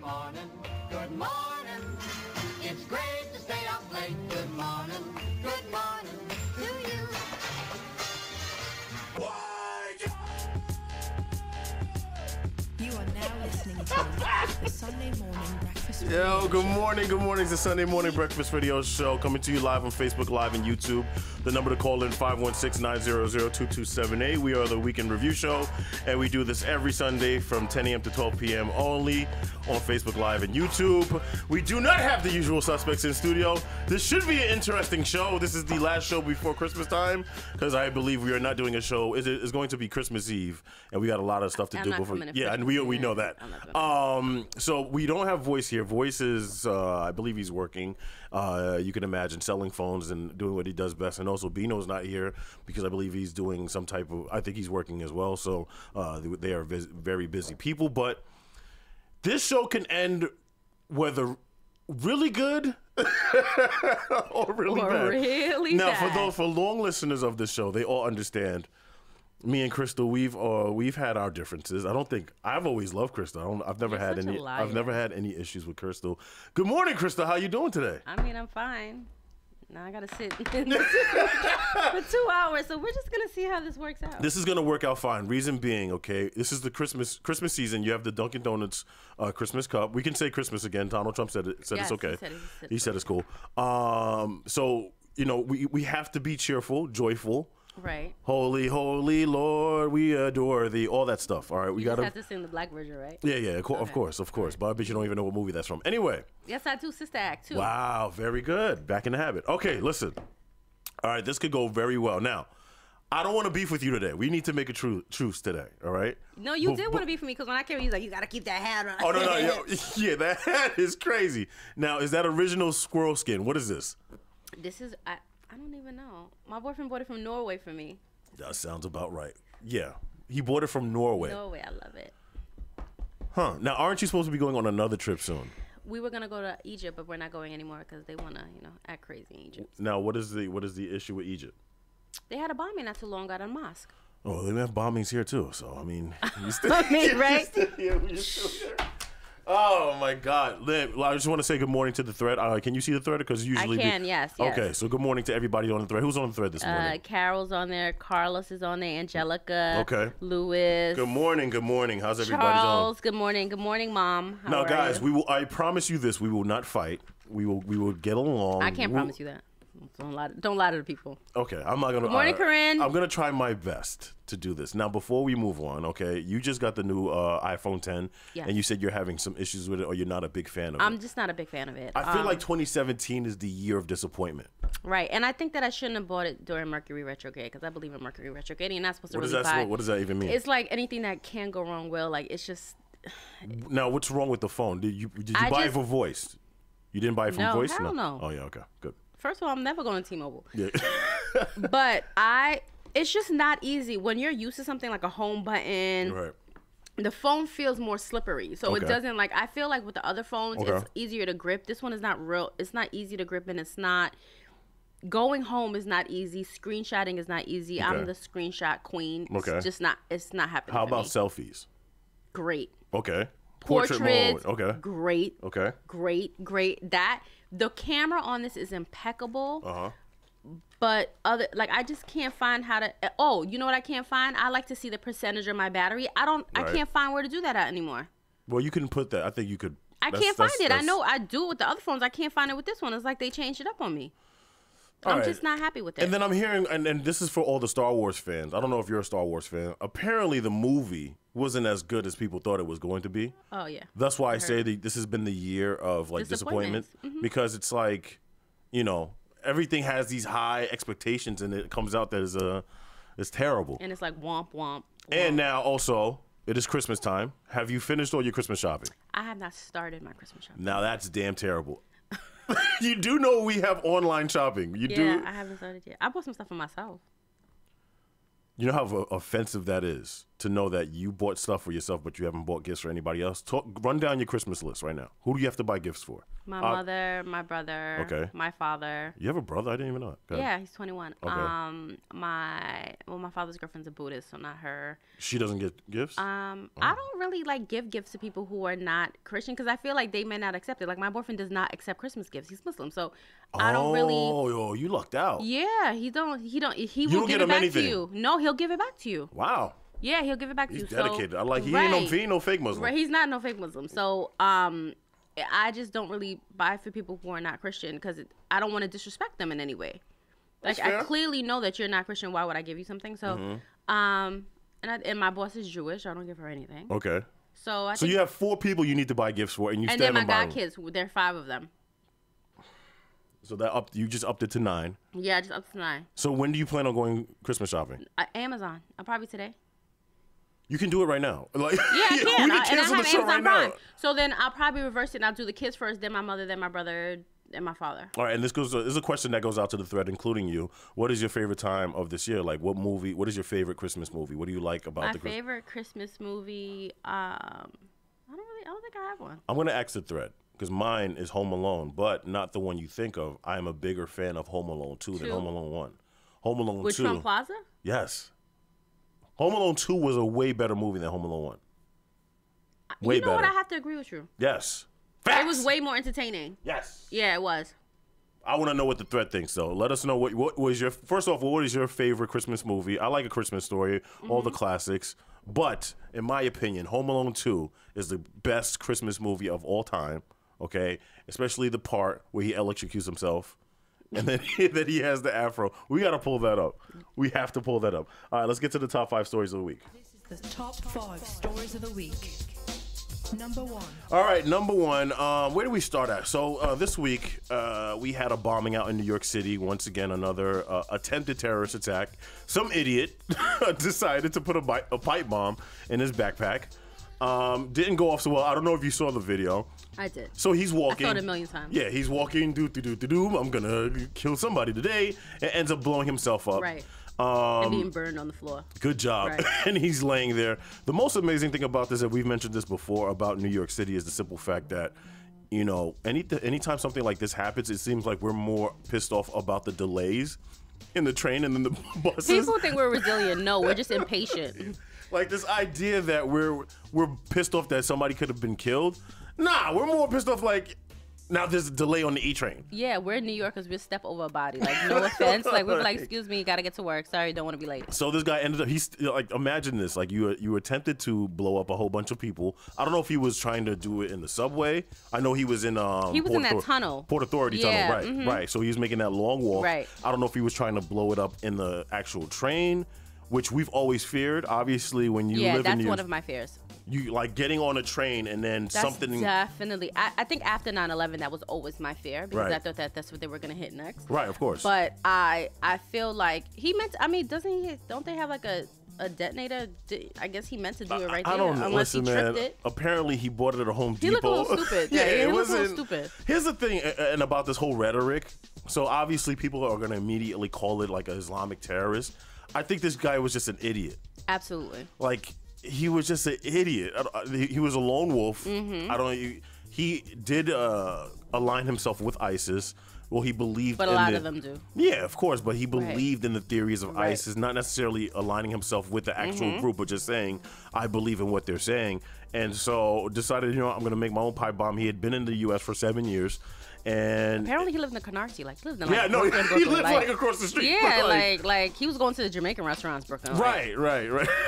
morning, good morning. It's great to stay up late. Good morning to you. You are now listening to the Sunday Morning Breakfast Radio Yo, good Show. morning. Good morning. It's the Sunday Morning Breakfast Radio Show coming to you live on Facebook Live and YouTube. The number to call in 516-900-2278. We are the Weekend Review Show, and we do this every Sunday from 10 a.m. to 12 p.m. only on Facebook Live and YouTube. We do not have the usual suspects in studio. This should be an interesting show. This is the last show before Christmas time because I believe we are not doing a show. It's going to be Christmas Eve, and we got a lot of stuff to do before. Yeah, and we know that. So we don't have Voice here. Voice is, I believe he's working. You can imagine selling phones and doing what he does best. And also Bino's not here because I believe he's doing some type of, I think he's working as well. So they are very busy people. But this show can end whether really good or really bad. Really now, bad. for long listeners of this show, they all understand. Me and Crystal, we've had our differences. I've always loved Crystal. I've never had any issues with Crystal. Good morning, Crystal. How you doing today? I mean, I'm fine. Now I gotta sit for 2 hours, so we're just gonna see how this works out. This is gonna work out fine. Reason being, okay, this is the Christmas season. You have the Dunkin' Donuts Christmas cup. We can say Christmas again. Donald Trump said Yes, it's okay. He said it's cool. So we have to be cheerful, joyful. Right. Holy, holy Lord, we adore thee. All that stuff. All right, we gotta have to sing the black version, right? Yeah. Of course. But I bet you don't even know what movie that's from. Anyway. Yes, I do. Sister Act too. Wow, very good. Back in the habit. Okay, listen. All right, this could go very well. Now, I don't want to beef with you today. We need to make a truce today. All right. No, you did want to beef with me because when I came, he was like, "You gotta keep that hat on." Oh no, yeah, that hat is crazy. Now, is that original squirrel skin? What is this? This is I don't even know. My boyfriend bought it from Norway for me. That sounds about right. Yeah, he bought it from Norway. Norway, I love it. Huh. Now, aren't you supposed to be going on another trip soon? We were gonna go to Egypt, but we're not going anymore because they wanna, act crazy in Egypt. Now, what is the issue with Egypt? They had a bombing not too long ago at a mosque. Oh, they have bombings here too. So I mean, right? You're still here. Oh my God, Liv, I just want to say good morning to the thread. Can you see the thread? Because usually I can. Yes. Okay, so good morning to everybody on the thread. Who's on the thread this morning? Carol's on there. Carlos is on there. Angelica. Okay. Louis. Good morning. How's everybody Charles. Good morning. Good morning, Mom. Now, guys, I promise you this: we will not fight. We will get along. I can't promise you that. Don't lie to the people. Okay, I'm not gonna. Good morning, Corinne. I'm gonna try my best to do this. Now, before we move on, okay, you just got the new iPhone 10, and you said you're having some issues with it, or you're not a big fan of it. I'm just not a big fan of it. I feel like 2017 is the year of disappointment. Right, and I think that I shouldn't have bought it during Mercury retrograde because I believe in Mercury retrograde. You're not supposed to really buy. What does that even mean? It's like anything that can go wrong will. Like it's just. Now, what's wrong with the phone? Did you buy it for voice? You didn't buy it from voice? Hell no. Oh yeah, okay, good. First of all, I'm never going to T-Mobile. Yeah. But it's just not easy when you're used to something like a home button. Right. The phone feels more slippery, so it doesn't I feel like with the other phones, it's easier to grip. This one is not real. It's not easy to grip, and it's not. Going home is not easy. Screenshotting is not easy. I'm the screenshot queen. Okay. It's just not. It's not happening. How for about me. selfies? Great. Okay. Portrait mode. Okay. Great. Okay. Great. The camera on this is impeccable. But I just can't find how to. Oh, you know what I can't find? I like to see the percentage of my battery. I can't find where to do that at anymore. Well, you can put that. I think you could. I can't find it. I know I do it with the other phones. I can't find it with this one. It's like they changed it up on me. I'm just not happy with it. And then I'm hearing, and this is for all the Star Wars fans. I don't know if you're a Star Wars fan. Apparently, the movie wasn't as good as people thought it was going to be. Oh yeah. That's why I say this has been the year of disappointment because it's like, everything has these high expectations, and it comes out that it's terrible. And it's like womp womp. And now also, it is Christmas time. Have you finished all your Christmas shopping? I have not started my Christmas shopping. Now that's damn terrible. You do know we have online shopping. You do? Yeah, I haven't started yet. I bought some stuff for myself. You know how offensive that is? to know that you bought stuff for yourself, but you haven't bought gifts for anybody else. Run down your Christmas list right now. Who do you have to buy gifts for? My mother, my brother, my father. You have a brother? I didn't even know it. Yeah, he's 21. Okay. My father's girlfriend's a Buddhist, so not her. She doesn't get gifts? I don't really like give gifts to people who are not Christian because I feel like they may not accept it. Like my boyfriend does not accept Christmas gifts. He's Muslim, so I don't really. Oh, you lucked out. Yeah, he will don't give get it him back anything. to you. No, he'll give it back to you. Wow. Yeah, he'll give it back to you. He's dedicated. So, I like. He ain't no fake Muslim. Right, he's not no fake Muslim. So I just don't really buy for people who are not Christian because I don't want to disrespect them in any way. Like That's fair. I clearly know that you're not Christian. Why would I give you something? So, and my boss is Jewish. I don't give her anything. Okay. So I So you have 4 people you need to buy gifts for, and you still then my haven't bought them. godkids. There are 5 of them. So you just upped it to 9. Yeah, just up to 9. So when do you plan on going Christmas shopping? Amazon. I'll probably today. You can do it right now. Like, Yeah, I can. We can And I cancel have the show Amazon right Prime. now. So then I'll probably reverse it and I'll do the kids first, then my mother, then my brother, then my father. All right, and this is a question that goes out to the thread, including you. What is your favorite time of this year? Like, what is your favorite Christmas movie? What do you like about My the favorite Christmas movie, I don't think I have one. I'm going to ask the thread, because mine is Home Alone, but not the one you think of. I am a bigger fan of Home Alone 2 than Home Alone 1. Home Alone 2. With Trump Plaza? Yes. Home Alone 2 was a way better movie than Home Alone 1. Way you know what? better. I have to agree with you. Yes. Facts. It was way more entertaining. Yes. Yeah, it was. I want to know what the thread thinks, though. Let us know what was your first off. What is your favorite Christmas movie? I like A Christmas Story, all the classics. But in my opinion, Home Alone 2 is the best Christmas movie of all time. Okay, especially the part where he electrocutes himself, and then he has the afro. We got to pull that up. We have to pull that up. All right, let's get to the top 5 stories of the week. The top 5 stories of the week. Number 1. All right, number 1. Where do we start at? So this week we had a bombing out in New York City. Once again, another attempted terrorist attack. Some idiot decided to put a pipe bomb in his backpack. Didn't go off so well. I don't know if you saw the video. I did. So he's walking. I saw it a million times. Yeah, he's walking. I'm gonna kill somebody today. And ends up blowing himself up. Right. And being burned on the floor. Good job. Right. And he's laying there. The most amazing thing about this, and we've mentioned this before about New York City, is the simple fact that, you know, anytime something like this happens, it seems like we're more pissed off about the delays in the train and in the buses. People think we're resilient. No, we're just impatient. Like this idea that we're pissed off that somebody could have been killed. Nah, we're more pissed off like, now there's a delay on the E train. Yeah, we're New Yorkers. We'll step over a body. Like, no offense. Like, we're like, excuse me, gotta get to work. Sorry, don't want to be late. So this guy ended up, he's like, imagine this. Like, you attempted to blow up a whole bunch of people. I don't know if he was trying to do it in the subway. I know he was in he was in that tunnel. Port Authority tunnel, right. So he was making that long walk. Right. I don't know if he was trying to blow it up in the actual train, which we've always feared. Obviously, when you live in New York. Yeah, that's one of my fears. You like getting on a train and then That's something. Definitely. I think after 9/11, that was always my fear because Right. I thought that's what they were gonna hit next. Right, of course. But I feel like he meant. I mean, don't they have like a detonator? I guess he meant to do it right there. I don't know. Unless Listen, he tripped man. it. Apparently, he bought it at a Home He Depot. looked a little stupid. Yeah, he looked a little stupid. Here's the thing, and about this whole rhetoric. So obviously, people are going to immediately call it like an Islamic terrorist. I think this guy was just an idiot. Absolutely. Like, he was just an idiot. He was a lone wolf. Mm-hmm. He did align himself with ISIS. Well, he believed. But a lot of them do. Yeah, of course. But he believed in the theories of Right. ISIS, not necessarily aligning himself with the actual group, but just saying, I believe in what they're saying. And so decided, I'm going to make my own pipe bomb. He had been in the U.S. for 7 years. And Apparently, he lived in the Canarsie. Like, he lived in he lived like across the street. Yeah, but, like he was going to the Jamaican restaurants, Brooklyn. Right.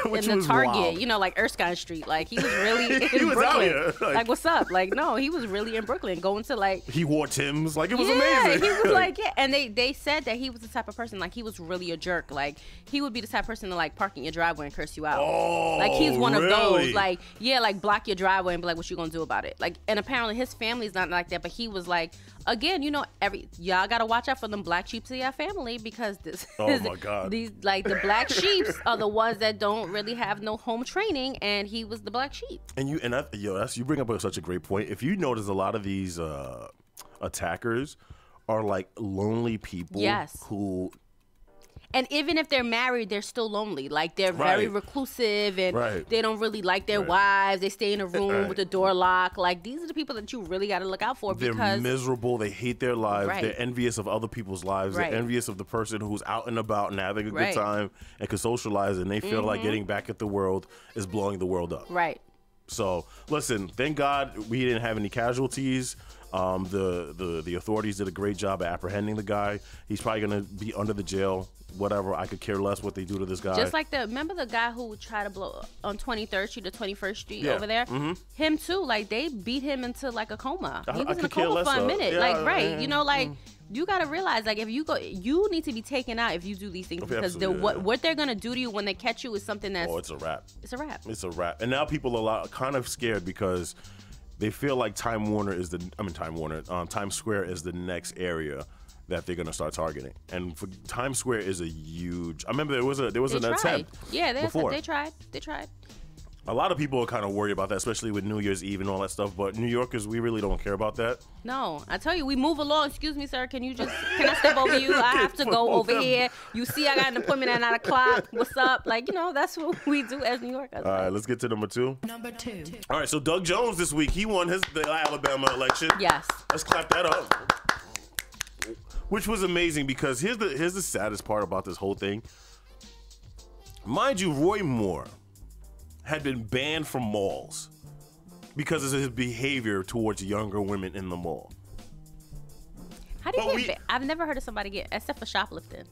Which in the was Target, wild. Like Erskine Street. Like, he was really He in was Brooklyn. out here, Like, what's up? Like, no, he was really in Brooklyn, going to like. He wore Timbs. Like, it was Yeah, amazing. he was like, yeah. And they said that he was the type of person, like, he was really a jerk. Like, he would be the type of person to, like, park in your driveway and curse you out. Oh, like, he's one of really? those. Like, yeah, like, block your driveway and be like, what you gonna do about it? Like, and apparently his family's not like that, but he was like, again, y'all gotta watch out for them black sheep to your family because this. Oh, my God. These, like, the black sheeps are the ones that don't really have no home training, and he was the black sheep. And you bring up such a great point. If you notice, a lot of these attackers are like lonely people. Yes. Who. And even if they're married, they're still lonely. Like, they're very reclusive, and they don't really like their wives. They stay in a room with the door locked. Like, these are the people that you really got to look out for, because they're miserable. They hate their lives. They're envious of other people's lives. They're envious of the person who's out and about and having a good time and can socialize, and they feel like getting back at the world is blowing the world up. Right. So, listen, thank God we didn't have any casualties. The authorities did a great job at apprehending the guy. He's probably going to be under the jail, whatever. I could care less what they do to this guy. Just like remember the guy who tried to blow on 23rd Street or 21st Street over there? Him too. Like, they beat him into like a coma. He was in a coma for a minute. You know, like, you got to realize, like, if you go, you need to be taken out if you do these things, because what they're going to do to you when they catch you is something that's... Oh, it's a wrap. It's a wrap. It's a wrap. And now people are kind of scared because they feel like Times Square is the next area that they're gonna start targeting. And for Times Square is a huge. I remember there was an attempt. Yeah, before. They tried. A lot of people are kind of worried about that, especially with New Year's Eve and all that stuff. But New Yorkers, we really don't care about that. No, I tell you, we move along. Excuse me, sir. Can I step over you? I have to go over here. You see, I got an appointment at 9 o'clock. What's up? Like, you know, that's what we do as New Yorkers. All right, let's get to number 2. Number 2. All right, so Doug Jones this week, he won the Alabama election. Yes. Let's clap that up. Which was amazing, because here's the saddest part about this whole thing. Mind you, Roy Moore had been banned from malls because of his behavior towards younger women in the mall. How do you get? I've never heard of somebody get, except for shoplifting.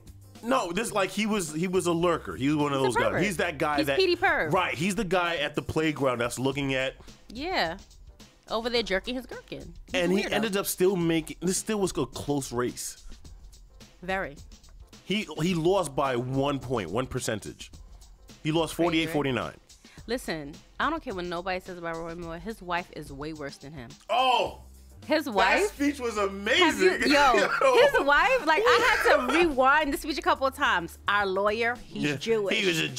No, he was a lurker. He was one of those guys. He's that guy. He's Petey Perv. Right. He's the guy at the playground that's looking at. Yeah. Over there jerking his gherkin. And he ended up still making. This still was a close race. Very. He lost by 1 point, 1 percentage. He lost 48-49. Listen, I don't care what nobody says about Roy Moore. His wife is way worse than him. Oh, his wife. That speech was amazing. His wife. Like, I had to rewind the speech a couple of times. Our lawyer, he's Jewish. He was a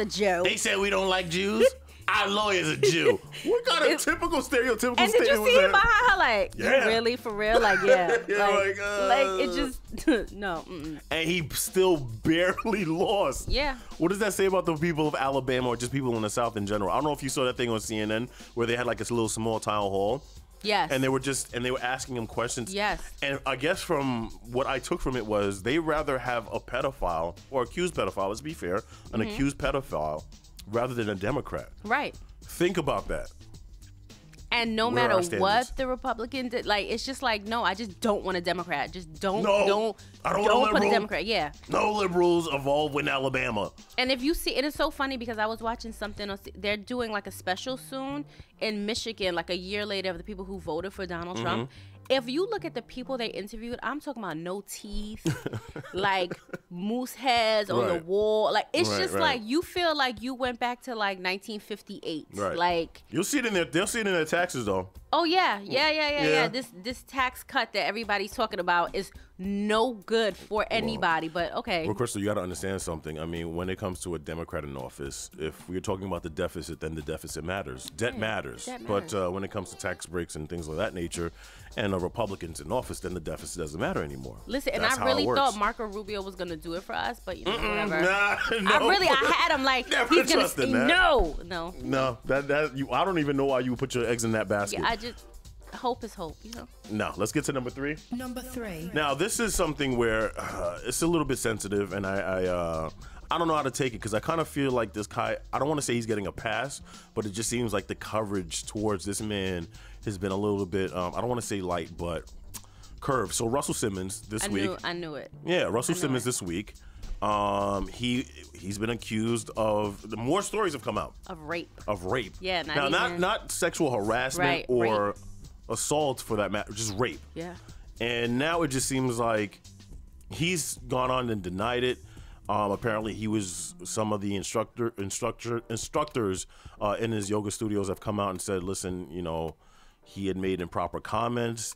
Jew. They said we don't like Jews. Our lawyer's a Jew. What kind of typical stereotypical and statement was that? And did you see him behind her? Like, you really, for real? Like, yeah. Like, it just, no. And he still barely lost. Yeah. What does that say about the people of Alabama, or just people in the South in general? I don't know if you saw that thing on CNN where they had like this little small town hall. Yes. And they were asking him questions. Yes. And I guess from what I took from it was they rather have a pedophile, or accused pedophile, let's be fair, an accused pedophile, rather than a Democrat. Right. Think about that. And no matter what the Republicans did, like, it's just like, no, I just don't want a Democrat. Just don't put a Democrat. Yeah. No liberals involved in Alabama. And if you see, it is so funny because I was watching something. They're doing like a special soon in Michigan, like a year later, of the people who voted for Donald Trump. If you look at the people they interviewed, I'm talking about no teeth, like moose heads on the wall. Like, it's just like, you feel like you went back to like 1958. Right. Like, you'll see it in their, they'll see it in their taxes though. Oh yeah. This tax cut that everybody's talking about is no good for anybody. But okay. Well, Crystal, you got to understand something. I mean, when it comes to a Democrat in office, if we're talking about the deficit, then the deficit matters. Debt matters. But when it comes to tax breaks and things of that nature, and a Republican's in office, then the deficit doesn't matter anymore. Listen, and I really thought Marco Rubio was going to do it for us, but you know, whatever. I had him like, he's going to No. I don't even know why you would put your eggs in that basket. Yeah, hope is hope, you know. No, let's get to number 3. Number 3. Now, this is something where it's a little bit sensitive, and I don't know how to take it, because I kind of feel like this guy, I don't want to say he's getting a pass, but it just seems like the coverage towards this man has been a little bit, I don't want to say light, but curved. So Russell Simmons this week. I knew it. Yeah, Russell Simmons this week. He's been accused of, more stories have come out. Of rape. Yeah. Not sexual harassment or rape. Assault for that matter, just rape. Yeah. And now it just seems like he's gone on and denied it. Apparently, some of the instructors in his yoga studios have come out and said, listen, you know, he had made improper comments,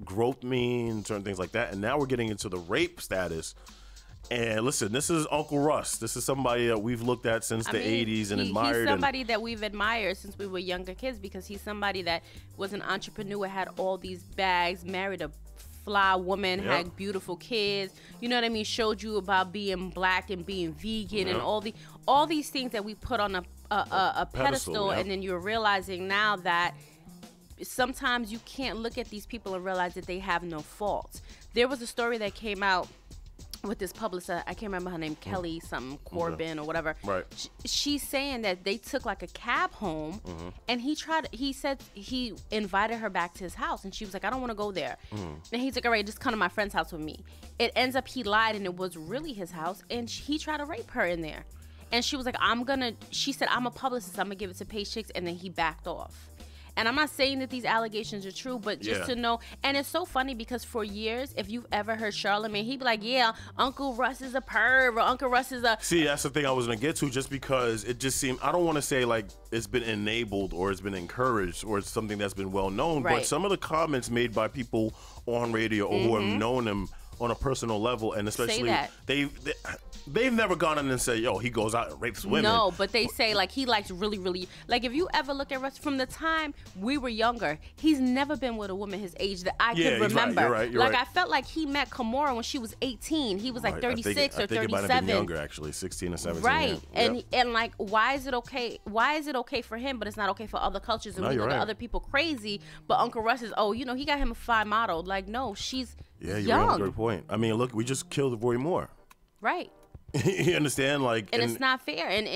groped me, and certain things like that. And now we're getting into the rape status. And listen, this is Uncle Russ. This is somebody that we've looked at since the 80s and admired. He's somebody that we've admired since we were younger kids, because he's somebody that was an entrepreneur, had all these bags, married a fly woman, had beautiful kids. You know what I mean? Showed you about being black and being vegan and all these things that we put on a pedestal, and then you're realizing now that sometimes you can't look at these people and realize that they have no faults. There was a story that came out with this publicist, I can't remember her name, Kelly something Corbin or whatever. Right. She's saying that they took like a cab home, and he said he invited her back to his house, and she was like, I don't want to go there. And he's like, all right, just come to my friend's house with me. It ends up he lied, and it was really his house, and he tried to rape her in there. And she was like, she said, I'm a publicist, I'm gonna give it to Page Six, and then he backed off. And I'm not saying that these allegations are true, but just to know. And it's so funny because for years, if you've ever heard Charlamagne, he'd be like, yeah, Uncle Russ is a perv, or Uncle Russ is a... See, that's the thing I was going to get to, just because it just seemed... I don't want to say, like, it's been enabled or it's been encouraged or it's something that's been well known, but some of the comments made by people on radio or who have known him on a personal level, and especially... They've never gone in and said, yo, he goes out and rapes women. No, but they say, like, he likes really, really... Like, if you ever look at Russ from the time we were younger, he's never been with a woman his age that I could remember. You're right. Like, I felt like he met Kimora when she was 18. He was, like, 36 or 37. I think it might have been younger, actually, 16 or 17. Right. And, like, why is it okay? Why is it okay for him, but it's not okay for other cultures and we look at other people crazy, but Uncle Russ is, he got him a fine model. Like, no, she's young. You're on a great point. I mean, look, we just killed Roy Moore. Right. You understand, like, and it's not fair, and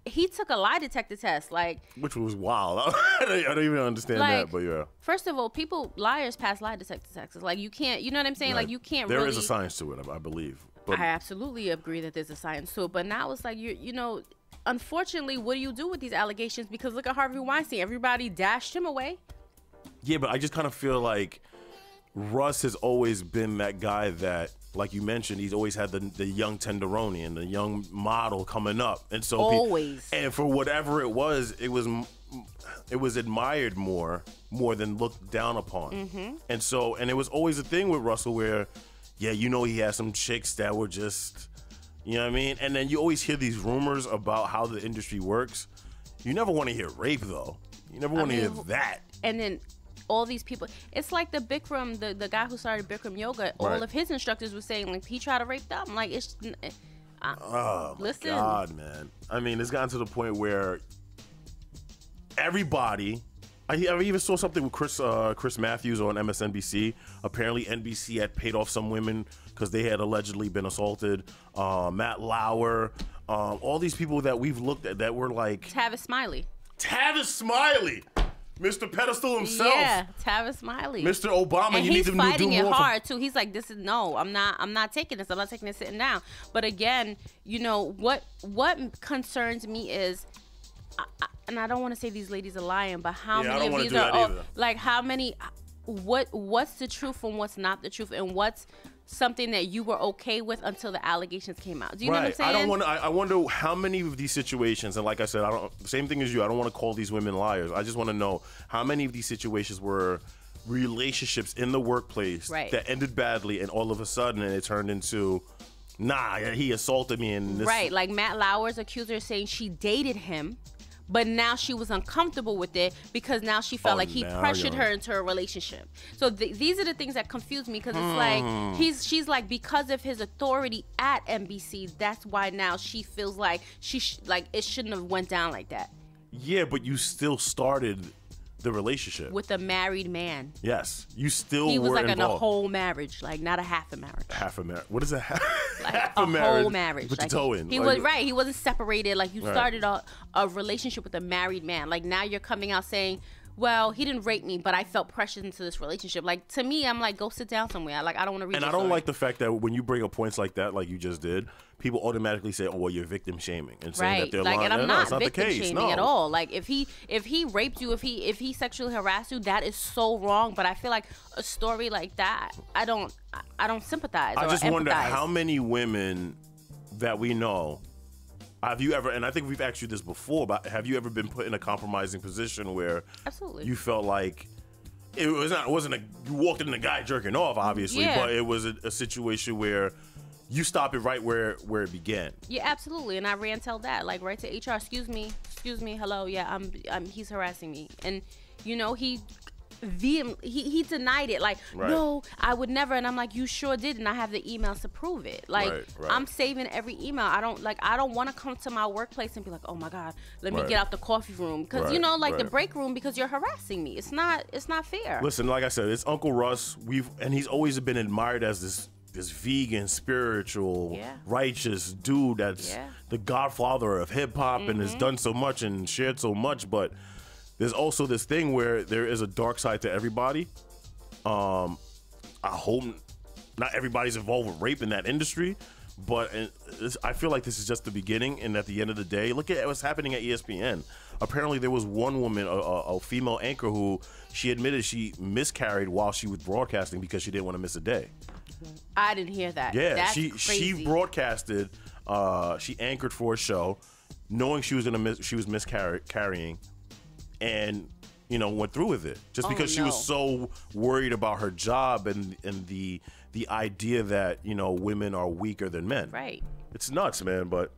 he took a lie detector test, like, which was wild. I don't even understand that, but First of all, liars pass lie detector tests. Like, you can't, you know what I'm saying? Like, you can't. There is a science to it, I believe. But I absolutely agree that there's a science to it, but now it's like unfortunately, what do you do with these allegations? Because look at Harvey Weinstein, everybody dashed him away. Yeah, but I just kind of feel like Russ has always been that guy that, like you mentioned, he's always had the young tenderoni and the young model coming up, and so and for whatever it was admired more than looked down upon, and it was always a thing with Russell where, he had some chicks that were just, you know what I mean, and then you always hear these rumors about how the industry works. You never want to hear rape though. You never want to hear that. And then all these people, it's like the Bikram, the guy who started Bikram yoga, all of his instructors were saying, like, he tried to rape them. Like, it's oh listen, my God, man. I mean, it's gotten to the point where everybody, I even saw something with Chris Matthews on MSNBC. Apparently NBC had paid off some women because they had allegedly been assaulted. Matt Lauer, all these people that we've looked at that were like Tavis Smiley, Mr. Pedestal himself. Yeah, Tavis Smiley. Mr. Obama, and you need to do more. He's fighting it hard too. He's like, I'm not taking this. I'm not taking this sitting down. But again, what concerns me is, and I don't want to say these ladies are lying, but how many of these are like how many? What's the truth and what's not the truth, and what's something that you were okay with until the allegations came out? Do you know what I'm saying? I wonder how many of these situations, and like I said, same thing as you, I don't want to call these women liars. I just want to know how many of these situations were relationships in the workplace that ended badly, and all of a sudden it turned into, he assaulted me, and this. Right, like Matt Lauer's accuser saying she dated him, but now she was uncomfortable with it because now she felt like he pressured her into a relationship. So these are the things that confuse me, because it's like she's like, because of his authority at NBC, that's why now she feels like it shouldn't have went down like that. Yeah, but you still started the relationship with a married man. Yes, you still he was were like involved. In a whole marriage, like not a half a marriage. Half a marriage. What is that? Like half a whole marriage. Put like, your toe in. He was right. He wasn't separated. Like you started a relationship with a married man. Like now you're coming out saying, well, he didn't rape me, but I felt pressured into this relationship. Like, to me, I'm like, go sit down somewhere. Like, I don't want to read And I don't like the fact that when you bring up points like that, like you just did, people automatically say, oh, well, you're victim shaming. And saying that they're lying. And I'm not victim shaming at No. all. Like, if he raped you, if he sexually harassed you, that is so wrong. But I feel like a story like that, I don't sympathize I or just empathize. wonder how many women that we know, have you ever, and I think we've asked you this before, but have you ever been put in a compromising position where Absolutely. you felt like you walked in the guy jerking off, obviously, but it was a situation where you stop it right where it began? Yeah, absolutely. And I ran tell that, like, right to HR, excuse me, hello, yeah, he's harassing me. And, he vehemently, he denied it. Like, no, I would never. And I'm like, you sure did, and I have the emails to prove it. Like, I'm saving every email. I don't want to come to my workplace and be like, oh my God, let me get out the coffee room, because the break room, because you're harassing me. It's not fair. Listen, like I said, it's Uncle Russ. And he's always been admired as this vegan, spiritual, righteous dude that's the godfather of hip hop and has done so much and shared so much. But there's also this thing where there is a dark side to everybody. I hope not everybody's involved with rape in that industry, but I feel like this is just the beginning. And at the end of the day, look at what's happening at ESPN. Apparently, there was one woman, a female anchor, who she admitted she miscarried while she was broadcasting because she didn't want to miss a day. I didn't hear that. Yeah, that's she broadcasted. She anchored for a show, knowing she was miscarrying, and went through with it just because she was so worried about her job and the idea that women are weaker than men. Right. It's nuts, man. But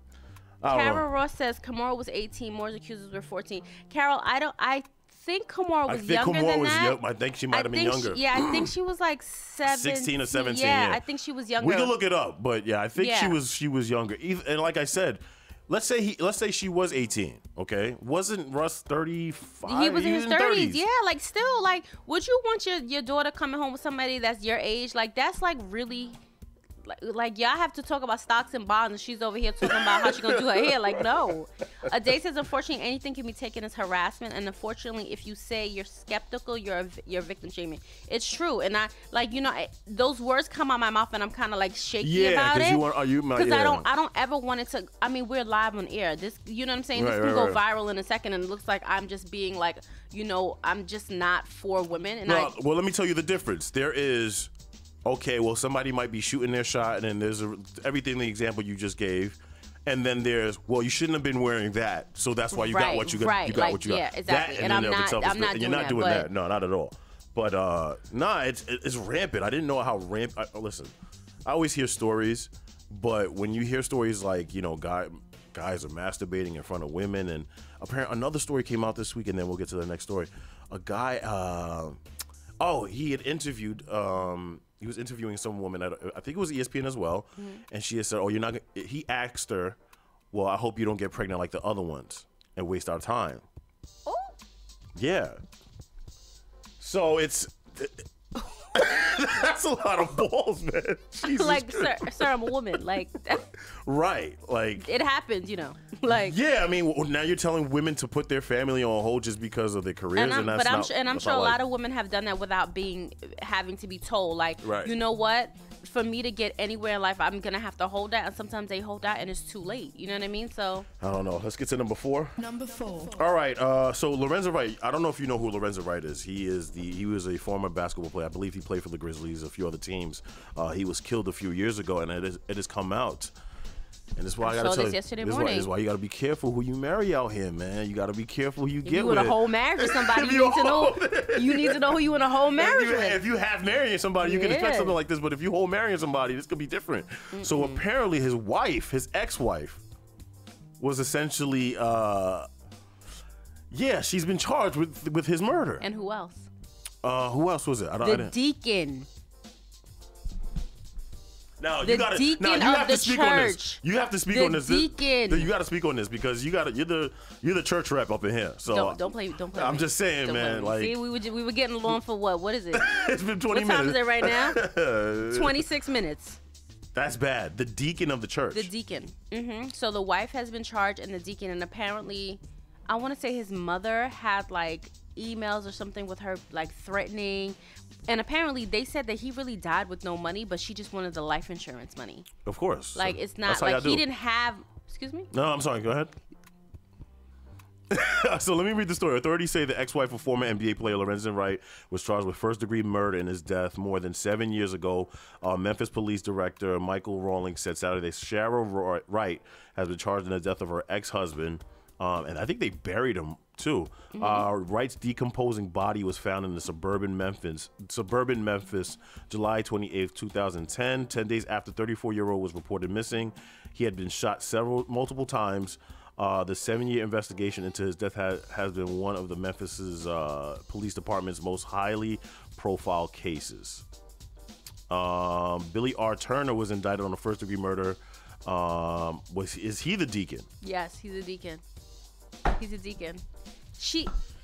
Carol Ross says Kimora was 18. Moore's accusers were 14. Carol, I think Kimora was younger than that. I think she might have been younger. I think she was like 16 or 17. Yeah, I think she was younger. We can look it up, but I think she was younger. And like I said, let's say she was 18. Okay, wasn't Russ 35? He was in his 30s. Yeah, like still, like, would you want your daughter coming home with somebody that's your age? Like, that's like really. Like y'all have to talk about stocks and bonds, and she's over here talking about how she's gonna do her hair. Like, no. Day says, unfortunately, anything can be taken as harassment, and unfortunately, if you say you're skeptical, you're victim shaming. It's true, and those words come out my mouth, and I'm kind of like shaky about it. Because I don't ever want it to. I mean, we're live on air. This, you know what I'm saying? This can go viral in a second, and it looks like I'm just being like, I'm just not for women. And well, let me tell you the difference. There is. Okay, well, somebody might be shooting their shot, and then there's everything, the example you just gave, and then there's, well, you shouldn't have been wearing that, so that's why you got what you got. You got what you got. Yeah, exactly. That, and I'm not you're not doing that. No, not at all. But it's rampant. I didn't know how rampant. Listen, I always hear stories, but when you hear stories like guys are masturbating in front of women, and apparently another story came out this week, and then we'll get to the next story. A guy, he had interviewed. He was interviewing some woman at I think it was ESPN as well, and she had said, "Oh, you're not." He asked her, "Well, I hope you don't get pregnant like the other ones and waste our time." Oh, yeah. So it's that's a lot of balls, man. Jesus like, sir, I'm a woman. Like, right? Like, it happens, Like, yeah. I mean, now you're telling women to put their family on hold just because of their careers, I'm sure a lot of women have done that without having to be told. Like, you know what? For me to get anywhere in life, I'm gonna have to hold that, and sometimes they hold that, and it's too late. You know what I mean? So I don't know. Let's get to number 4. Number 4. All right. So Lorenzo Wright. I don't know if you know who Lorenzo Wright is. He was a former basketball player. I believe he played for the Grizzlies, a few other teams. He was killed a few years ago, and it has come out. And that's why I gotta tell you. This is why you gotta be careful who you marry out here, man. You gotta be careful who you get with. If you in a whole marriage with somebody, you need to know who you in a whole marriage with. If you have marrying somebody, you can expect something like this. But if you whole marrying somebody, this could be different. So apparently, his ex-wife, was essentially, she's been charged with his murder. And who else? Who else was it? The deacon. Now you have to speak on this. You have to speak on this. Deacon. You got to speak on this because you're the church rep up in here. So don't play. I'm just saying, man. Like, see, we were getting along for what? What is it? It's been 20 minutes. What time is it right now? 26 minutes. That's bad. The deacon of the church. The deacon. So the wife has been charged, and the deacon, and apparently, I want to say his mother had like emails or something with her, like threatening. And apparently they said that he really died with no money, but she just wanted the life insurance money. Of course. Like, it's not like he didn't have. Excuse me? No, I'm sorry. Go ahead. So let me read the story. Authorities say the ex-wife of former NBA player Lorenzo Wright was charged with first-degree murder in his death more than 7 years ago. Memphis Police Director Michael Rawlings said Saturday Cheryl Wright has been charged in the death of her ex-husband. And I think they buried him too. Wright's decomposing body was found in the suburban Memphis, July 28th, 2010. 10 days after 34-year-old was reported missing. He had been shot multiple times. The 7-year investigation into his death has been one of the Memphis's police department's most highly profile cases. Billy R. Turner was indicted on a first-degree murder. Is he the deacon? Yes, he's a deacon. He's a deacon.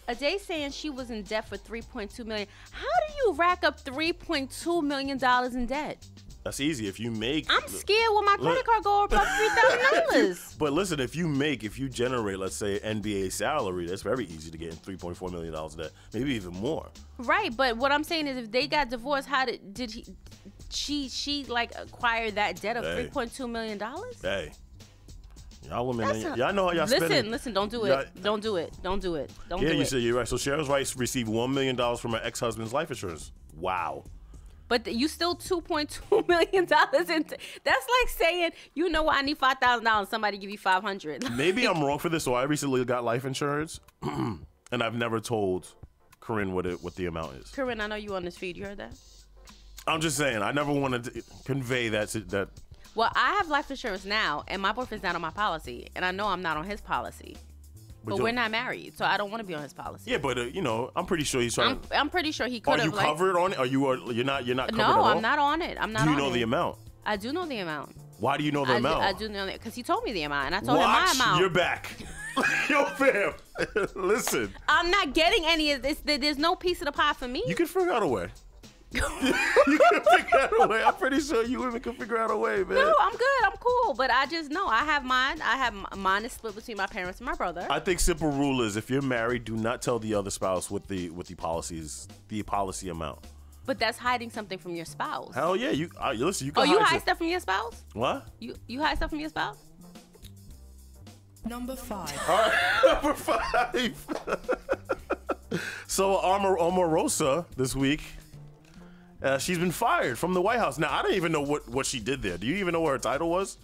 Ade saying she was in debt for $3.2 million. How do you rack up $3.2 million in debt? That's easy. If you make, I'm scared when my credit card go above $3,000. But listen, if you generate, let's say, NBA salary, that's very easy to get in $3.4 million in debt, maybe even more. Right, but what I'm saying is, if they got divorced, how did she like acquire that debt of $3.2 million? Hey. Y'all women, y'all know how y'all spend it. Listen, don't do it. Don't do it. Yeah, you said you're right. So Sharon's Rice received $1 million from her ex-husband's life insurance. Wow. But you still $2.2 million into. That's like saying, you know what, I need $5,000. Somebody give you $500. Maybe I'm wrong for this. So I recently got life insurance, and I've never told Corinne what the amount is. Corinne, I know you on this feed. You heard that? I'm just saying, I never wanted to convey that. Well, I have life insurance now, and my boyfriend's not on my policy, and I know I'm not on his policy. But we're not married, so I don't want to be on his policy. Yeah, but I'm pretty sure he's trying. I'm pretty sure he could have. Are you covered on it? You're not covered at all? No, I'm not on it. I'm not. Do you know the amount? I do know the amount. Why do you know the amount? I do know that because he told me the amount, and I told him my amount. You're back. Yo, fam, listen. I'm not getting any of this. There's no piece of the pie for me. You can figure out a way. You can figure out a way. I'm pretty sure you women can figure out a way, man. No, I'm good. I'm cool. But I just know I have mine. Mine is split between my parents and my brother. I think simple rule is if you're married, do not tell the other spouse what the policy amount. But that's hiding something from your spouse. Hell yeah, listen. You can. Oh, you hide stuff from your spouse? What? You hide stuff from your spouse? Number 5. All right, number 5. So Omarosa this week. She's been fired from the White House. Now, I don't even know what she did there. Do you even know what her title was?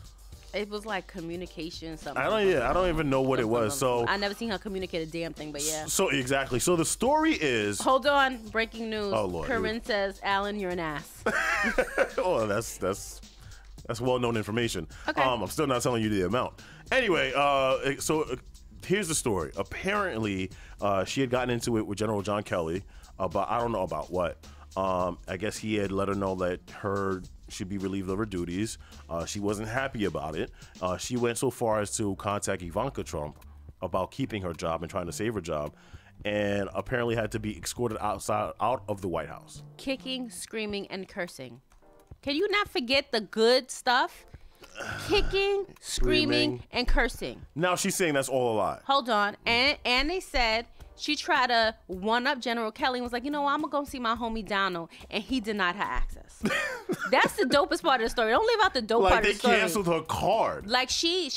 It was like communication something. I don't even know what it was. So I never seen her communicate a damn thing, but yeah. So exactly. So the story is. Hold on, breaking news. Oh Lord. Corinne says, "Alan, you're an ass." Oh, that's well-known information. Okay. I'm still not telling you the amount. Anyway, here's the story. Apparently, she had gotten into it with General John Kelly about I don't know about what. I guess he had let her know that she'd be relieved of her duties. She wasn't happy about it. She went so far as to contact Ivanka Trump about keeping her job and trying to save her job, and apparently had to be escorted out of the White House. Kicking, screaming, and cursing. Can you not forget the good stuff? Kicking, screaming, and cursing. Now she's saying that's all a lie. Hold on. And they said she tried to one-up General Kelly and was like, you know what, I'm going to go see my homie Donald. And he denied her access. That's the dopest part of the story. Don't leave out the dope part of the story. Like, they canceled her card. Like, she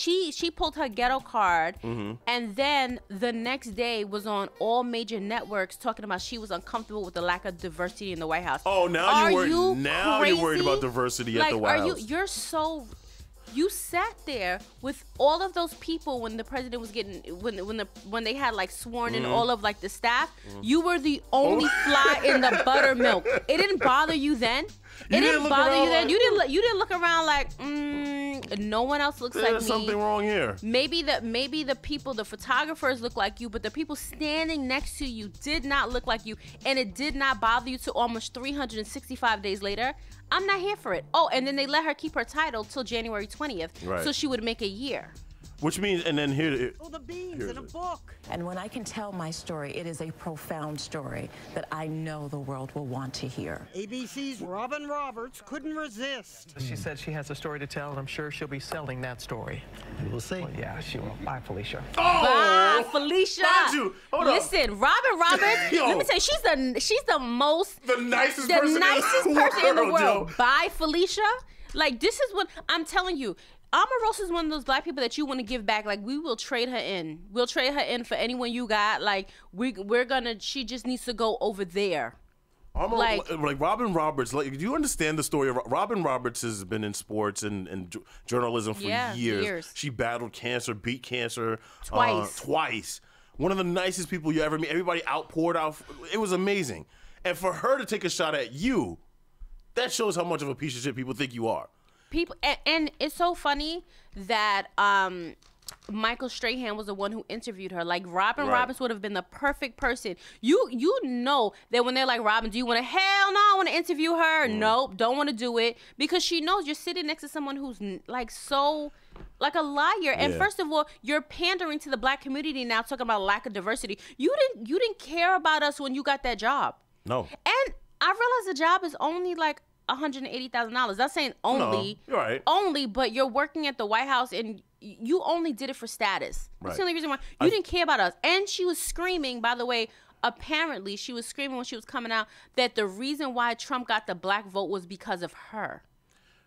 pulled her ghetto card, and then the next day was on all major networks talking about she was uncomfortable with the lack of diversity in the White House. Oh, now you're worried about diversity at the White House. You're so... You sat there with all of those people when the president was getting when they had like sworn in all of like the staff. You were the only fly in the buttermilk. It didn't bother you then. It didn't bother you then. You didn't look around like no one else looks like me. There's something wrong here. Maybe the people, the photographers look like you, but the people standing next to you did not look like you, and it did not bother you till almost 365 days later. I'm not here for it. Oh, and then they let her keep her title till January 20th, right. So she would make a year. Which means, and then here... Oh, the beans in a book. And when I can tell my story, it is a profound story that I know the world will want to hear. ABC's Robin Roberts couldn't resist. She said she has a story to tell, and I'm sure she'll be selling that story. We'll see. Well, yeah, she will. Bye, Felicia. Bye, Felicia. Mind you, hold on. Listen, Robin Roberts, let me tell you, she's the nicest person in the world. Yo. Bye, Felicia. Like, this is what I'm telling you. Omarosa is one of those black people that you want to give back. Like, we will trade her in. We'll trade her in for anyone you got. Like, she just needs to go over there. Like Robin Roberts, like, do you understand the story of Robin Roberts? Has been in sports and journalism for years. She battled cancer, beat cancer twice. One of the nicest people you ever meet. Everybody outpoured out. It was amazing. And for her to take a shot at you, that shows how much of a piece of shit people think you are. People, and it's so funny that Michael Strahan was the one who interviewed her. Like, Robin Roberts would have been the perfect person. You know that when they're like, Robin, do you want to? Hell no, I want to interview her. Nope, don't want to do it, because she knows you're sitting next to someone who's like so, like a liar. And first of all, you're pandering to the black community now, talking about lack of diversity. You didn't care about us when you got that job. No. And I realize the job is only like $180,000. That's saying only. No, you're right. Only, but you're working at the White House and you only did it for status. That's the only reason why. You didn't care about us. And she was screaming, by the way, apparently she was screaming when she was coming out that the reason why Trump got the black vote was because of her.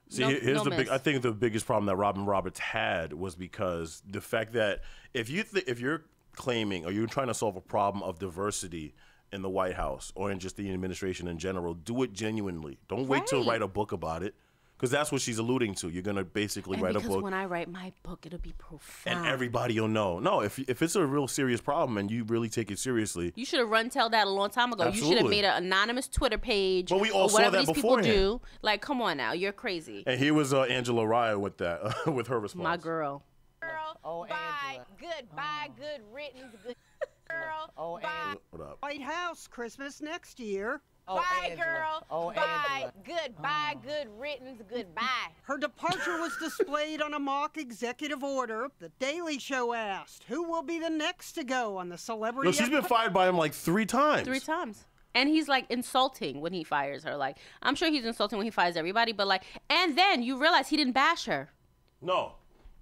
See, here's the big. I think the biggest problem that Robin Roberts had was because the fact that if you're claiming or you're trying to solve a problem of diversity in the White House or in just the administration in general, do it genuinely. Don't wait to write a book about it. Because that's what she's alluding to. You're going to basically write a book. Because when I write my book, it'll be profound. And everybody will know. No, if it's a real serious problem and you really take it seriously. You should have tell that a long time ago. Absolutely. You should have made an anonymous Twitter page. But we all saw that beforehand. People do. Like, come on now. You're crazy. And here was Angela Rye with that, with her response. My girl. Oh, bye. Goodbye. Good riddance. Good girl. Oh, bye. What up? White House, Christmas next year. Oh, bye, Angela. Girl. Oh, bye. Angela. Goodbye. Good riddance. Goodbye. Her departure was displayed on a mock executive order. The Daily Show asked, who will be the next to go on the celebrity? No, she's been fired by him like 3 times. 3 times. And he's like insulting when he fires her. Like, I'm sure he's insulting when he fires everybody, but like, and then you realize he didn't bash her. No.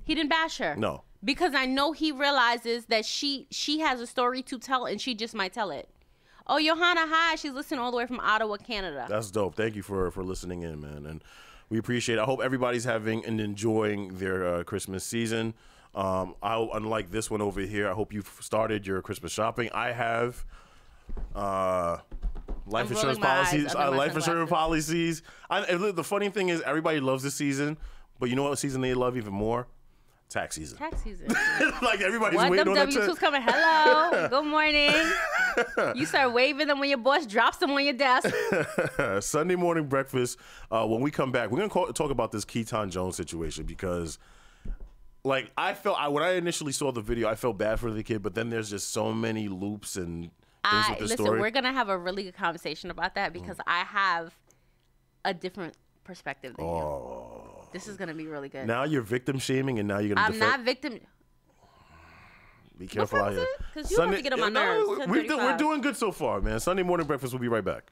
He didn't bash her. No. Because I know he realizes that she has a story to tell and she just might tell it. Oh, Johanna, hi. She's listening all the way from Ottawa, Canada. That's dope. Thank you for listening in, man. And we appreciate it. I hope everybody's having and enjoying their Christmas season. Unlike this one over here, I hope you've started your Christmas shopping. I have life insurance policies. The funny thing is everybody loves this season, but you know what season they love even more? Tax season. Tax season. Like everybody's waiting on that. W-2s coming. Hello. Good morning. You start waving them when your boss drops them on your desk. Sunday morning breakfast. When we come back, we're going to talk about this Keaton Jones situation because, like, when I initially saw the video, I felt bad for the kid, but then there's just so many loops and things with the story. We're going to have a really good conversation about that because I have a different perspective than you. This is going to be really good. Now you're victim shaming and now you're going to I'm not victim. Be careful out here. Because you have to get on my nerves. We're doing good so far, man. Sunday morning breakfast. We'll be right back.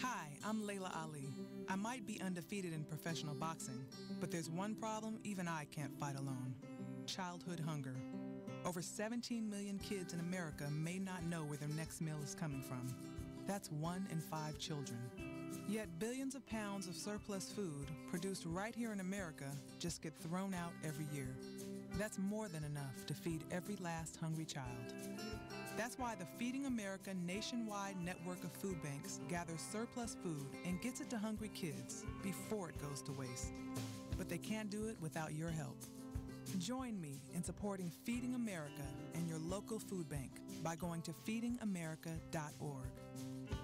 Hi, I'm Layla Ali. I might be undefeated in professional boxing, but there's one problem even I can't fight alone. Childhood hunger. Over 17 million kids in America may not know where their next meal is coming from. That's 1 in 5 children. Yet billions of pounds of surplus food produced right here in America just get thrown out every year. That's more than enough to feed every last hungry child. That's why the Feeding America nationwide network of food banks gathers surplus food and gets it to hungry kids before it goes to waste. But they can't do it without your help. Join me in supporting Feeding America and your local food bank by going to feedingamerica.org.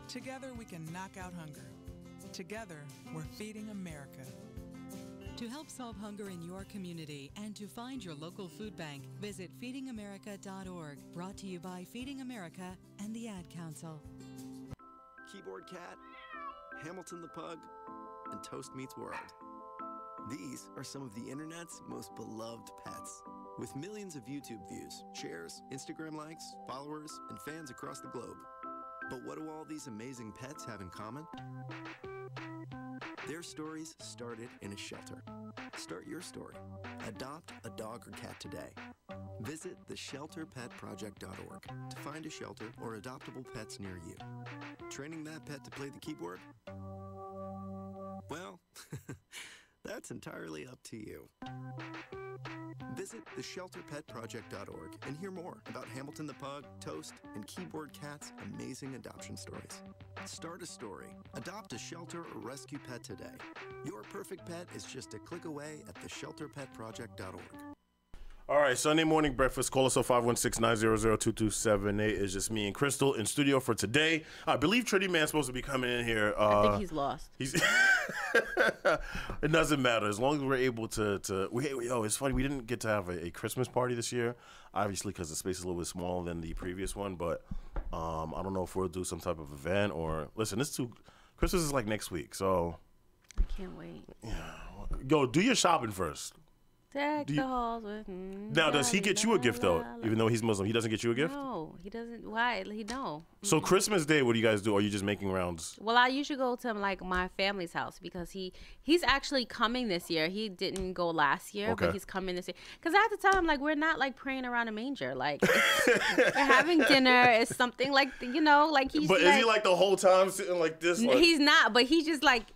Together we can knock out hunger. Together, we're feeding America. To help solve hunger in your community and to find your local food bank, visit feedingamerica.org. Brought to you by Feeding America and the Ad Council. Keyboard Cat, Hamilton the Pug, and Toast Meets World. These are some of the internet's most beloved pets. With millions of YouTube views, shares, Instagram likes, followers, and fans across the globe. But what do all these amazing pets have in common? Their stories started in a shelter. Start your story. Adopt a dog or cat today. Visit theshelterpetproject.org to find a shelter or adoptable pets near you. Training that pet to play the keyboard? Well, that's entirely up to you. Visit theshelterpetproject.org and hear more about Hamilton the Pug, Toast, and Keyboard Cat's amazing adoption stories. Start a story, adopt a shelter or rescue pet today. Your perfect pet is just a click away at theshelterpetproject.org. All right, Sunday morning breakfast. Call us at 516-900-2278. It's just me and Crystal in studio for today. I believe Trinity Man's supposed to be coming in here. I think he's lost. It doesn't matter as long as we're able to. It's funny we didn't get to have a Christmas party this year, obviously because the space is a little bit smaller than the previous one. But I don't know if we'll do some type of event or listen. Christmas is like next week, so I can't wait. Yeah, go do your shopping first. Deck the halls with Now, does he get you a gift, though? Even though he's Muslim, he doesn't get you a gift? No, he doesn't. Why? He don't. So Christmas Day, what do you guys do? Or are you just making rounds? Well, I usually go to like my family's house because he's actually coming this year. He didn't go last year, but he's coming this year. Because I have to tell him, like, we're not like praying around a manger. Like, we're having dinner. It's something like, like he's. But is he like the whole time sitting like this? Like? He's not, but he's just like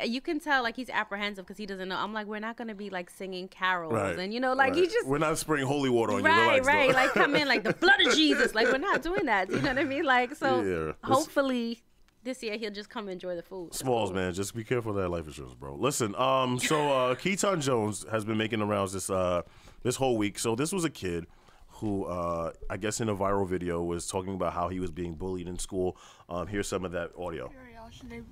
you can tell like he's apprehensive because he doesn't know. I'm like, we're not gonna be like singing carols and he just. We're not spraying holy water on you. Right. Like come in like the blood of Jesus. Like we're not doing that. You know what I mean? Like so. Hopefully. This year he'll just come enjoy the food. Smalls, man, just be careful of that life insurance, bro. Listen, so Keaton Jones has been making the rounds this whole week. So this was a kid who, I guess in a viral video, was talking about how he was being bullied in school. Here's some of that audio. Curiosity.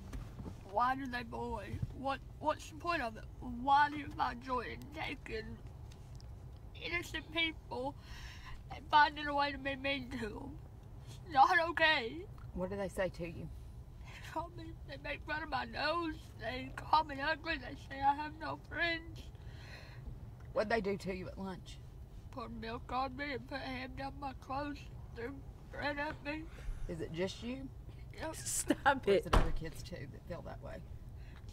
Why do they bully? What's the point of it? Why do you find joy in taking innocent people and finding a way to be mean to them? It's not okay. What do they say to you? They make fun of my nose. They call me ugly. They say I have no friends. What'd they do to you at lunch? Put milk on me and put ham down my clothes. Threw bread at me. Is it just you? Yep. Stop it. Or is it other kids too that feel that way?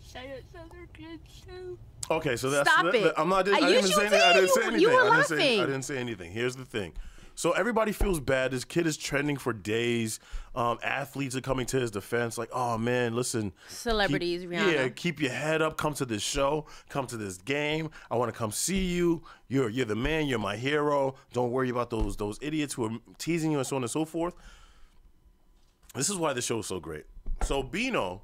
Say it's other kids too. Okay, so that's. Stop it. I'm not. I didn't say anything. I didn't say anything. You were laughing. I didn't say anything. Here's the thing. So everybody feels bad. This kid is trending for days. Athletes are coming to his defense, like, "Oh man, listen, celebrities, Rihanna. Yeah, keep your head up. Come to this show. Come to this game. I want to come see you. You're the man. You're my hero. Don't worry about those idiots who are teasing you and so on and so forth." This is why the show is so great. So Bino's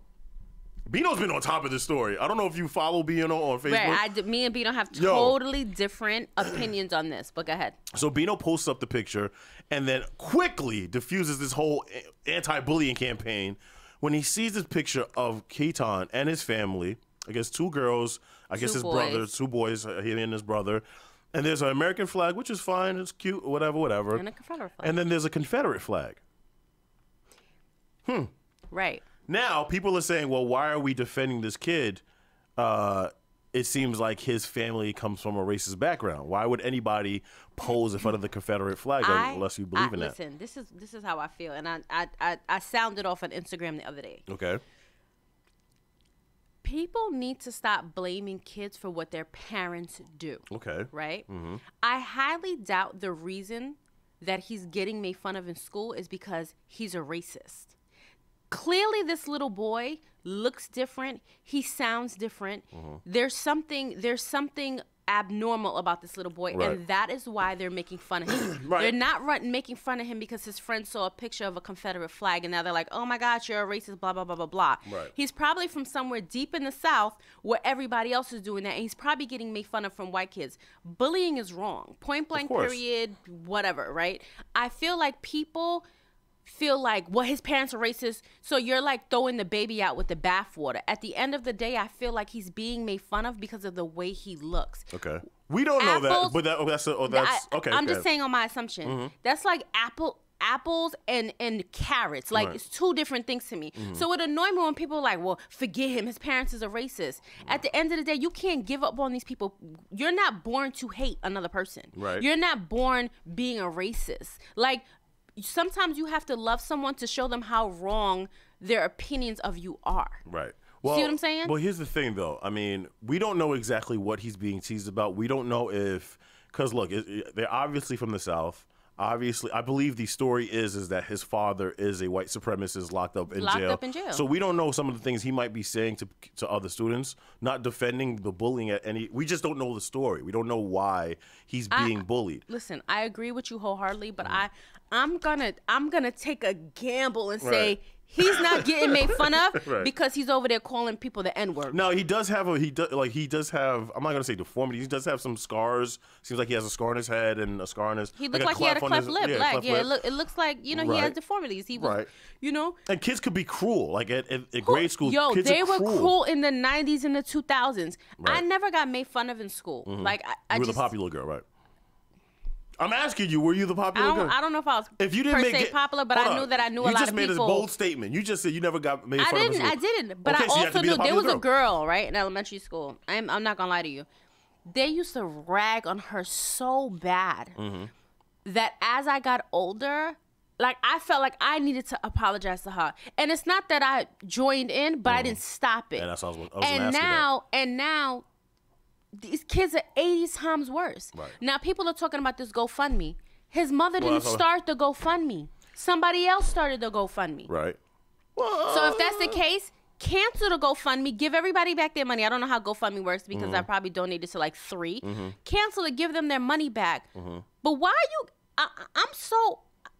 been on top of this story. I don't know if you follow Bino on Facebook. Right, me and Bino have totally different opinions on this, but go ahead. So Bino posts up the picture and then quickly diffuses this whole anti-bullying campaign when he sees this picture of Keaton and his family. I guess two girls, his brother, two boys, he and his brother. And there's an American flag, which is fine, it's cute, whatever. And a Confederate flag. And then there's a Confederate flag. Right. Now, people are saying, well, why are we defending this kid? It seems like his family comes from a racist background. Why would anybody pose in front of the Confederate flag unless you believe in that? Listen, this is how I feel. And I sounded off on Instagram the other day. Okay. People need to stop blaming kids for what their parents do. Okay. Right? Mm-hmm. I highly doubt the reason that he's getting made fun of in school is because he's a racist. Clearly, this little boy looks different. He sounds different. Mm-hmm. There's something abnormal about this little boy, right. And that is why they're making fun of him. Right. They're not making fun of him because his friend saw a picture of a Confederate flag, and now they're like, "Oh my gosh, you're a racist." Blah blah blah blah blah. Right. He's probably from somewhere deep in the South where everybody else is doing that, and he's probably getting made fun of from white kids. Bullying is wrong. Point blank. Period. Whatever. Right. I feel like people feel like, well, his parents are racist, so you're like throwing the baby out with the bathwater. At the end of the day, I feel like he's being made fun of because of the way he looks. Okay. We don't know that, but that's okay. I'm just saying on my assumption. Mm-hmm. That's like apples and carrots. Like, it's two different things to me. Mm-hmm. So it annoys me when people are like, well, forget him. His parents is a racist. At the end of the day, you can't give up on these people. You're not born to hate another person. Right. You're not born being a racist. Like, sometimes you have to love someone to show them how wrong their opinions of you are. Right. Well, see what I'm saying? Well, here's the thing, though. I mean, we don't know exactly what he's being teased about. We don't know because look, they're obviously from the South. Obviously, I believe the story is that his father is a white supremacist locked up in jail. So we don't know some of the things he might be saying to other students, not defending the bullying at any. We just don't know the story. We don't know why he's being bullied. Listen, I agree with you wholeheartedly, but I'm gonna take a gamble and say He's not getting made fun of Right. because he's over there calling people the N-word. No, he does have he does have. I'm not gonna say deformities. He does have some scars. Seems like he has a scar on his head and a scar on his. He looked like he had a cleft lip. cleft lip. It looks like he Right. has deformities. He was, And kids could be cruel. Like at grade school, kids they are were cruel. cruel in the 90s and the 2000s. Right. I never got made fun of in school. Mhm. Like I you were just, the popular girl, right? I'm asking you, were you the popular girl? I don't know if I was If you didn't per make se it, popular, but hold I on. knew that I knew a lot of You just made people. a bold statement. You just said you never got made fun of in school. I didn't. But Okay, I so you have also to be the knew there was popular a girl, right, in elementary school. I'm not gonna lie to you. They used to rag on her so bad Mm-hmm. that as I got older, like I felt like I needed to apologize to her. And it's not that I joined in, but I didn't stop it. And that's what I was And gonna ask you now these kids are 80 times worse. Right. Now people are talking about this GoFundMe. His mother Well, didn't that's all- start the GoFundMe. Somebody else started the GoFundMe. Right. So if that's the case, cancel the GoFundMe. Give everybody back their money. I don't know how GoFundMe works because Mhm. I probably donated to like 3. Mhm. Cancel it. Give them their money back. Mhm. But why are you?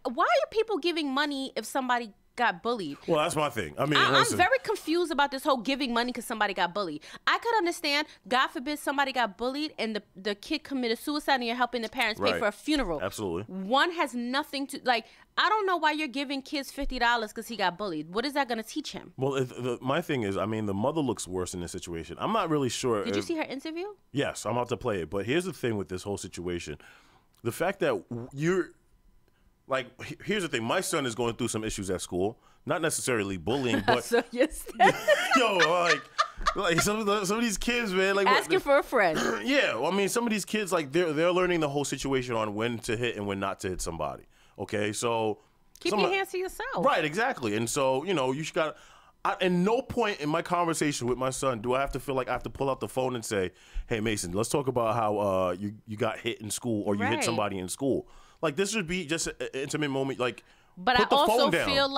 Why are people giving money if somebody got bullied? Well, that's my thing. I mean, I'm listen. very confused about this whole giving money because somebody got bullied. I could understand, God forbid, somebody got bullied and the kid committed suicide and you're helping the parents pay Right. for a funeral. Absolutely. One has nothing to, like, I don't know why you're giving kids $50 because he got bullied. What is that going to teach him? Well, my thing is, I mean, the mother looks worse in this situation. I'm not really sure. Did you see her interview? Yes, I'm about to play it. But here's the thing with this whole situation. The fact that you're, like, here's the thing. My son is going through some issues at school. Not necessarily bullying, but So yes. yo, like some of these kids, man, like Asking for a friend. Yeah, well, I mean, some of these kids, like they're learning the whole situation on when to hit and when not to hit somebody. Okay, so Keep your hands to yourself. Right, exactly. And so you should got. At no point in my conversation with my son do I have to feel like I have to pull out the phone and say, "Hey, Mason, let's talk about how you got hit in school or you hit Right. somebody in school." Like this should be just an intimate moment. Like, But put I the also phone down. feel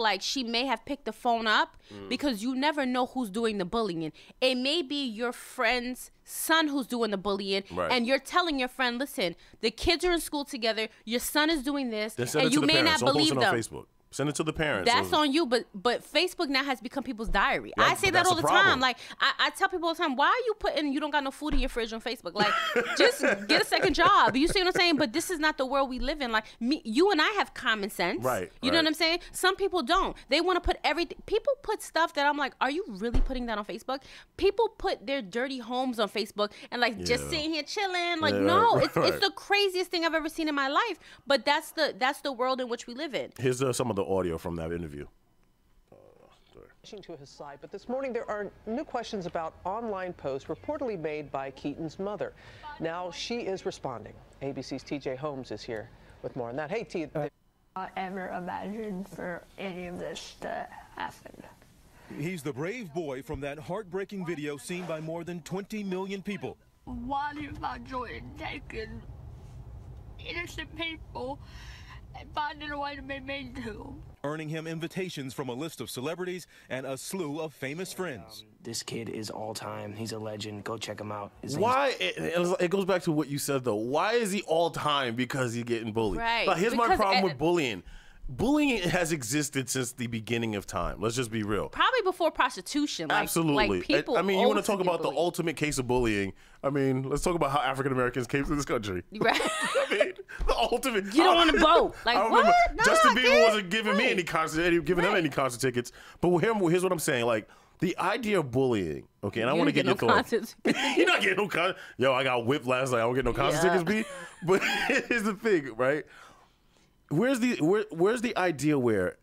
like she may have picked the phone up because you never know who's doing the bullying. It may be your friend's son who's doing the bullying, Right. and you're telling your friend, "Listen, the kids are in school together. Your son is doing this, Then send and it to you the may parents. not Don't believe post it on them." Facebook. Send it to the parents. That's on you, but Facebook now has become people's diary. Yeah, I say but that that's all the the problem. time. Like I tell people all the time, why are you putting you don't got no food in your fridge on Facebook? Like just get a second job. You see what I'm saying? But this is not the world we live in. Like you and I have common sense. Right, You know right. what I'm saying? Some people don't. They want to put everything. People put stuff that I'm like, are you really putting that on Facebook? People put their dirty homes on Facebook and like just Yeah. sitting here chilling. Like Yeah, no, right, it's right. the craziest thing I've ever seen in my life. But that's the world in which we live in. Here's some of the audio from that interview. To his side, but this morning there are new questions about online posts reportedly made by Keaton's mother. Now she is responding. ABC's TJ Holmes is here with more on that. Hey, T. I ever imagined for any of this to happen. He's the brave boy from that heartbreaking video seen by more than 20 million people. Why do you find joy in taking innocent people and finding a way to be mean to them? Earning him invitations from a list of celebrities and a slew of famous friends. This kid is all time. He's a legend. Go check him out. Why? It goes back to what you said though. Why is he all time? Because he's getting bullied. Right. Like, here's my Because problem with bullying. Bullying has existed since the beginning of time. Let's just be real. Probably before prostitution. Like, Absolutely. Like people I mean, you want to also talk get about the bullied. ultimate case of bullying? I mean, let's talk about how African Americans came to this country. Right. I mean, the ultimate. Get on the boat. Like, I remember what? No, Justin I Bieber can't. wasn't giving me any concert, giving them any concert tickets. But here's what I'm saying. Like, the idea of bullying, okay, and I You want to didn't get your get no thoughts. You're not getting no concert. Yo, I got whipped last night. I don't get no concert Yeah. tickets, B. But here's the thing, right? Where's the idea where,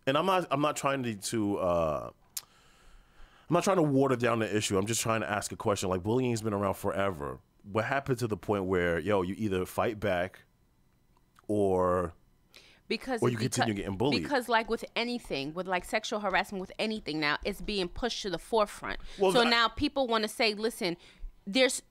and I'm not trying to I'm not trying to water down the issue. I'm just trying to ask a question. Like, bullying has been around forever. What happened to the point where, yo, you either fight back or or you continue getting bullied? Because like with anything, with like sexual harassment, with anything now, it's being pushed to the forefront. Well, so now people want to say, listen, there's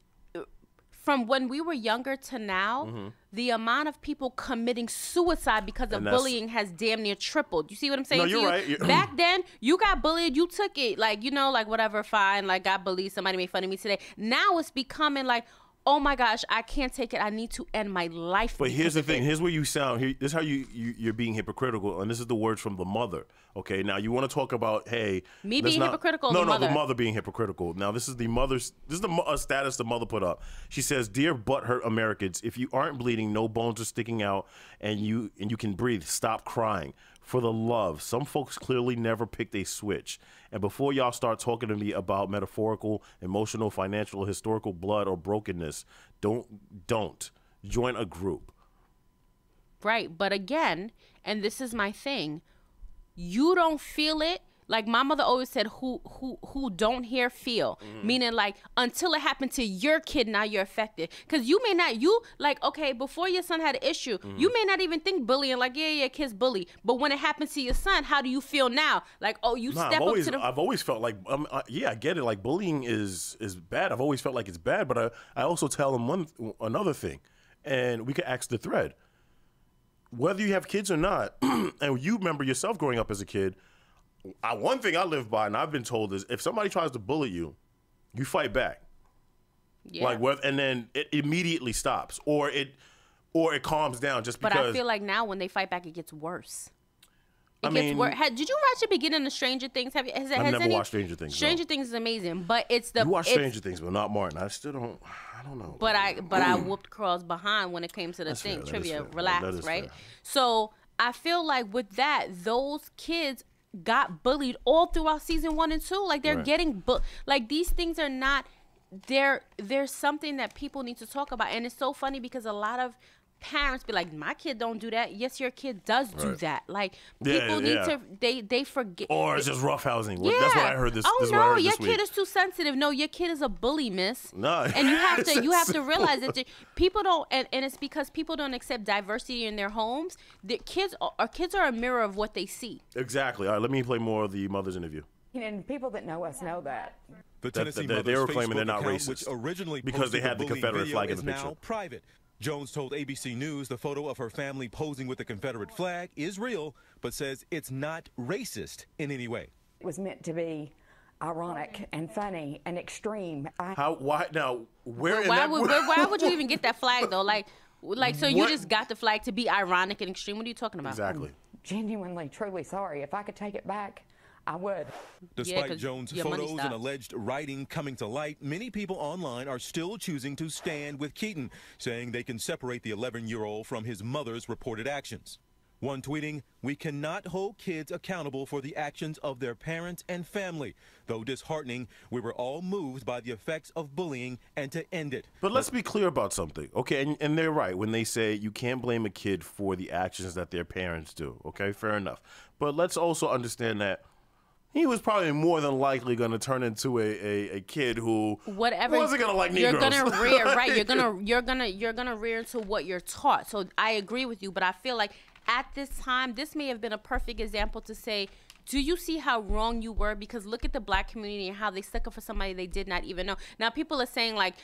from when we were younger to now, the amount of people committing suicide because of And that's- bullying has damn near tripled. You see what I'm saying? No, to you're you? right. You're- Back then, you got bullied, you took it, like, you know, like whatever, fine, like got bullied, somebody made fun of me today. Now it's becoming like, oh my gosh, I can't take it. I need to end my life. But here's the thing. Here's where you sound. This is how you're being hypocritical, and this is the words from the mother. Okay, now you want to talk about, hey, me being hypocritical. No, the mother being hypocritical. Now this is the mother's. This is the status the mother put up. She says, "Dear butthurt Americans, if you aren't bleeding, no bones are sticking out, and you can breathe, stop crying. For the love, some folks clearly never picked a switch. And before y'all start talking to me about metaphorical, emotional, financial, historical blood or brokenness, don't join a group." Right, but again, and this is my thing, you don't feel it. Like my mother always said, who don't hear feel. Meaning like until it happened to your kid, now you're affected. Because you may not, okay, before your son had an issue, you may not even think bullying, like, yeah, kid's bully. But when it happens to your son, how do you feel now? Like, oh, you step up to the... I've always felt like, I get it. Like bullying is bad. I've always felt like it's bad. But I also tell them another thing. And we could ask the thread. Whether you have kids or not, and you remember yourself growing up as a kid, one thing I live by, and I've been told, is if somebody tries to bully you, you fight back. Yeah. And then it immediately stops, or it calms down just because. But I feel like now when they fight back, it gets worse. It gets worse. Did you watch the beginning of Stranger Things? I've never watched Stranger Things. Stranger Things is amazing, but it's the. You watch Stranger Things, but not Martin. I still don't. I don't know. But I whooped Carl's behind when it came to the thing. Trivia, relax, right? Fair. So I feel like with that, those kids got bullied all throughout season 1 and 2. Like they're getting like these things are not. There's something that people need to talk about, and it's so funny because a lot of parents be like, my kid don't do that. Yes, your kid does do that. Like people need to they forget. Or it's just roughhousing. Yeah. That's what I heard this. Oh this no, your kid is too sensitive. No, your kid is a bully, miss. No. And you have to realize that people don't, and it's because people don't accept diversity in their homes. The kids are a mirror of what they see. Exactly. All right, let me play more of the mother's interview. And people that know us know that. The Tennessee they were claiming they're not account, racist, which originally because they had the Confederate flag in the picture. Now private. Jones told ABC News the photo of her family posing with the Confederate flag is real, but says it's not racist in any way. It was meant to be ironic and funny and extreme. Why would you even get that flag though? So you just got the flag to be ironic and extreme? What are you talking about? Exactly. I'm genuinely, truly sorry. If I could take it back, I would. Despite Jones' photos and alleged writing coming to light, many people online are still choosing to stand with Keaton, saying they can separate the 11-year-old from his mother's reported actions. One tweeting, "We cannot hold kids accountable for the actions of their parents and family. Though disheartening, we were all moved by the effects of bullying and to end it." But let's be clear about something, okay? And they're right when they say you can't blame a kid for the actions that their parents do, okay? Fair enough. But let's also understand that he was probably more than likely going to turn into a kid who wasn't going to like Negroes. You're going to rear, right? You're gonna rear into what you're taught. So I agree with you, but I feel like at this time, this may have been a perfect example to say, do you see how wrong you were? Because look at the black community and how they stuck up for somebody they did not even know. Now people are saying like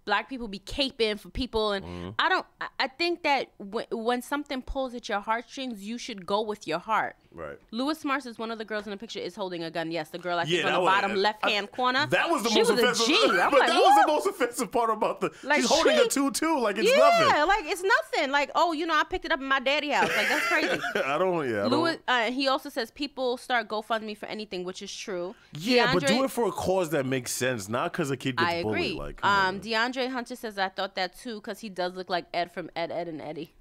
black people be caping for people, and I think that when something pulls at your heartstrings, you should go with your heart. Right. Lewis Mars is one of the girls in the picture is holding a gun. Yes, the girl I think on the bottom left-hand corner. That was the most offensive. That was the most offensive part about she's holding a 2-2 like it's nothing. Yeah, like it's nothing. Like, oh, I picked it up in my daddy house. Like that's crazy. Lewis, he also says people start GoFundMe for anything, which is true. Yeah, but do it for a cause that makes sense, not because a kid gets bullied. Like, DeAndre Hunter says I thought that too because he does look like Ed from Ed, and Eddie.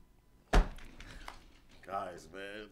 Guys, man.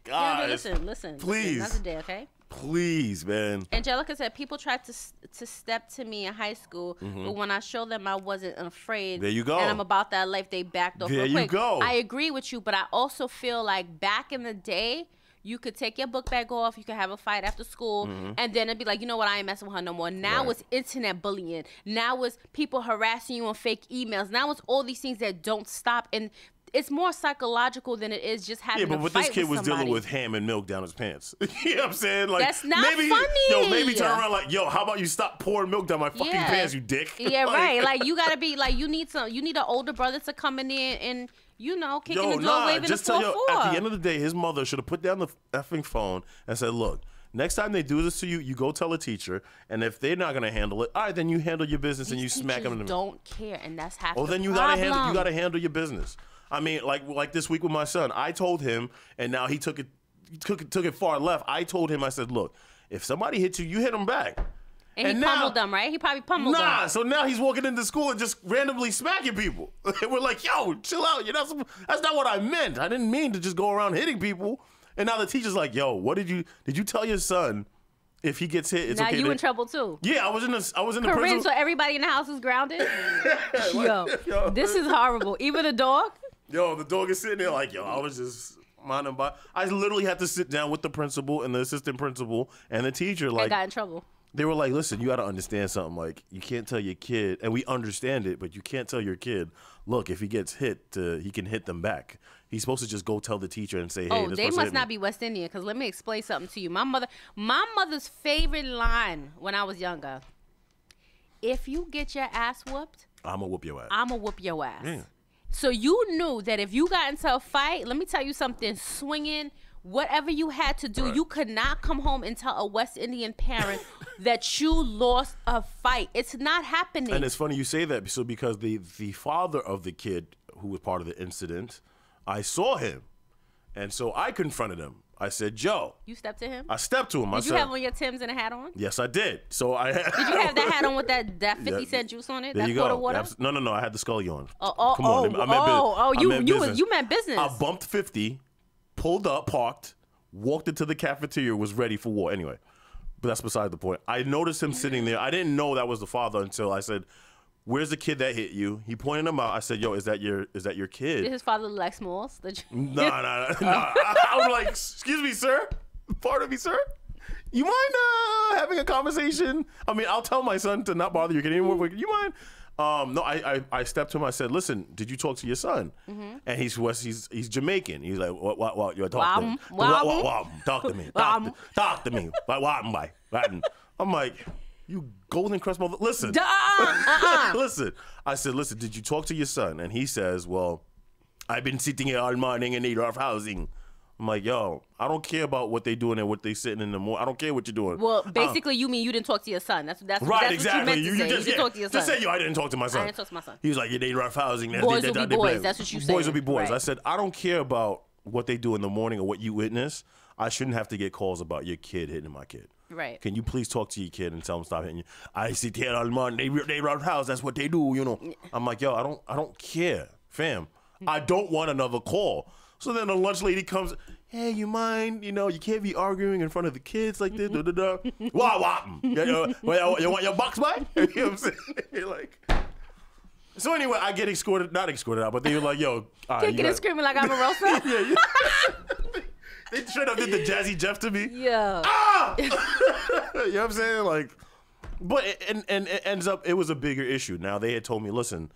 Guys, listen. Please. Another day, okay? Please, man. Angelica said people tried to step to me in high school, but when I showed them I wasn't afraid, there you go, and I'm about that life, they backed off. There real quick. You go. I agree with you, but I also feel like back in the day, you could take your book bag off, you could have a fight after school, and then it'd be like, you know what, I ain't messing with her no more. Now it's internet bullying. Now it's people harassing you on fake emails. Now it's all these things that don't stop, and it's more psychological than it is just having a fight with somebody. Yeah, but this kid was dealing with ham and milk down his pants. You know what I'm saying? Like, that's not funny. Maybe turn around like, how about you stop pouring milk down my fucking pants, you dick? Yeah, right. Like, you gotta be like, you need an older brother to come in there and, kicking the door, waving just the 4-4. At the end of the day, his mother should have put down the effing phone and said, look, Next time they do this to you, you go tell a teacher, and if they're not gonna handle it, all right, then you handle your business and you smack them in the middle. Don't care, and that's half. Oh, the then you problem. gotta handle your business. I mean, like this week with my son, I told him, and now he took it far left. I told him, I said, look, if somebody hits you, you hit them back. And he pummeled them, right? He probably pummeled them. Nah, so now he's walking into school and just randomly smacking people. We're like, yo, chill out. That's not what I meant. I didn't mean to just go around hitting people. And now the teacher's like, yo, did you tell your son if he gets hit, it's okay? Now you in trouble too. Yeah, I was in the Corinne, prison. so everybody in the house is grounded? Yo, this is horrible. Even the dog? Yo, the dog is sitting there like, yo, I was just minding by. I literally had to sit down with the principal and the assistant principal and the teacher. Like, I got in trouble. They were like, listen, you got to understand something. Like, you can't tell your kid, and we understand it, but you can't tell your kid, look, if he gets hit, he can hit them back. He's supposed to just go tell the teacher and say, hey, this they person must hit not me. be West Indian, because let me explain something to you. My mother's favorite line when I was younger, if you get your ass whooped, I'm going to whoop your ass. I'm going to whoop your ass. Yeah. So you knew that if you got into a fight, let me tell you something, swinging, whatever you had to do, you could not come home and tell a West Indian parent that you lost a fight. It's not happening. And it's funny you say that, so because the father of the kid who was part of the incident, I saw him, and so I confronted him. I said, Joe. You stepped to him? I stepped to him. Did you have on your Timbs and a hat on? Yes, I did. So I Did you have that hat on with that 50-cent juice on it? There that you quarter go. water? No, I had the Scully on. Come on. You meant business. I bumped 50, pulled up, parked, walked into the cafeteria, was ready for war. Anyway, but that's beside the point. I noticed him sitting there. I didn't know that was the father until I said, where's the kid that hit you? He pointed him out. I said, yo, is that your kid? Did his father look like Smalls? No. I was like, excuse me, sir. Pardon me, sir. You mind having a conversation? I mean, I'll tell my son to not bother your kid anymore. But you mind? No, I stepped to him. I said, listen, did you talk to your son? Mm-hmm. And he's Jamaican. He's like, what? You talk to me. Talk to me. Talk to me. I'm like, you golden crest mother. Listen. Listen. I said, listen, did you talk to your son? And he says, well, I've been sitting here all morning in need of housing. I'm like, yo, I don't care about what they doing and what they sitting in the morning. I don't care what you're doing. Well, basically, you mean you didn't talk to your son. That's right, exactly. What you meant to say. You didn't talk to your son. Just say, yo, I didn't talk to my son. I didn't talk to my son. He was like, yeah, they rough housing. Boys will be boys. That's what you said. Boys will be boys. Right. I said, I don't care about what they do in the morning or what you witness. I shouldn't have to get calls about your kid hitting my kid. Right. Can you please talk to your kid and tell him stop hitting you? I sit here all morning. They rough house. That's what they do, you know. I'm like, yo, I don't care, fam. I don't want another call. So then the lunch lady comes. Hey, you mind? You know, you can't be arguing in front of the kids like this. Wah. You want your box back? You know what I'm saying? Like. So anyway, I get not escorted out, but they were like, yo. Kicking and screaming like I'm a roaster? Yeah. They straight up did the Jazzy Jeff to me. Yeah. Ah! You know what I'm saying? Like, but it ends up, it was a bigger issue. Now, they had told me, listen,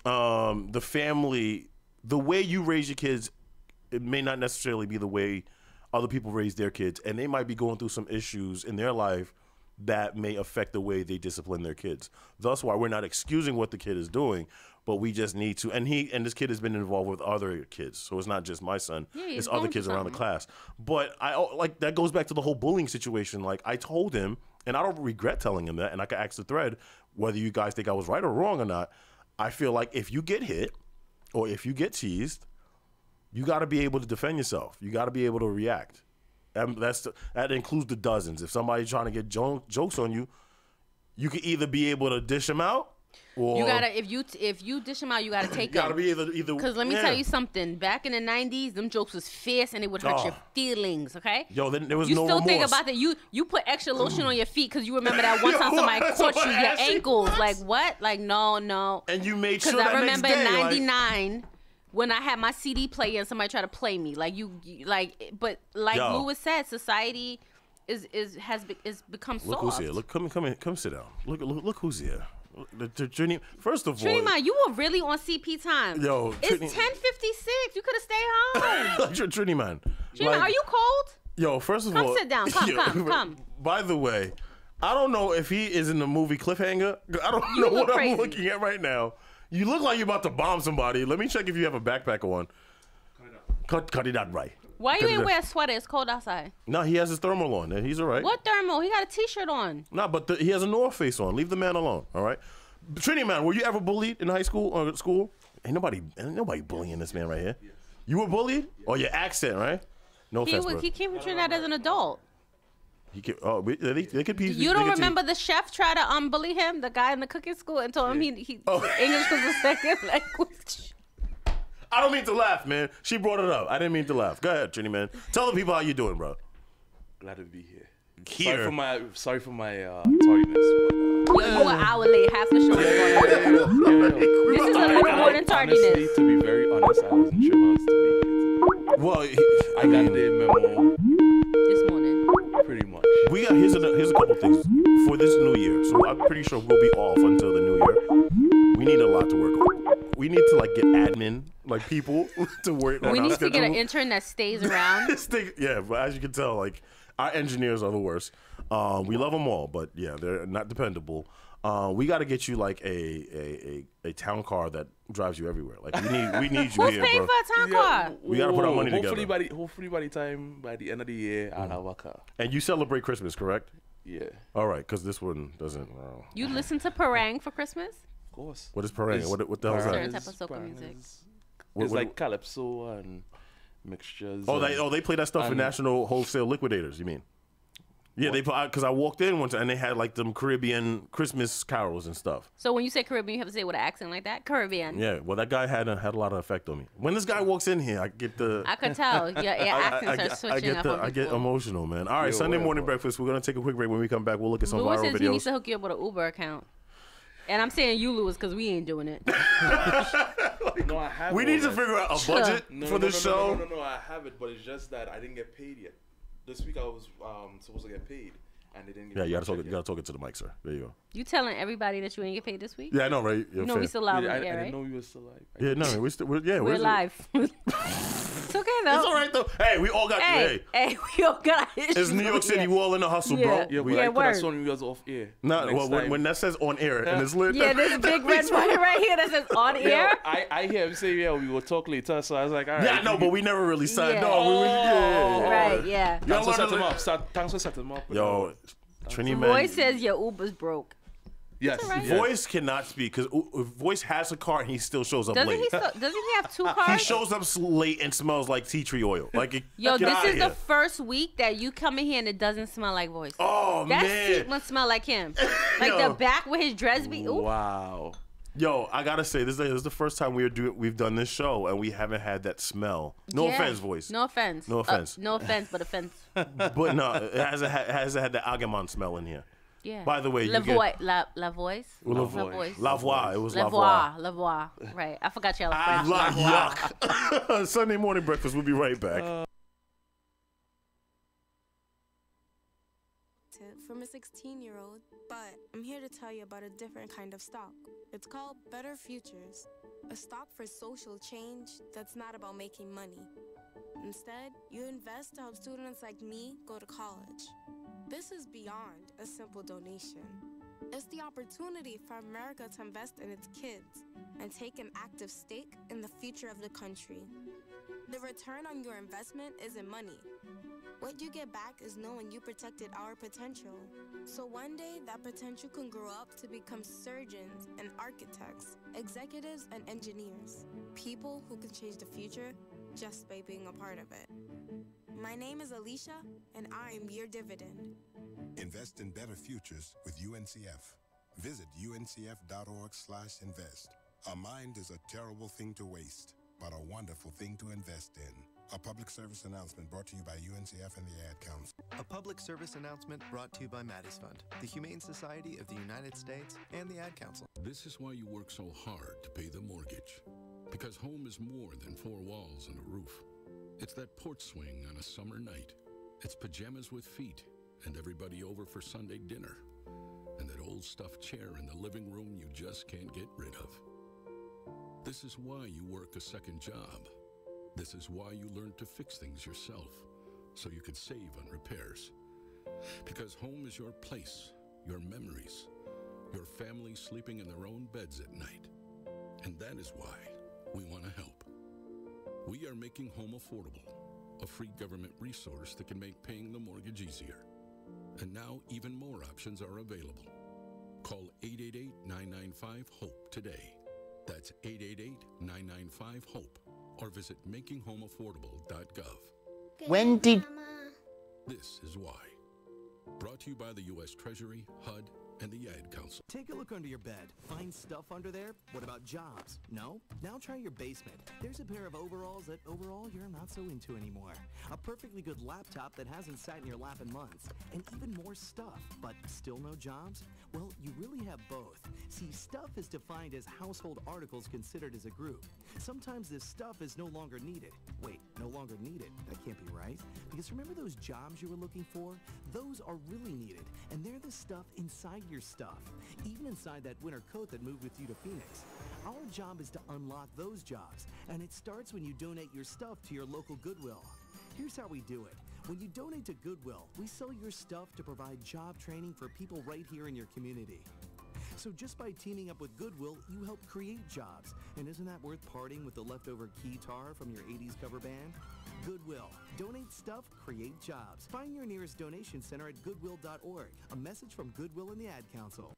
the family, the way you raise your kids, it may not necessarily be the way other people raise their kids. And they might be going through some issues in their life that may affect the way they discipline their kids. Thus why we're not excusing what the kid is doing, but we just need to. And this kid has been involved with other kids, so it's not just my son. Yeah, it's other kids around the class. But that goes back to the whole bullying situation. Like, I told him, and I don't regret telling him that, and I can ask the thread whether you guys think I was right or wrong or not. I feel like if you get hit or if you get teased, you got to be able to defend yourself. You got to be able to react. And that includes the dozens. If somebody's trying to get jokes on you, you can either be able to dish them out, or you gotta if you dish them out, you gotta take them. You gotta be either. Because let me tell you something. Back in the '90s, them jokes was fierce and it would hurt your feelings. Okay. Yo, then there was no remorse. You still think about that? You put extra lotion on your feet because you remember that one time somebody caught you your ankles. Like what? Like no. And you made sure. Because I remember next day, in '99. When I had my CD player and somebody tried to play me, but Lewis said, society has become soft. Look who's here. Look, come sit down. Look who's here. First of all, Trinity, you were really on CP time. Yo, it's 10:56. You could have stayed home. Trini man. Trini, are you cold? Yo, first of all, come sit down. Come. By the way, I don't know if he is in the movie Cliffhanger. I don't know what I'm looking at right now. You look like you're about to bomb somebody. Let me check if you have a backpack on. Cut it out right. Why you ain't wear a sweater? It's cold outside. No, he has his thermal on, and he's all right. What thermal? He got a T-shirt on. No, but he has a North Face on. Leave the man alone, all right? Trini, man, were you ever bullied in high school or school? Ain't nobody bullying this man right here. Yes. You were bullied? Or your accent, right? No offense, bro. He came from Trinidad as an adult. They could be. You don't remember the chef try to bully him, the guy in the cooking school, and told him English was a second language. I don't mean to laugh, man. She brought it up. I didn't mean to laugh. Go ahead, Trini, man. Tell the people how you doing, bro. Glad to be here. Here. Sorry for my tardiness. You're an hour late. Half the show is going on. This is a little more than tardiness. Honestly, to be very honest, I wasn't sure I was to be here. Well, I got the memo this morning. Pretty much. We got here's a couple things for this new year. So I'm pretty sure we'll be off until the new year. We need a lot to work on. We need to get admin people to work on. We our need schedule. to get an intern that stays around. Yeah, but as you can tell, our engineers are the worst. We love them all, but yeah, they're not dependable. We got to get you a town car that drives you everywhere. We need you Who's here, paying bro. for a town car? We got to put our money together. Hopefully by the end of the year, I'll have a car. And you celebrate Christmas, correct? Yeah. All right, because this one doesn't. You listen to Parang for Christmas? Of course. What is Parang? What the hell is that? Certain type of soca music. It's like calypso and mixtures. They play that stuff for National Wholesale Liquidators. You mean? Yeah, they because I walked in once and they had them Caribbean Christmas carols and stuff. So when you say Caribbean, you have to say it with an accent like that? Caribbean. Yeah, well, that guy had a lot of effect on me. When this guy walks in here, I get the. I could tell. Your accents are switching up. I get emotional, man. All right, Sunday morning breakfast. We're gonna take a quick break. When we come back, we'll look at some Louis viral says videos. he needs to hook you up with an Uber account. And I'm saying you, Louis, because we ain't doing it. No, I have. We need to figure out a budget for this show. No, I have it, but it's just that I didn't get paid yet. This week I was supposed to get paid. And they didn't you gotta talk it to the mic, sir. There you go. You telling everybody that you ain't get paid this week? Yeah, I know, right? You know we still live, I right? didn't know we were still live. Yeah, no, we're live. It's okay though. It's all right though. Hey, we all got. Hey, we all got issues. It's New York City. We all in the hustle, bro. Yeah, but I could have sworn we was off air. No, when that says on air and it's lit. Yeah, there's a big red button right here that says on air. I hear him say, we will talk later. So I was like, all right. Yeah, no, but we never really signed. Yeah. No, right, yeah. Thanks for setting him up. Thanks for setting him up. Yo, Trini, man. Voice says your Uber's broke. Yes. Right. Voice cannot speak because Voice has a car and he still shows up late. Doesn't he have 2 cars? He shows up late and smells like tea tree oil. Yo, this is the first week that you come in here and it doesn't smell like Voice. Oh, that man. seat must smell like him. Like the back with his dress be. Ooh. Wow. Yo, I gotta say, this is the first time we've done this show and we haven't had that smell. No offense, Voice. No offense. No offense. No offense, but offense. But no, it hasn't had the Agamon smell in here. Yeah. By the way, La Voix. La Voix. It was La Voix. La Voix. Right. I forgot y'all French. Yuck. Sunday morning breakfast. We'll be right back. From a 16-year-old, but I'm here to tell you about a different kind of stock. It's called Better Futures, a stock for social change that's not about making money. Instead, you invest to help students like me go to college. This is beyond a simple donation. It's the opportunity for America to invest in its kids and take an active stake in the future of the country. The return on your investment isn't money. What you get back is knowing you protected our potential. So one day, that potential can grow up to become surgeons and architects, executives and engineers, people who can change the future just by being a part of it. My name is Alicia, and I'm your dividend. Invest in better futures with UNCF. Visit uncf.org/invest. A mind is a terrible thing to waste, but a wonderful thing to invest in. A public service announcement brought to you by UNCF and the Ad Council. A public service announcement brought to you by Maddie's Fund, the Humane Society of the United States, and the Ad Council. This is why you work so hard to pay the mortgage. Because home is more than 4 walls and a roof. It's that porch swing on a summer night. It's pajamas with feet and everybody over for Sunday dinner. And that old stuffed chair in the living room you just can't get rid of. This is why you work a second job. This is why you learn to fix things yourself, so you could save on repairs. Because home is your place, your memories, your family sleeping in their own beds at night. And that is why we want to help. We are making home affordable, a free government resource that can make paying the mortgage easier. And now even more options are available. Call 888-995-HOPE today. That's 888-995-HOPE. Or visit makinghomeaffordable.gov. When did... This is why. Brought to you by the U.S. Treasury, HUD, and the Ad Council. Take a look under your bed. Find stuff under there? What about jobs? No? Now try your basement. There's a pair of overalls that overall you're not so into anymore. A perfectly good laptop that hasn't sat in your lap in months. And even more stuff, but still no jobs? Well, you really have both. See, stuff is defined as household articles considered as a group. Sometimes this stuff is no longer needed. Wait, no longer needed? That can't be right. Because remember those jobs you were looking for? Those are really needed, and they're the stuff inside your stuff, even inside that winter coat that moved with you to Phoenix. Our job is to unlock those jobs, and it starts when you donate your stuff to your local Goodwill. Here's how we do it. When you donate to Goodwill, we sell your stuff to provide job training for people right here in your community. So just by teaming up with Goodwill, you help create jobs. And isn't that worth parting with the leftover guitar from your 80s cover band? Goodwill. Donate stuff, create jobs. Find your nearest donation center at goodwill.org. A message from Goodwill and the Ad Council.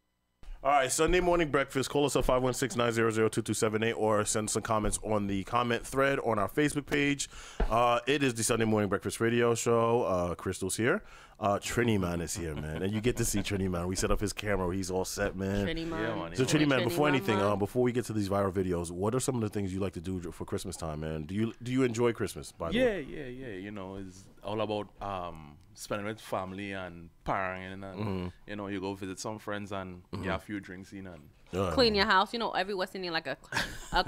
All right, Sunday morning breakfast. Call us up 516-900-2278 or send some comments on the comment thread on our Facebook page. It is the Sunday morning breakfast radio show. Crystal's here. Trini Man is here, man, and you get to see Trini Man. We set up his camera. He's all set, man. Trini Man. Yeah, man. So Trini Man, before anything, before we get to these viral videos, what are some of the things you like to do for Christmas time, man? Do you enjoy Christmas? By the way? Yeah. You know, it's all about spending with family and partying, and you know, you go visit some friends and you have a few drinks in and clean your house. You know, every West Indian like a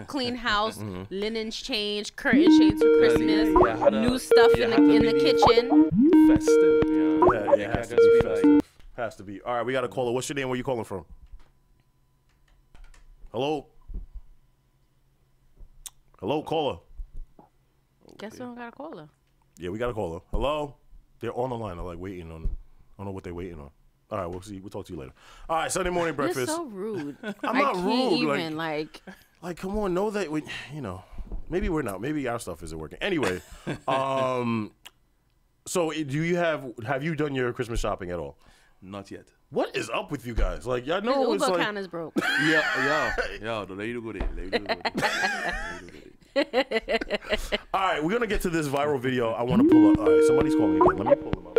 clean house, linens changed, curtain shades for Christmas, new stuff in the kitchen. Festive, yeah, it has to be festive. Has to be. All right, we got a caller. What's your name? Where you calling from? Hello, caller. Guess we don't got a caller. Yeah, we got a caller. Hello, they're on the line. They're like waiting on. I don't know what they're waiting on. All right, we'll see. We'll talk to you later. All right, Sunday morning breakfast. You're so rude. I'm not rude. Even, like, come on, know that we, you know, maybe we're not. Maybe our stuff isn't working. Anyway, so do you have you done your Christmas shopping at all? Not yet. What is up with you guys? Like, y'all know it's like account is broke. Yeah. They do good. All right, we're gonna get to this viral video. I want to pull up. All right, somebody's calling again. Let me pull them up.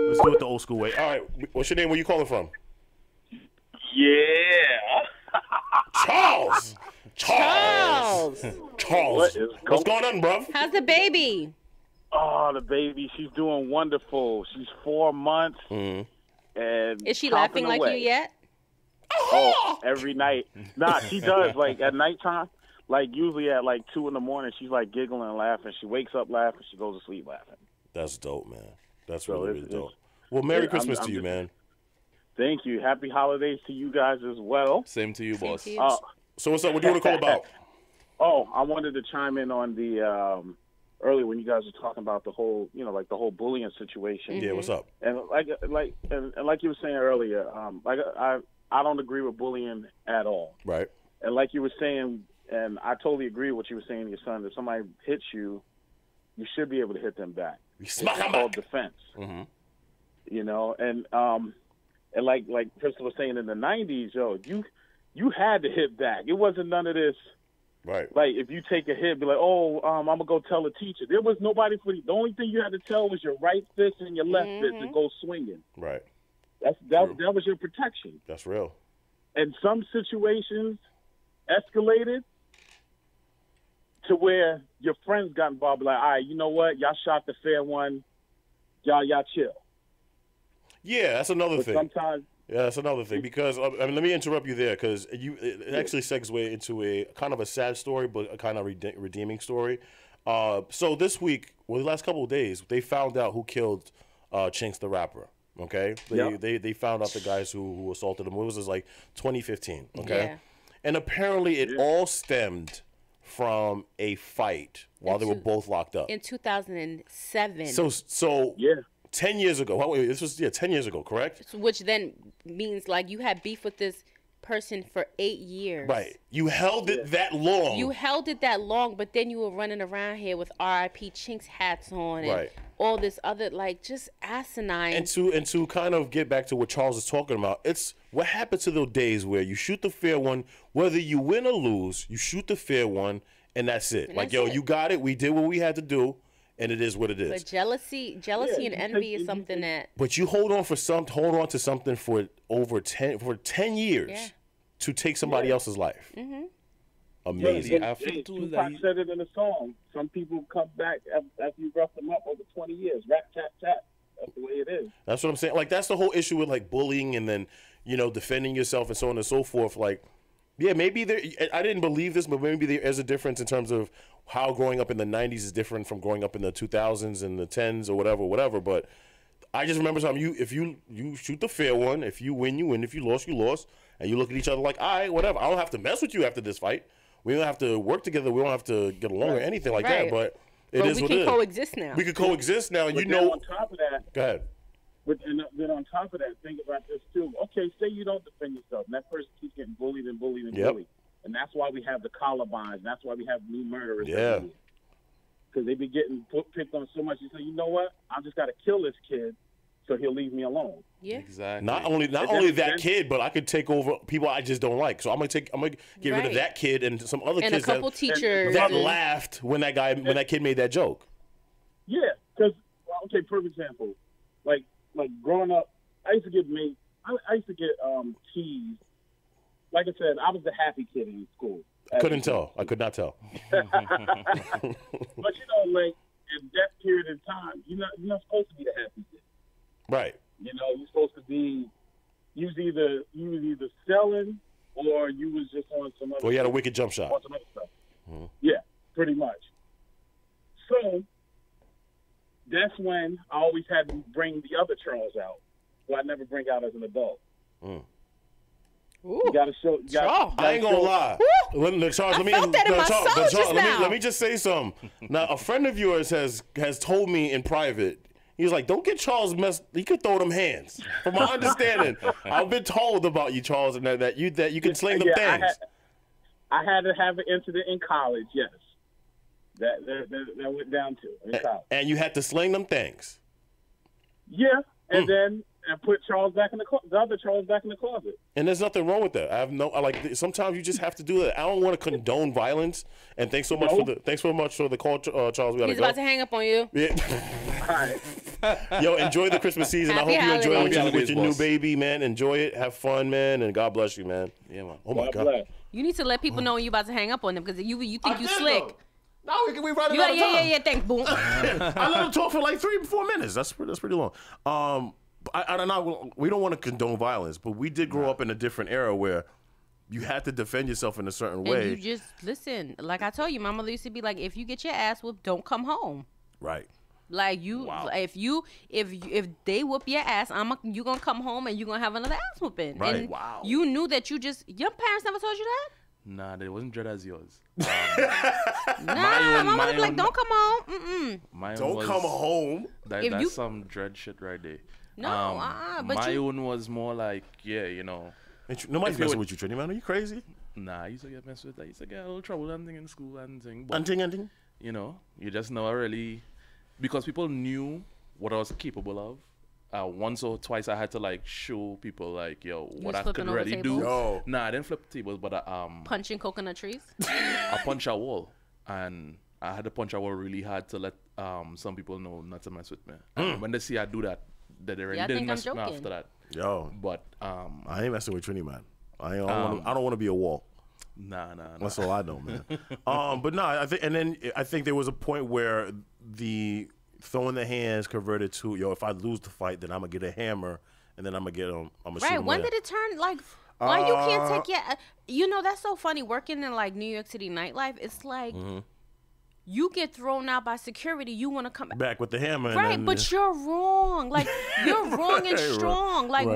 Let's do it the old school way. All right, what's your name? Where you calling from? Yeah. Charles. What's going on, bruv? How's the baby? Oh, the baby. She's doing wonderful. She's 4 months. And is she laughing like you yet? Oh, every night. Nah, she does. Like at nighttime, like usually at like 2 in the morning, she's like giggling and laughing. She wakes up laughing. She goes to sleep laughing. That's dope, man. That's really dope. Well, Merry Christmas to you, man. Thank you. Happy holidays to you guys as well. Same to you, boss. So what's up? What do you want to call about? I wanted to chime in on the earlier when you guys were talking about the whole, you know, like the whole bullying situation. Yeah, what's up? And like you were saying earlier, I don't agree with bullying at all. Right. And like you were saying, and I totally agree with what you were saying to your son. If somebody hits you, you should be able to hit them back. It's called defense. You know, and like Crystal was saying in the 90s, you had to hit back. It wasn't none of this. Right. Like if you take a hit, be like, I'm gonna go tell the teacher. There was nobody for you. The only thing you had to tell was your right fist and your left fist to go swinging. Right. That was your protection. That's real. And some situations escalated to where your friends got involved. Like, all right, you know what? Y'all shot the fair one. Y'all chill. Yeah, that's another thing. Sometimes. Yeah, that's another thing because let me interrupt you there because it actually segues into a kind of a sad story, but a kind of redeeming story. So this week, the last couple of days, they found out who killed Chinks the rapper. Okay, they found out the guys who assaulted him. What was this, like 2015? Okay, yeah. And apparently it all stemmed from a fight while they were both locked up in 2007. So yeah. 10 years ago. This was 10 years ago, correct? Which then means like you had beef with this person for 8 years. Right. You held it that long. You held it that long, but then you were running around here with R.I.P. Chinks hats on and all this other, like, just asinine. And to kind of get back to what Charles is talking about, it's what happened to those days where you shoot the fair one, whether you win or lose, you shoot the fair one, and that's it. And like, yo, you got it. We did what we had to do, and it is what it is. But jealousy and envy is something that. But you hold on to something for over 10 years to take somebody else's life. Mm-hmm. Amazing. Tupac said it in a song. Some people come back after you rough them up over 20 years. Rat, tat, tat. That's the way it is. That's what I'm saying. Like, that's the whole issue with, like, bullying and then, you know, defending yourself and so on and so forth. Like, yeah, maybe I didn't believe this, but maybe there is a difference in terms of how growing up in the 90s is different from growing up in the 2000s and the 10s or whatever. But I just remember something. If you shoot the fair one, if you win, you win. If you lost, you lost. And you look at each other like, all right, whatever. I don't have to mess with you after this fight. We don't have to work together. We don't have to get along or anything like that. But it is what it is. We can coexist now. We can coexist now. And but you know. On top of that. Go ahead. And then on top of that, think about this too. Okay, say you don't defend yourself, and that person keeps getting bullied and bullied and bullied. And that's why we have the Columbines. That's why we have new murderers. Yeah. Because they be getting picked on so much. You say, you know what? I just got to kill this kid so he'll leave me alone. Yeah. Exactly. Not only that kid, but I could take over people I just don't like. So I'm gonna get rid of that kid and some other kids a couple teachers that laughed when that kid made that joke. Yeah, because okay, perfect example. Like growing up, I used to get teased. Like I said, I was the happy kid in school. I could not tell. But you know, like in that period of time, you're not supposed to be the happy kid. Right. You know, you're supposed to be. You was either selling or you was just on some other. Or you had a wicked jump shot. On some other stuff. Mm-hmm. Yeah, pretty much. So that's when I always had to bring the other Charles out, who I never bring out as an adult. Mm. You gotta show. I ain't gonna lie. Charles, let me just say something. Now, a friend of yours has told me in private. He was like, "Don't get Charles messed. He could throw them hands." From my understanding, I've been told about you, Charles, and that you can sling them things. I had to have an incident in college. Yes, that went down to in college. And you had to sling them things. Yeah, and then. And put Charles back in the other Charles back in the closet. And there's nothing wrong with that. Sometimes you just have to do that. I don't want to condone violence. And thanks so much for the call, Charles. He's about to hang up on you. Yeah. All right. Yo, enjoy the Christmas season. Happy I hope you enjoy it with your new boss. baby, man. Enjoy it. Have fun, man. And God bless you, man. Yeah, man. Oh my God. You need to let people know when you're about to hang up on them because you think you slick. No, we run it out of time. Yeah. Thanks, boom. I let him talk for like 3-4 minutes. That's pretty long. I don't know. We don't want to condone violence, but we did grow up in a different era where you had to defend yourself in a certain way. And you just listen. Like I told you, my mother used to be like, "If you get your ass whooped, don't come home." Right. Like if they whoop your ass, you gonna come home and you gonna have another ass whooping. Right. And you knew that your parents never told you that. Nah, they wasn't dread as yours. My mother be like, "Don't come home." Don't come home. That's some dread shit right there. No, but my own was more like, you know. Nobody's messing with you, Trinity, man. Are you crazy? Nah, I used to get messed with. I used to get a little trouble and thing in school and thing. Hunting. You know, you just never really, because people knew what I was capable of. Once or twice I had to like show people like, yo, what I could really do. Yo. Nah, I didn't flip tables, but punching coconut trees. I punch a wall, and I had to punch a wall really hard to let some people know not to mess with me. And when they see I do that, they already didn't mess with me after that. Yo, but I ain't messing with Trini, man. I don't want to be a wall. Nah. That's all I know, man. But no, I think there was a point where the throwing the hands converted to, if I lose the fight, then I'm gonna get a hammer and then I'm gonna get him. I'm gonna shoot him. Right. When did it turn like? Why you can't take your? That's so funny. Working in like New York City nightlife, it's like. Mm-hmm. you get thrown out by security, you want to come back with the hammer. Right, and then, but you're wrong. Like, you're wrong and strong. Like,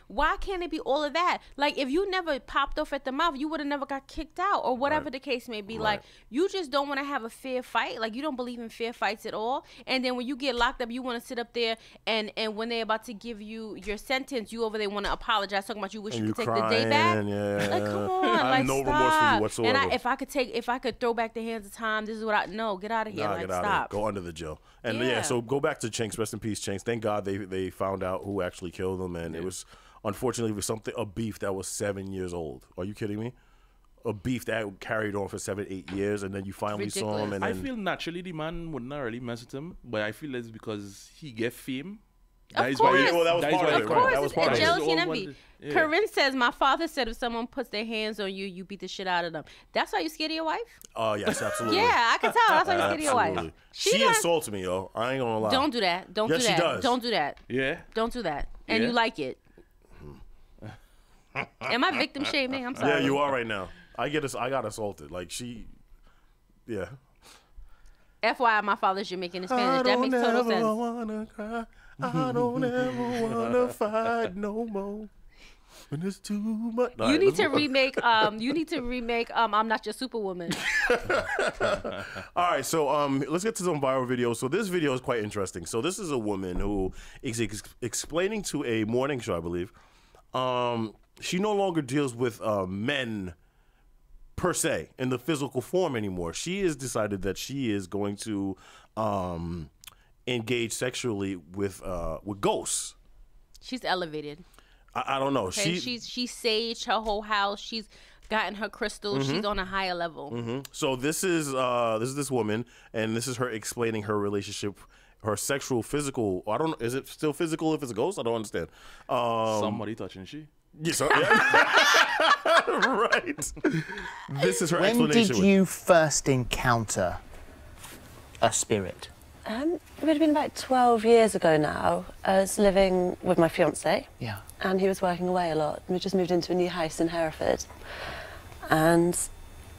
why can't it be all of that? Like, if you never popped off at the mouth, you would have never got kicked out or whatever the case may be. Like, you just don't want to have a fair fight. Like, you don't believe in fair fights at all. And then when you get locked up, you want to sit up there and when they're about to give you your sentence, you over there want to apologize, talking about you wish you could take the day back. Like, come on, I have no remorse for you whatsoever. And if I could throw back the hands of time, this is what no, get out of here. Like, get out stop. of here. Go under the jail. And so go back to Chinks. Rest in peace, Chinks. Thank God they found out who actually killed him, and it was unfortunately a beef that was 7 years old. Are you kidding me? A beef that carried on for 7-8 years, and then you finally saw him. And I feel naturally the man would not really mess with him, but I feel it's because he get fame. Of course. That was part of it. Of course, that was part jealousy and envy. Corinne says, my father said if someone puts their hands on you, you beat the shit out of them. That's why you scared of your wife? Yes, absolutely. Yeah, I can tell. That's why you scared of your wife. She insults me, yo. I ain't gonna lie. Don't do that. Don't do that. She does. Don't do that. Yeah. Don't do that. And you like it. Am I victim shaming? I'm sorry. Yeah, you are right now. I got assaulted. Like FYI, my father's Jamaican and Spanish. That makes total sense. Wanna cry. I don't ever wanna fight no more. When it's too much. You need to remake. I'm Not Your Superwoman. All right, so let's get to some viral videos. So this video is quite interesting. So this is a woman who is explaining to a morning show, I believe. She no longer deals with men per se in the physical form anymore. She has decided that she is going to engage sexually with ghosts. She's elevated. I don't know. Okay? She's saged her whole house. She's gotten her crystals. She's on a higher level. So this is this woman, and this is her explaining her relationship, her sexual, physical. I don't know. Is it still physical if it's a ghost? I don't understand. Somebody touching she. Yes, right. This is her explanation. When did you first encounter a spirit? It would have been about 12 years ago now. I was living with my fiancé. Yeah. And he was working away a lot. We just moved into a new house in Hereford. And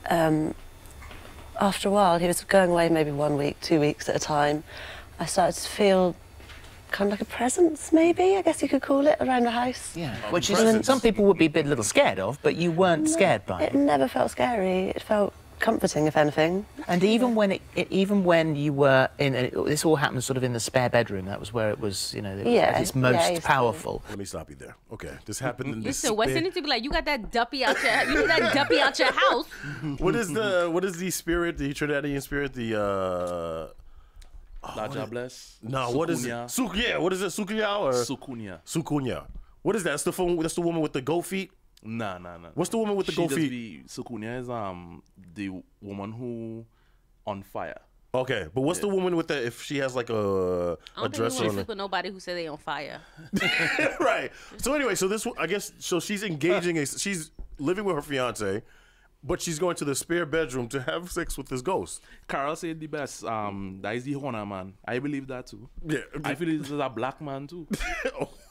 after a while, he was going away maybe 1 week, 2 weeks at a time. I started to feel kind of like a presence, maybe, I guess you could call it, around the house. Yeah, which is some people would be a little scared of, but you weren't scared by it. It never felt scary. It felt comforting, if anything. And even when even when you were in, this all happened sort of in the spare bedroom. That was where it was, you know, at its most powerful. Let me stop you there. Okay, this happened in Listen, Weston needs to be like, you got that duppy out your, you need that duppy out your house. What is the spirit, the Trinidadian spirit, the La Jabless? No, what is it? What is it? Sukunya or Sukunya? Sukunya. What is that? That's the woman with the goat feet. Nah. What's the woman with the goat feet? Sukunya is the woman who on fire. Okay, but what's the woman with the, if she has like a dress on? I don't sleep with nobody who say they on fire. Right. So anyway, so this, I guess, so she's engaging, she's living with her fiance, but she's going to the spare bedroom to have sex with this ghost. Carol said the best. That is the Honor man. I believe that too. Yeah. I feel it's a black man too.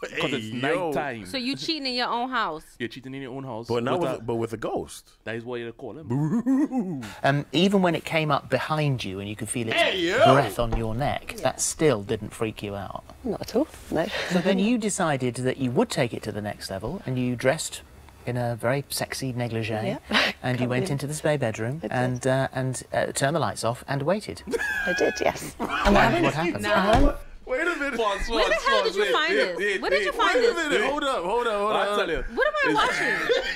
Because it's yo. nighttime. So you cheating in your own house? You're cheating in your own house. But not with a ghost. That is what you call him. Even when it came up behind you and you could feel its breath on your neck, that still didn't freak you out? Not at all, no. So then you decided that you would take it to the next level, and you dressed in a very sexy negligee, and you went into the spare bedroom and turned the lights off and waited. I did, yes. And what happened? Wait a minute. Where the hell did you find this? Where did you find this? Wait a minute. Hold up. I'll tell you. What am I watching?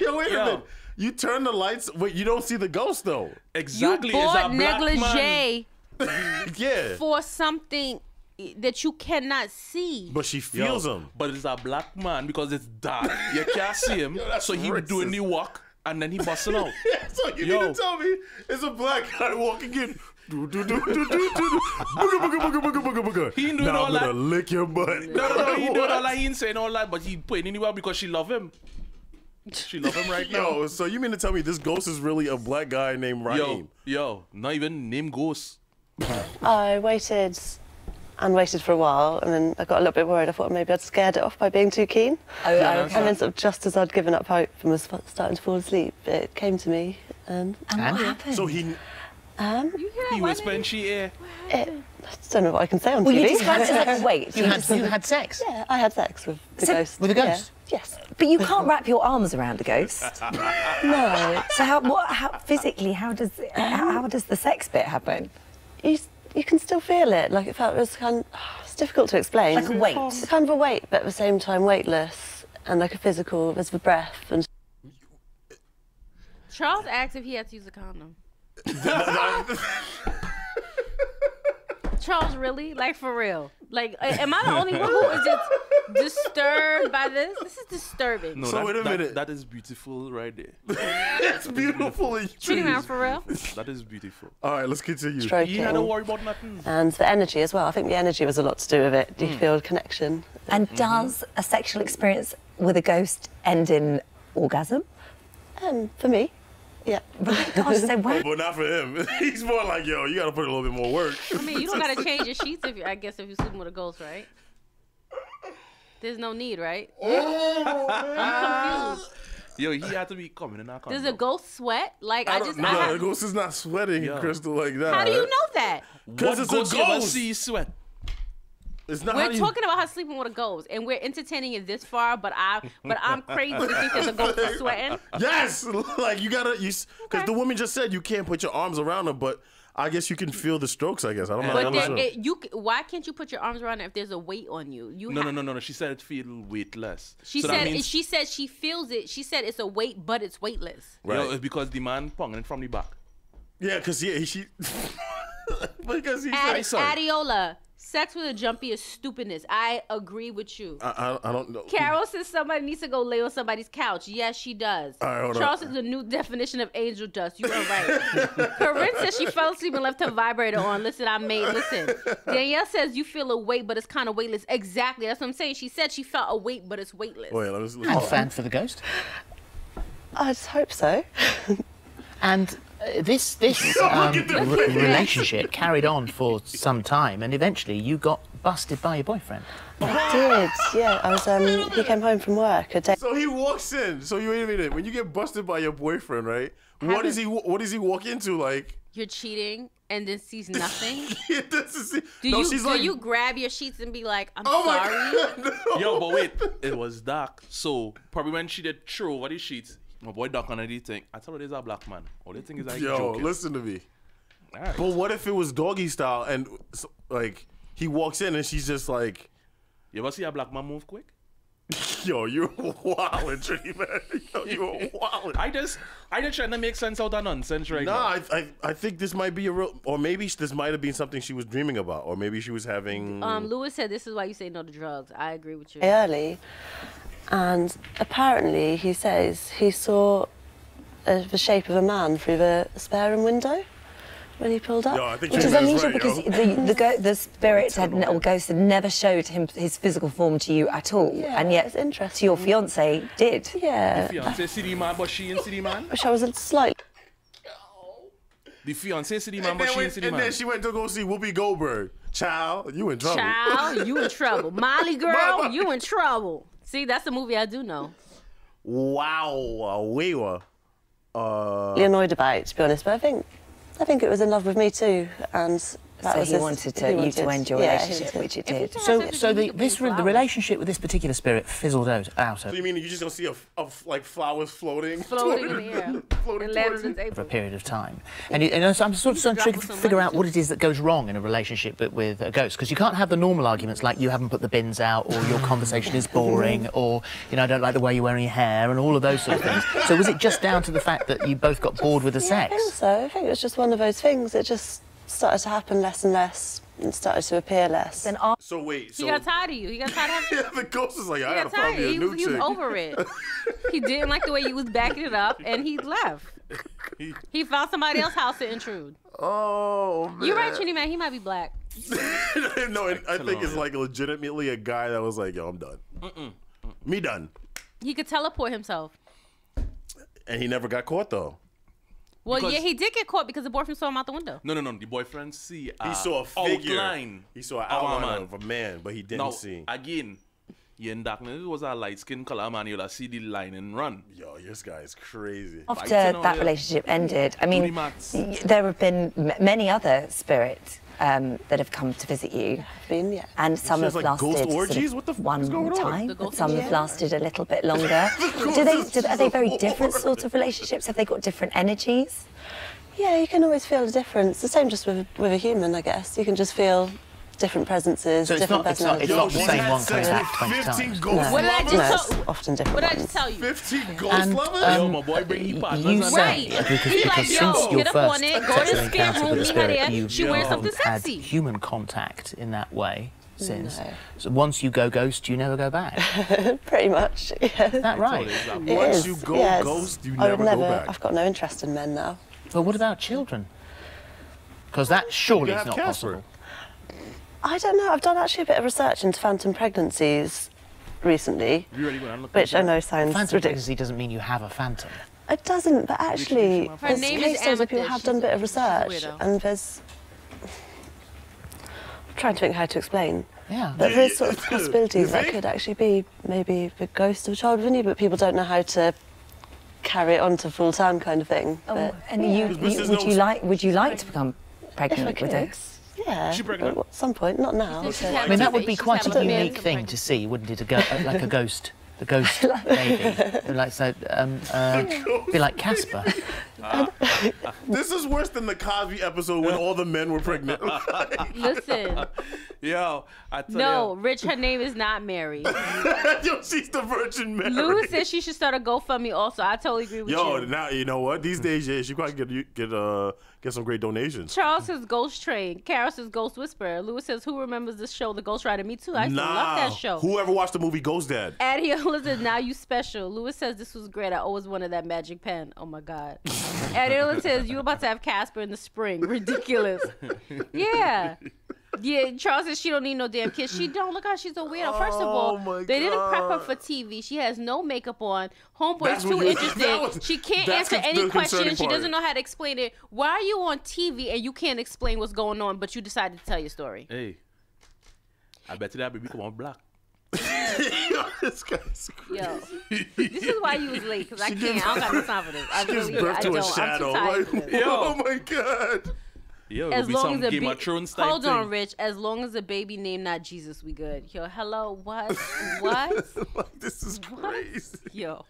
Yo, wait a minute. You turn the lights, but you don't see the ghost though. Exactly. You bought negligee for something that you cannot see. But she feels him. But it's a black man because it's dark. You can't see him. So he doing the walk and then he busting out. So you need to tell me it's a black guy walking in. Booga, booga, booga, booga. He ain't doing all I'm that. gonna lick your butt. No, he doing all that. He ain't saying all that, but he putting anywhere because she love him. She love him right now. Yo, so you mean to tell me this ghost is really a black guy named Raheem? Yo, not even named Ghost. I waited and waited for a while, and then I got a little bit worried. I thought maybe I'd scared it off by being too keen. And then sort of just as I'd given up hope and was starting to fall asleep, it came to me. And what happened? So He whispering she air. I don't know what I can say on Well, TV. you described it as wait. You had sex? Yeah, I had sex with the ghost. With a ghost? Yeah. Yes. But you can't wrap your arms around a ghost. No. So how physically, how does the sex bit happen? You can still feel it. Like it felt, it's difficult to explain. Like a weight. It's kind of a weight, but at the same time weightless and like a physical, there's the breath and... Charles asked if he had to use a condom. Charles, really? Like, for real? Like, am I the only one who is just disturbed by this? This is disturbing. No, so wait a minute. That is beautiful right there. It's beautiful. Cheating around for real? That is beautiful. All right, let's continue. Stroking. You had to worry about nothing. And the energy as well. I think the energy was a lot to do with it. Do you feel a connection? And does a sexual experience with a ghost end in orgasm? For me, yeah. Gosh, so wow. But not for him. He's more like, yo, you got to put a little bit more work. I mean, you don't got to change your sheets if you're sleeping with a ghost, right? There's no need, right? I'm confused. Yo, he had to be coming in our condom. Does a ghost sweat? Like, No, the ghost is not sweating, Crystal, like that. How do you know that? Because it's a ghost. See sweat. It's not. We're talking about how sleeping with a ghost, and we're entertaining it this far. But I'm crazy to think that the ghost is sweating. Yes, like you gotta because the woman just said you can't put your arms around her, but I guess you can feel the strokes. I guess I don't know. But why can't you put your arms around it if there's a weight on you? No. She said it feel weightless. She said she feels it. She said it's a weight, but it's weightless. Right. You know, it's because the man ponging it from the back. Yeah, because she. Because he said Adiola. Sex with a jumpy is stupidness. I agree with you. I don't know. Carol says somebody needs to go lay on somebody's couch. Yes, she does. All right, hold Charles is a new definition of angel dust. You are right. Corinne says she fell asleep and left her vibrator on. Listen. Danielle says you feel a weight, but it's kind of weightless. Exactly. That's what I'm saying. She said she felt a weight, but it's weightless. Wait, let's And fan for the ghost? I just hope so. And this relationship carried on for some time, and eventually you got busted by your boyfriend. I did, yeah. I was. He came home from work a day. So he walks in. So you wait a minute. When you get busted by your boyfriend, right? What does he walk into like? You're cheating and then sees nothing. Do you grab your sheets and be like, I'm sorry? My God, no. Yo, but wait, it was dark. So probably when she did throw over the sheets, my boy duck under the thing. I told her there's a black man. All they think is like joking. Listen to me. Right. But what if it was doggy style and like he walks in and she's just like, you ever see a black man move quick? Yo, you're wildin', Trini, man. Yo, you're wildin'. I just trying to make sense out of nonsense right now. I think this might be a real, or maybe this might have been something she was dreaming about, or maybe she was having. Lewis said this is why you say no to drugs. I agree with you. Early, and apparently he says he saw the shape of a man through the spare room window when he pulled up. Yo, I think which is unusual because the spirit or ghost had never showed him his physical form to you at all, and yet it's interesting. to your fiance did. Yeah. The fiance city man, but she in city man. Which I was slightly. The fiance city man, but she in city man. And then she went to go see Whoopi Goldberg. Child, you in trouble. Child, you in trouble. Molly girl, you in trouble. See, that's a movie I do know. Wow, we were. Annoyed about it, to be honest, but I think it was in love with me too, and that was he wanted you to end your relationship, which it did. So the relationship with this particular spirit fizzled out. So you mean you just don't see like flowers floating in the air, floating towards you? For a period of time, and so I'm sort of trying to figure out what it is that goes wrong in a relationship with a ghost, because you can't have the normal arguments like you haven't put the bins out, or your conversation is boring, or I don't like the way you're wearing your hair, and all of those sort of things. So was it just down to the fact that you both got bored with the sex? I think so. I think it was just one of those things. It just started to happen less and less, and started to appear less. So wait, he got tired of you. He got tired of you. Yeah, the ghost is like, I gotta find me a new chick. He was over it. He didn't like the way you was backing it up, and he left. He found somebody else's house to intrude. Oh, man. You're right, Trini, man. He might be black. No, I think it's like legitimately a guy that was like, yo, I'm done. Me done. He could teleport himself. And he never got caught, though. Well, yeah, he did get caught because the boyfriend saw him out the window. No. The boyfriend see he saw a figure. Outline. He saw an outline of a man, but he didn't see. Again, you're in darkness. It was a light skin color man. You'll see the line and run. Yo, this guy is crazy. After that relationship ended, I mean, there have been many other spirits that have come to visit you. And some have lasted sort of one time, but some have lasted a little bit longer. Are they very different sorts of relationships? Have they got different energies? Yeah, you can always feel the difference. The same just with a human, I guess. You can just feel different presences, so different personalities. It's not the same one coming back 20 times. It's often different. What did I just tell you? 15 ghost lovers? Yo, my boy, bring you partners. You say, because since your get up first on it, go to the encounter room, with a meet her spirit, there. you She wears something haven't had sexy. human contact in that way since. No. So once you go ghost, you never go back. Pretty much, yeah. Is that right? Once you go ghost, you never go back. I've got no interest in men now. But what about children? Because that surely is not possible. I don't know. I've done actually a bit of research into phantom pregnancies recently, which I know sounds Phantom ridiculous. pregnancy doesn't mean you have a phantom. It doesn't, but actually, Her there's name case is studies where people Amethyst. have done a bit of She's a research, weirdo. and there's... I'm trying to think how to explain. Yeah. But there's sort of possibilities that could actually be maybe the ghost of a child within you, but people don't know how to carry it on to full term kind of thing. But, And would you like to become pregnant with it? Yeah, at some point, not now. I mean, that would be quite a unique thing to see, wouldn't it? Like a ghost, the ghost baby, like so, be like Casper. This is worse than the Cosby episode when all the men were pregnant. Listen. Yo, I tell No, Rich, her name is not Mary. Yo, she's the Virgin Mary. Lou said she should start a GoFundMe also. I totally agree with Yo, you. now you know what? These days, yeah, she probably get some great donations. Charles says Ghost Train. Carol says Ghost Whisperer. Lewis says, who remembers this show, The Ghost Rider? Me too. I used to love that show. Whoever watched the movie Ghost Dad? Adiola says, now you special. Lewis says, this was great. I always wanted that magic pen. Oh, my God. Adiola says, you about to have Casper in the spring. Ridiculous. Yeah. Yeah, Charles says she don't need no damn kids. She don't. Look how she's a weirdo. First of all, they didn't prep her for TV. She has no makeup on. Homeboy's too interested. She can't answer any questions. She doesn't know how to explain it. Why are you on TV and you can't explain what's going on, but you decided to tell your story? Hey, I bet you that baby come on black. This guy's crazy. Yo, this is why you was late, because I can't. I don't got no time for this. I Gives really, birth I to a don't. shadow. I'm too tired for this. Oh my God. Yo, As it'll be long some as the Game of Thrones type hold on, thing. Rich. As long as the baby named not Jesus, we good. Yo, hello, what? What? This is crazy. Yo,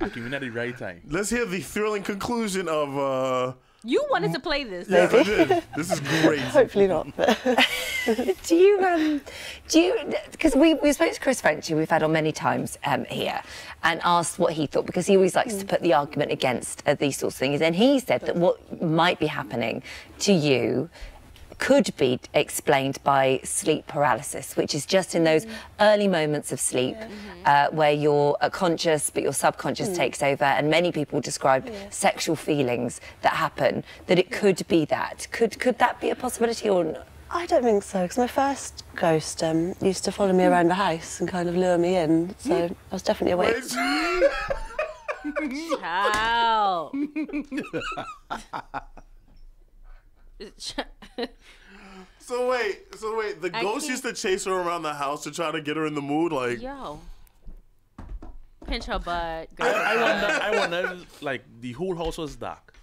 I came in at the right time. Let's hear the thrilling conclusion of. you wanted to play this. Yes, I did. This is great. Hopefully not. do you, because we spoke to Chris Frenchy, we've had on many times here, and asked what he thought, because he always likes to put the argument against these sorts of things. And he said that what might be happening to you could be explained by sleep paralysis, which is just in those early moments of sleep where you're conscious but your subconscious takes over, and many people describe sexual feelings that happen, that it could be that. Could that be a possibility or not? I don't think so, because my first ghost used to follow me around the house and kind of lure me in, so I was definitely awake. Child. So wait, the ghost used to chase her around the house to try to get her in the mood, like. Yo. Pinch her butt. I wonder, like, the whole house was dark.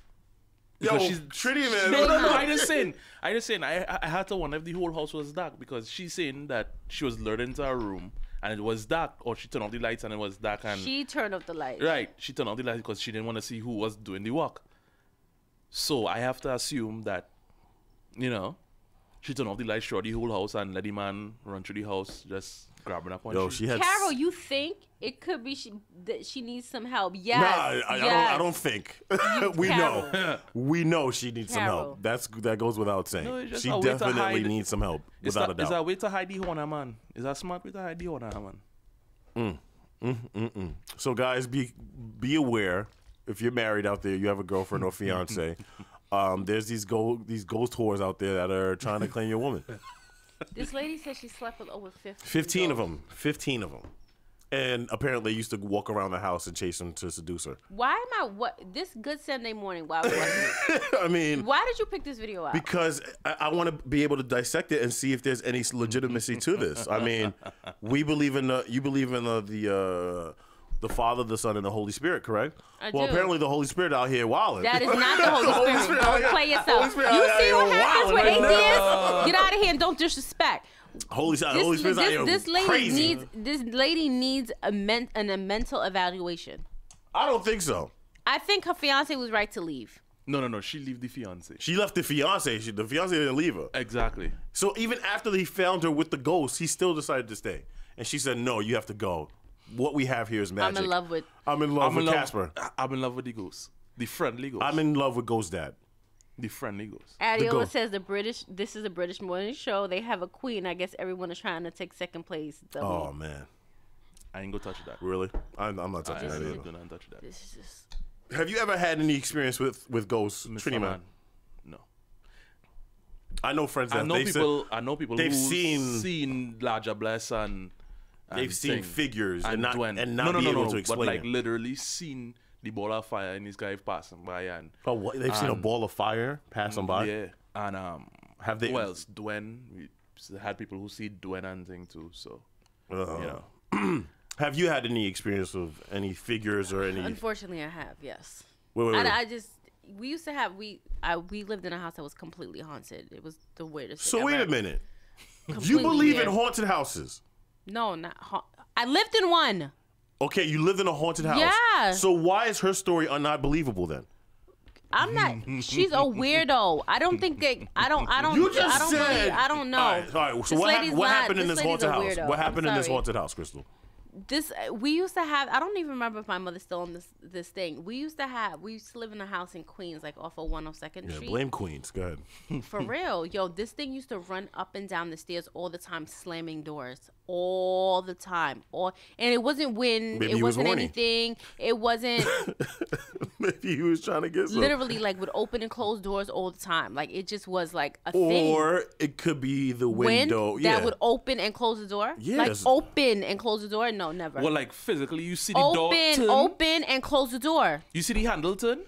Because Yo, Trinity, man. No, I just saying. I had to wonder if the whole house was dark, because she's saying that she was lured into her room and it was dark, or she turned off the lights and it was dark. And She turned off the lights. right, she turned off the lights because she didn't want to see who was doing the work. So I have to assume that, you know, she turned off the lights, showed the whole house, and let the man run through the house, just grabbing up on Yo, you. she had. Carol, you think it could be that she needs some help? Yes. Nah, I don't think. we Carol. know. We know she needs some Carol. help. That goes without saying. No, it's just She a way to definitely hide- needs some help, It's without a It's a doubt. way to hide the honor, man. It's a smart way to hide the honor, man. So guys, be aware, if you're married out there, you have a girlfriend or fiance. There's these ghost whores out there that are trying to claim your woman. This lady said she slept with over 50. 15 of them. 15 of them. And apparently used to walk around the house and chase him to seduce her. Why am I this good Sunday morning? Why was it? I mean, why did you pick this video out? Because I want to be able to dissect it and see if there's any legitimacy to this. I mean, you believe in the Father, the Son, and the Holy Spirit, correct? I well, do. apparently the Holy Spirit out here wilding. That is not the Holy Spirit. Don't play yourself. You see what happens with atheists? Get out of here and don't disrespect. Holy Spirit's out here this lady crazy. This lady needs a mental evaluation. I don't think so. I think her fiance was right to leave. No. She left the fiance. She left the fiance. The fiance didn't leave her. Exactly. So even after he found her with the ghost, he still decided to stay. And she said, "No, you have to go. What we have here is magic." I'm in love with Casper. I'm in love with the ghost. The friendly ghost. I'm in love with Ghost Dad. The friendly ghost. Adiola says this is a British morning show. They have a queen. I guess everyone is trying to take second place. Oh, man. I ain't gonna touch that. Really? I'm not touching that either. I'm not touch that. This is just... Have you ever had any experience with ghosts, Trini Man? No. I know friends that I know people they've who've seen Laja Bless and they've seen figures and not Dwayne. and not be able to explain but like it. literally seen the ball of fire and this guy passing by and they've seen a ball of fire passing by. Yeah, and have they? Well, Dwayne. We had people who see Dwayne and thing too. So you know. Have you had any experience of any figures or any? Unfortunately, I have. Yes. Wait. We used to have we lived in a house that was completely haunted. It was the weirdest. So wait a minute. Completely You believe weird. in haunted houses? No, I lived in one. Okay, you lived in a haunted house. Yeah. So why is her story not believable then? I'm not. She's a weirdo. I don't think that. I don't. You just I don't said. believe, I don't know. All right. So what happened in this haunted house? Weirdo. What happened in this sorry. haunted house, Crystal? We used to have. I don't even remember if my mother's still on this thing. We used to live in a house in Queens, like off of 102nd Street. Blame Queens. Go ahead. For real, yo, this thing used to run up and down the stairs all the time, slamming doors all the time. And it wasn't wind. Maybe it he was wasn't horny. anything. It wasn't. Maybe he was trying to get some. Literally, like, would open and close doors all the time. Like, it just was like a thing. Or it could be the window. That would open and close the door. Like open and close the door. No, never. Well, like physically, you see the door turn. Open and close the door. You see the handle turn.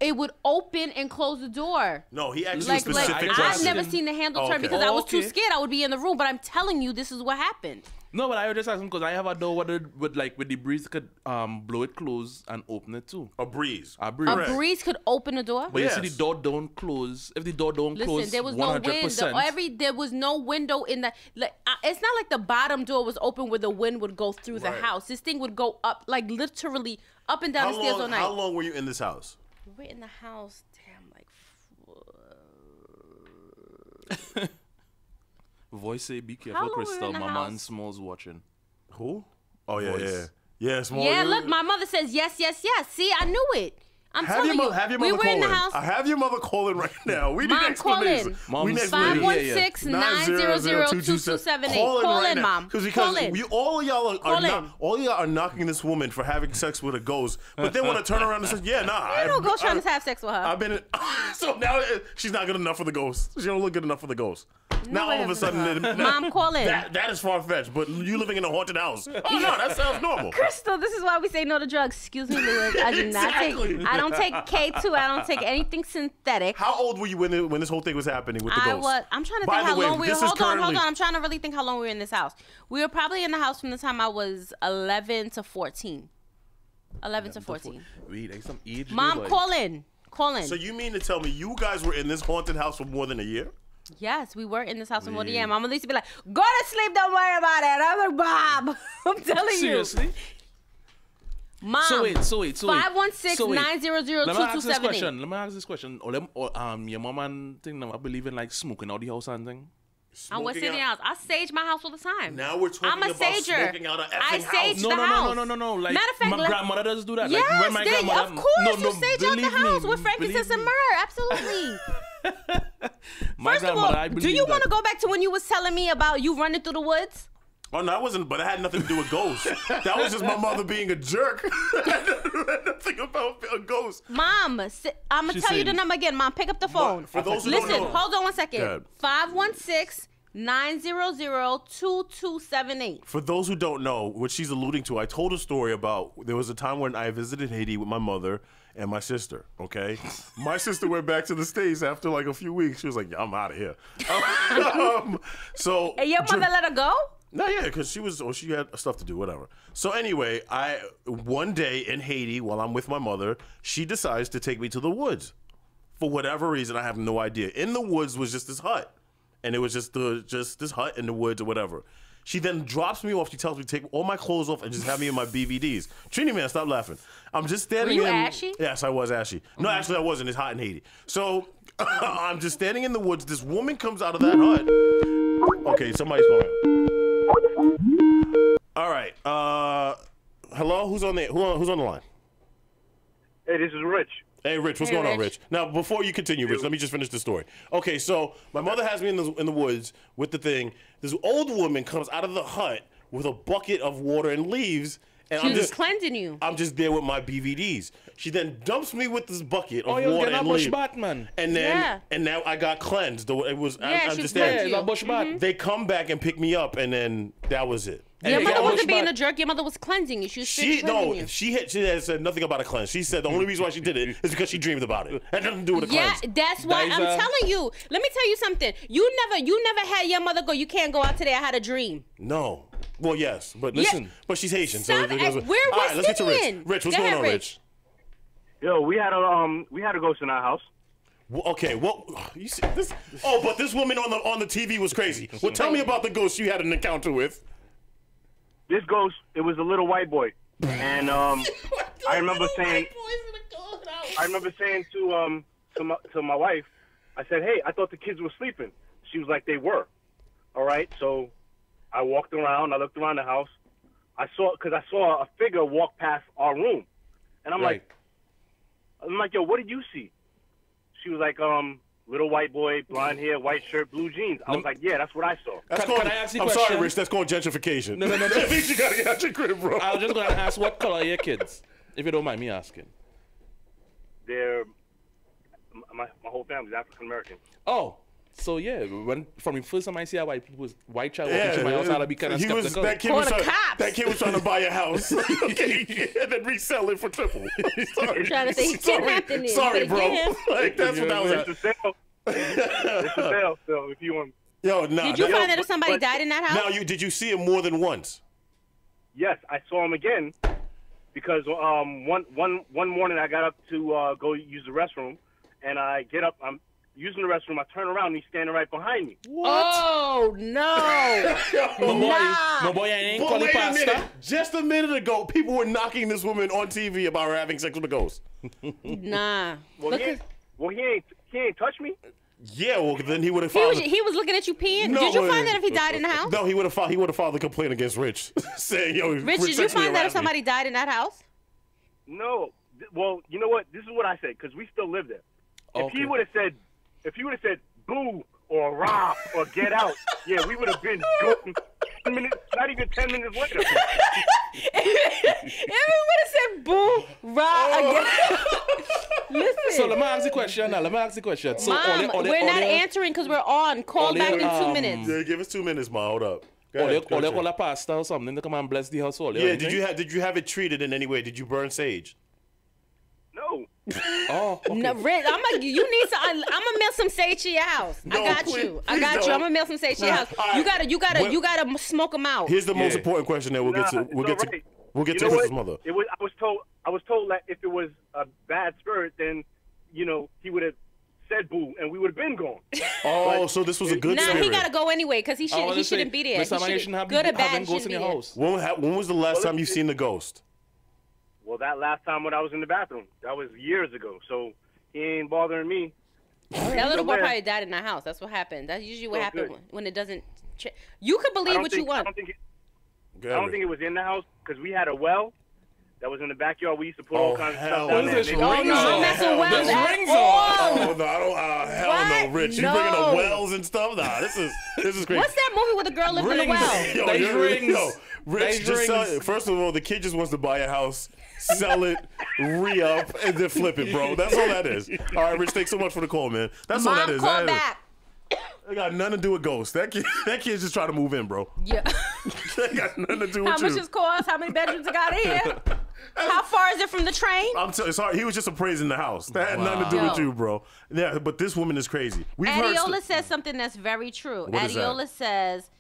It would open and close the door. No, he actually like specific. I've never seen the handle turn because I was too scared. I would be in the room, but I'm telling you, this is what happened. No, but I was just asking because I have a door with the breeze could blow it close and open it too. A breeze. A breeze. A breeze could open the door. But you see the door don't close. If the door don't close, there was 100%. no wind. There was no window in the. Like, it's not like the bottom door was open where the wind would go through the house. This thing would go up, like literally up and down the stairs all night. How long were you in this house? We were in the house. Voice say, be careful, Crystal. My man Small's watching. Who? Oh, yeah. Yeah, Small. Yeah, look, my mother says yes. See, I knew it. I'm telling you. Have your we mother were in the call house. I have your mother calling right now. We need Mom, explanation. call in. We need 516-900-2278. Call in, Mom. Because Call in. all of y'all are knocking this woman for having sex with a ghost, but then want to turn around and say, yeah, nah. Ain't no ghost trying to have sex with her. I've been so now she's not good enough for the ghost. She don't look good enough for the ghost. Now all of a sudden, Mom, call in. That is far fetched. But you living in a haunted house? Oh no, that sounds normal. Crystal, this is why we say no to drugs. Excuse me, Lewis. I do not take. I don't take K2. I don't take anything synthetic. How old were you when this whole thing was happening with the ghost? I'm trying to think how long we were. Hold on. I'm trying to really think how long we were in this house. We were probably in the house from the time I was 11 to 14. 11 to 14. Wait, like some age. Mom, call in. So you mean to tell me you guys were in this haunted house for more than a year? Yes, we were in this house for more than a year. Mama used to be like, go to sleep, don't worry about it. I'm like, Bob, I'm telling you. Seriously? Mom. So wait. 516-900-2278. Let me ask this question. Your mom and thing, I believe in like smoking out the house and thing. I'm West Indian house. I sage my house all the time. Now we're talking about smoking out an effing sage house. The house. No. Like, matter of fact, my grandmother does do that. Yes, like, when my grandmother, of course you sage out the house with frankincense and myrrh. Absolutely. First of all, do you want to go back to when you was telling me about you running through the woods? Oh, no, that wasn't, but it had nothing to do with ghosts. That was just my mother being a jerk. It had nothing about a ghost. Mom, I'm going to tell you the number again. Mom, pick up the phone. For those who Listen, don't know, hold on one second. 516 900-2278. For those who don't know, what she's alluding to, I told a story about there was a time when I visited Haiti with my mother and my sister, okay? My sister went back to the States after like a few weeks. She was like, yeah, I'm out of here. So, and your mother let her go? No, yeah, because she had stuff to do, whatever. So anyway, one day in Haiti, while I'm with my mother, she decides to take me to the woods. For whatever reason, I have no idea. In the woods was just this hut. And it was just this hut in the woods or whatever. She then drops me off. She tells me to take all my clothes off and just have me in my BVDs. Trini, man, stop laughing. I'm just standing Were you ashy? Yes, I was ashy. No, actually, I wasn't. It's hot in Haiti. So I'm just standing in the woods. This woman comes out of that hut. Okay, somebody's calling. All right. Hello? Who's on the line? Hey, this is Rich. Hey, Rich, what's going on, Rich? Now, before you continue, Rich, let me just finish the story. Okay, so my mother has me in the woods with the thing. This old woman comes out of the hut with a bucket of water and leaves, and She was cleansing you. I'm just there with my BVDs. She then dumps me with this bucket of you're water getting and a bush leaves. Batman. And then, and now I got cleansed. It was, I understand. Yeah, bush bat. They come back and pick me up, and then that was it. Your mother wasn't being a jerk. Your mother was cleansing you. She was cleansing you. She had said nothing about a cleanse. She said the only reason why she did it is because she dreamed about it. It had nothing to do with a cleanse. Yeah, that's why I'm telling you. Let me tell you something. You never had your mother go, you can't go out today. I had a dream. No. Well, yes, but listen, but she's Haitian. Stop So it. all right, let's get to Rich. Rich, what's going on, Rich? Yo, we had a ghost in our house. Well, okay, well, you see this. Oh, but this woman on the TV was crazy. Well, tell me about the ghost you had an encounter with. This ghost, it was a little white boy, and I remember saying to my wife, I said, "Hey, I thought the kids were sleeping." She was like, "They were." All right, so I walked around. I looked around the house. I saw a figure walk past our room, and I'm like, "Yo, what did you see?" She was like, little white boy, blonde hair, white shirt, blue jeans. I was like, yeah, that's what I saw. Can I ask you a I'm question? sorry, Rich. That's called gentrification. No. I think you gotta get out your crib, bro. I was just gonna ask, what color are your kids, if you don't mind me asking? They're my whole family's African American. Oh, so yeah, from the first time I see a white child walking into my house, I'll be kind of skeptical. That kid was trying to buy a house and then resell it for triple. Trying to say he kidnapped him. Sorry, bro. Like that's what that was. It's a sale, so if you want. Yo, nah. Did you find out if somebody died in that house? Now, did you see him more than once? Yes, I saw him again because one morning I got up to go use the restroom, and I get up. I'm using the restroom. I turn around, and he's standing right behind me. What? Oh no! My boy, I ain't calling pasta. Just a minute ago, people were knocking this woman on TV about her having sex with a ghost. Nah. Well, he ain't touched me. Yeah, well, then he would have filed. He was looking at you peeing. No, did you find out if he died in the house? No, he would have filed a complaint against Rich, saying, "Yo, Rich, did you find out if somebody died in that house? No. Well, you know what? This is what I said because we still live there. If he would have said boo or rah or get out, yeah, we would have been going 10 minutes, not even 10 minutes later. If he would have said boo, rah, again. Listen. So let me ask the question. So Mom, we're not answering because we're on. Call back in 2 minutes. Yeah, give us 2 minutes, Ma. Hold up. Or they call a pastor or something to come and bless the household. Yeah, did you have it treated in any way? Did you burn sage? No. Oh, okay. No, Rick, you need some. I'm gonna mail some sage to your house. No, I got please, you. please don't. I'm gonna mail some sage to your house. You gotta smoke them out. Here's the most important question that we'll get to Rich's mother. I was told that if it was a bad spirit, then he would have said boo, and we would have been gone. Oh, so this was a good spirit. Nah, he gotta go anyway because he shouldn't be there. Good or bad, ghosts in your house. When was the last time you seen the ghost? Well, that last time when I was in the bathroom, that was years ago. So he ain't bothering me. That little boy probably died in the house. That's what happened. That's usually what happens when it doesn't. You could believe what you want. I don't think it was in the house because we had a well that was in the backyard. We used to put all kinds of stuff down there. Oh, no, I'm messing wells at all. Oh, no, hell no, Rich. You bringing up wells and stuff? Nah, this is crazy. What's that movie where the girl lived in the well? Rich, first of all, the kid just wants to buy a house, sell it, re-up, and then flip it, bro. That's all that is. All right, Rich, thanks so much for the call, man. That's all that is. Call back. It got nothing to do with ghosts. That kid's just trying to move in, bro. Yeah. That got nothing to do with How much it cost? How many bedrooms it got in here? How far is it from the train? It's hard. He was just appraising the house. That had nothing to do with you, bro. Yeah, but this woman is crazy. Adiola says something that's very true. What is that? Adiola says,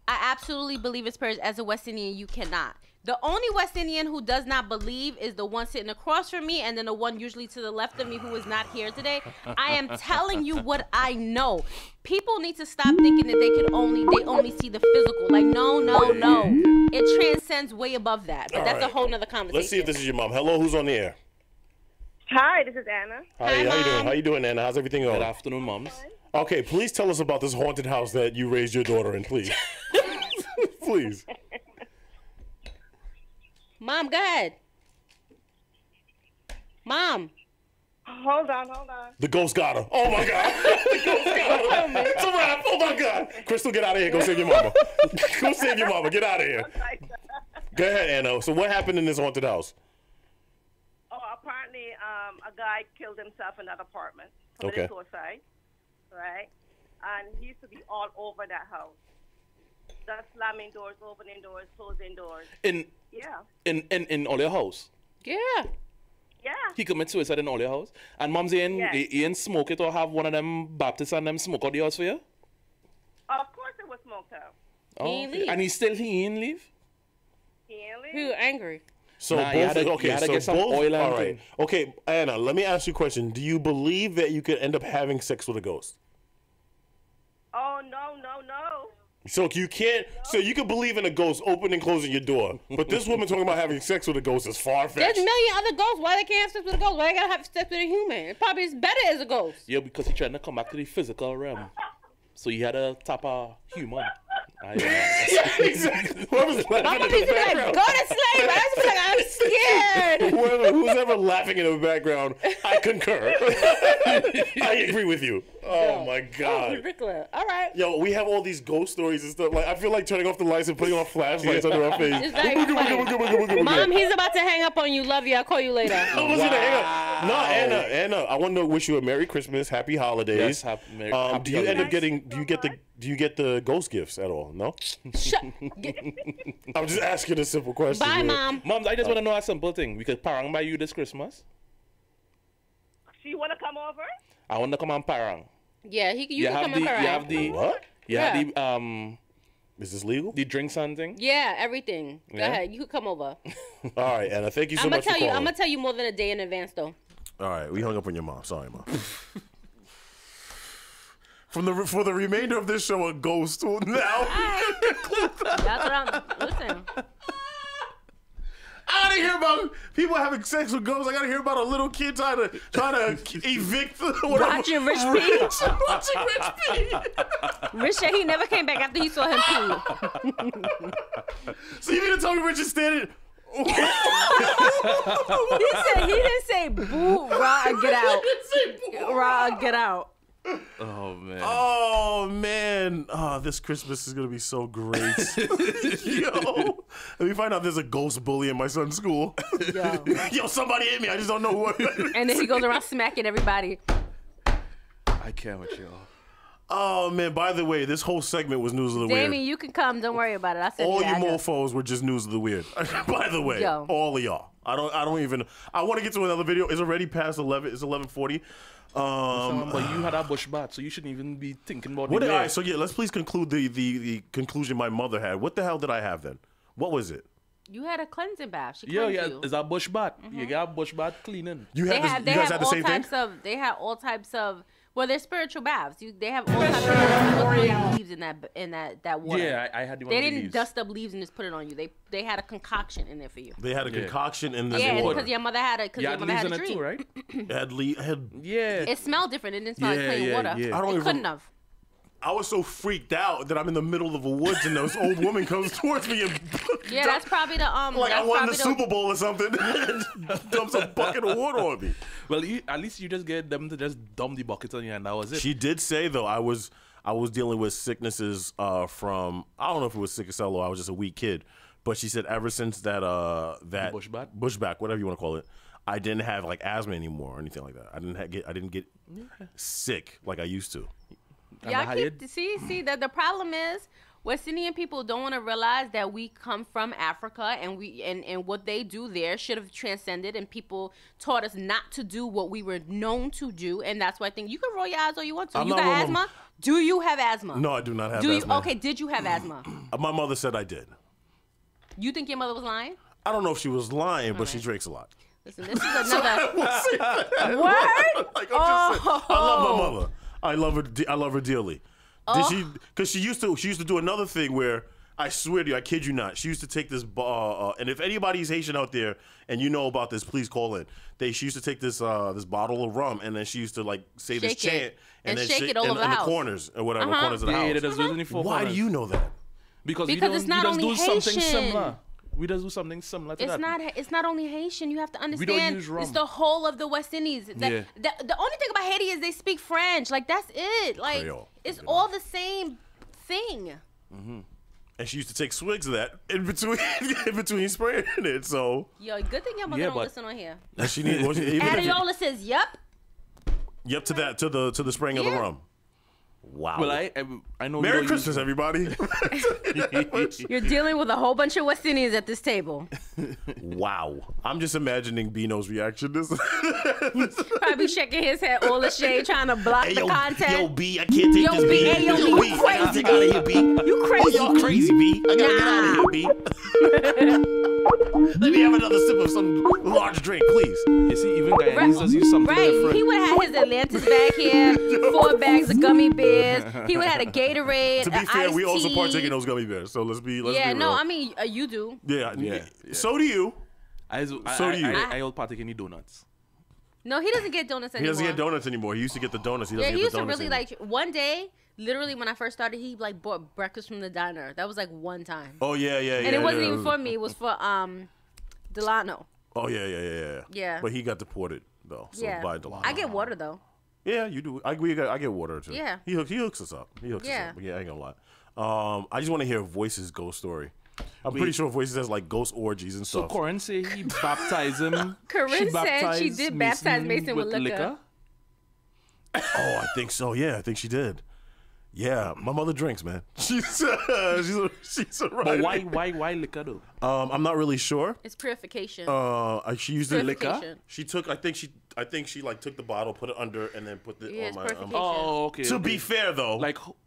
I absolutely believe in spirits. As a West Indian, you cannot. The only West Indian who does not believe is the one sitting across from me and then the one usually to the left of me who is not here today. I am telling you what I know. People need to stop thinking that they only see the physical. Like, no. It transcends way above that. But All that's right. a whole nother conversation. Let's see if this is your mom. Hello, who's on the air? Hi, this is Anna. Hi, how you doing? How you doing, Anna? How's everything going? Good afternoon, moms. Okay, please tell us about this haunted house that you raised your daughter in, please. Please. Mom, go ahead. Mom. Hold on. The ghost got her. Oh, my God. The ghost got her. It's a wrap. Oh, my God. Crystal, get out of here. Go save your mama. Go save your mama. Get out of here. Go ahead, Anna. So what happened in this haunted house? Oh, apparently a guy killed himself in that apartment. Committed suicide, right? And he used to be all over that house. Just slamming doors, opening doors, closing doors. In all your house? Yeah. Yeah. He commit suicide in all your house? And mom's he ain't smoke it or have one of them Baptists and them smoke out the house for you? Of course it was smoked out. Oh, He ain't leave. and he ain't leave? He ain't leave. He was angry. So Nah, you both, had to get some both, oil and all right. thing. Okay, Anna, let me ask you a question. Do you believe that you could end up having sex with a ghost? Oh, no. So you can't. So you can believe in a ghost opening and closing your door, but this woman talking about having sex with a ghost is far There's fetched. a million other ghosts. Why they can't have sex with a ghost? Why they gotta have sex with a human? It probably is better as a ghost. Yeah, because he trying to come back to the physical realm. So he had a tap a human. Exactly. Whoever's laughing Mama in the used to be like, background. go to sleep. I was like, I'm scared. Who's ever laughing in the background, I concur. I agree with you. Oh my Oh, God. ridiculous. All right. Yo, we have all these ghost stories and stuff. Like, I feel like turning off the lights and putting on flashlights under our face. It's very funny. Mom, he's about to hang up on you. Love you. I'll call you later. I was gonna hang up. No, Anna, I want to wish you a Merry Christmas, Happy Holidays. Yes, happy do you end up holidays. getting? Do you get the ghost gifts at all? No. Shut. I'm just asking a simple question. Bye, man. Mom. Moms, I just want to know a simple thing. We could parang by you this Christmas. She want to come over? I want to come on parang. Yeah, you can come in her You have the what? You have the Is this legal? The drinks and thing. Yeah, everything. Go Yeah? ahead. You could come over. All right, Anna. Thank you so I'm much for calling. I'm gonna tell you more than a day in advance, though. All right, we hung up on your mom. Sorry, Mom. For the remainder of this show, a ghost will now. That's what I'm. Listen. I gotta hear about people having sex with ghosts. I gotta hear about a little kid trying to evict whatever. Watching Rich Peach. Watching Rich Peach. Rich said he never came back after he saw him pee. So you mean to tell me Rich is standing? He didn't say boo, raw, get out. Raw, get out. Oh man. Oh man. Oh, this Christmas is gonna be so great. Yo. Let me find out there's a ghost bully in my son's school. Yo, somebody hit me. I just don't know who. And then he goes around smacking everybody. I can't with you. Oh man. By the way, this whole segment was News of the Weird. Damien, you can come. Don't worry about it. I said All yeah, you I know. mofos were just News of the Weird. By the way, Yo. all of y'all. I don't even. I want to get to another video. It's already past 11. It's 11:40. But you had a bush bat, so you shouldn't even be thinking about What it. did I? So yeah, let's please conclude the conclusion my mother had. What the hell did I have then? What was it? You had a cleansing bath. She Yeah, cleansed yeah. you. Is that bush bat? You got bush bat cleaning. You They had this, have, you guys had the same thing. They have all types of. Well, they're spiritual baths. They have all types of leaves in that water. Yeah, I had the one They with the didn't leaves. dust up leaves and just put it on you. They had a concoction in there for you. They had a concoction in the Yeah, water. because your mother had a. Because You your had mother leaves had a in it dream. too, right? It had Yeah. It smelled different. It didn't smell Yeah, like clean yeah, water. yeah. I don't It even- couldn't have. I was so freaked out that I'm in the middle of the woods and this old woman comes towards me and Yeah, that's probably the like I that's won the probably Super Bowl or something and dumps a bucket of water on me. Well, at least you just get them to just dump the bucket on you, and that was it. She did say though I was dealing with sicknesses from I don't know if it was sickle cell or I was just a weak kid, but she said ever since that bushback, whatever you want to call it, I didn't have like asthma anymore or anything like that. I didn't get sick like I used to. Y'all keep see that the problem is West Indian people don't want to realize that we come from Africa and what they do there should have transcended, and people taught us not to do what we were known to do, and that's why I think you can roll your eyes all you want to. You got asthma? Do you have asthma? No, I do not have asthma. Okay, did you have asthma? My mother said I did. You think your mother was lying? I don't know if she was lying, but she drinks a lot. Listen, this is another word. Like, I love my mother. I love her dearly. Did she? Because she used to do another thing where, I swear to you, I kid you not, she used to take this and if anybody's Haitian out there and you know about this, please call in. She used to take this this bottle of rum, and then she used to like say this chant and then shake it all over the house. In the corners or whatever corners of the house. Why do you know that? Because it's not only Haitian. Something similar. We just do something similar to that. It's not only Haitian. You have to understand. We don't use rum. It's the whole of the West Indies. The only thing about Haiti is they speak French. Like, that's it. Like, Creole. It's all the same thing. Mm-hmm. And she used to take swigs of that in between spraying it. So good thing your mother don't listen on here. And she needs. Adiola says, "Yep." Yep to that to the spraying of the rum. Wow. Well, I know. Merry Christmas, everybody. You're dealing with a whole bunch of West Indians at this table. Wow. I'm just imagining Bino's reaction. Probably shaking his head all the shade, trying to block the content. Yo, B, I can't take this, B. Hey, yo, B, you crazy, B. You crazy. Oh, you crazy, B. I gotta get out of here, B. Let me have another sip of some large drink, please. You see, even Guyanese does use something different. He would have had his Atlantis bag here, 4 bags of gummy bears. He would have had a Gatorade. To be fair, we also partake in those gummy bears, so let's be real. I mean, you do. Yeah. So do you. So do you. I will partake in the donuts. No, he doesn't get donuts anymore. He doesn't get donuts anymore. He used to get the donuts. He doesn't get the donuts really anymore. One day, literally when I first started, he bought breakfast from the diner. That was one time. Oh yeah. And it wasn't even for me. It was for Delano. Oh yeah. Yeah. But he got deported though. So by Delano. I get water though. Yeah, you do. I get water too. Yeah. He hooks us up. He hooks us up. Yeah, I ain't gonna lie. I just want to hear Voice's ghost story. I'm pretty sure Voices has ghost orgies and stuff. So Corinne said he baptized him. Corinne said she did baptize Mason with liquor. Oh, I think so. Yeah, I think she did. Yeah, my mother drinks, man. She's a But why liquor though? I'm not really sure. It's purification. She used the liquor. She took. I think she took the bottle, put it under, and then put it on my. Oh, okay. To be fair though,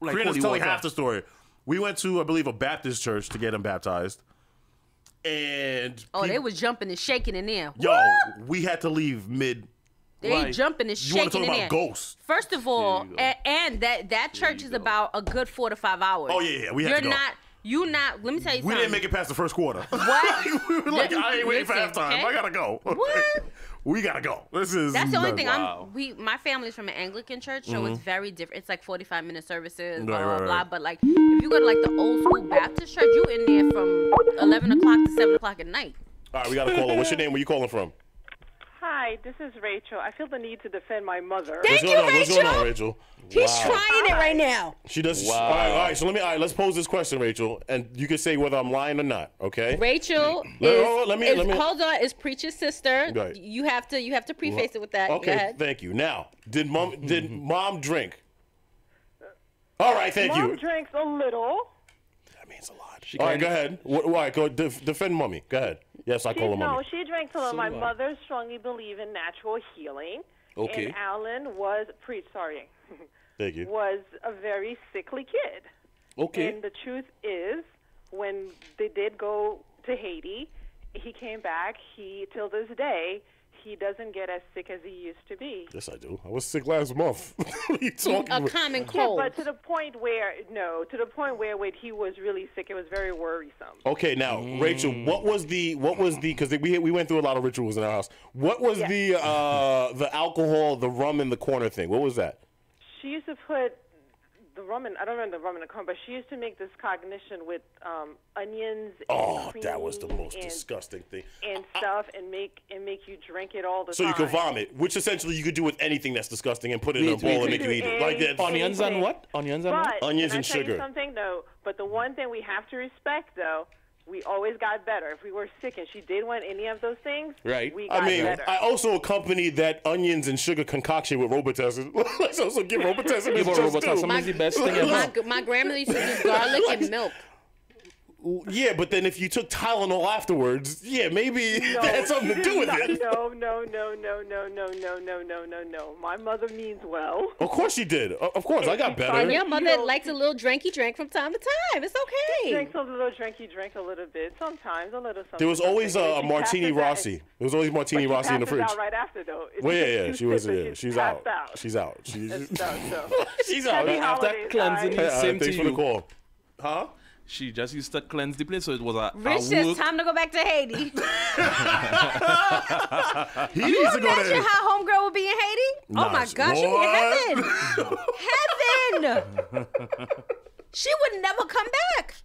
Karina's telling half the story. We went to, I believe, a Baptist church to get him baptized, and they was jumping and shaking in there. Yo, we had to leave mid. They jumping and shaking in there. You want to talk about ghosts? First of all, and that church is about a good 4 to 5 hours. Oh yeah, we had to go. Let me tell you something. We didn't make it past the first quarter. What? We were like, I ain't waiting for halftime. Okay? I gotta go. What? We gotta go. That's the only thing. My family's from an Anglican church, so it's very different. It's 45-minute services, blah blah. But if you go to the old school Baptist church, you in there from 11 o'clock to 7 o'clock at night. All right, we got a caller. What's your name? Where you calling from? Hi, this is Rachel. I feel the need to defend my mother. Thank you, Rachel. What's going on, Rachel? He's trying it right now. She does. Wow. All right. So let's pose this question, Rachel, and you can say whether I'm lying or not. Okay. Rachel is Preacher's sister. Right. You have to preface it with that. Okay. Go ahead. Thank you. Now, did mom drink? All right. Thank you. Mom drinks a little. That means a lot. All right. Go ahead. Why? Go defend mommy. Go ahead. Yes, I call her mommy. No, she drank a little. My mother strongly believed in natural healing. Okay. And Alan was Thank you. Was a very sickly kid. Okay. And the truth is, when they did go to Haiti, he came back. Till this day, he doesn't get as sick as he used to be. Yes, I do. I was sick last month. What are you talking about? A common cold. Yeah, but to the point where when he was really sick, it was very worrisome. Okay, now Rachel, what was the? Because we went through a lot of rituals in our house. What was the alcohol, the rum in the corner thing? What was that? She used to put the rum in. I don't remember the rum in the corner, but she used to make this cognition with onions. Oh, that was the most disgusting thing. And stuff, and make you drink it all the time. So you could vomit, which essentially you could do with anything that's disgusting, and put it in a bowl and make you eat it. Like that. Onions and what? Onions and what? Onions and sugar. Can I tell you something though? But the one thing we have to respect though, we always got better. If we were sick and she did want any of those things, right? We got better. I also accompanied that onions and sugar concoction with Robitussin. Let's also give Robitussin Give Robitussin is the best thing ever. My grandmother used to do garlic and milk. Yeah, but then if you took Tylenol afterwards, yeah, maybe that had something to do with it. No. My mother means well. Of course she did. Of course, I got better. Your mother likes a little drinky drink from time to time. It's okay. Drinks a little drinky drink a little bit. Sometimes a little something. There was always a She Martini passes out- Rossi. There was always Martini Rossi in the fridge. Out right after though. Well, yeah. She was. Yeah, she's out. passed out. She's out. So. She's out. Happy After holidays, cleansing, guys. same Thanks to for the you. call. Huh? She just used to cleanse the place, so it was a Rich work. says time to go back to Haiti. He You needs to go imagine there. how homegirl would be in Haiti? Oh my Nice. gosh, she'd be in What? heaven. She would never come back.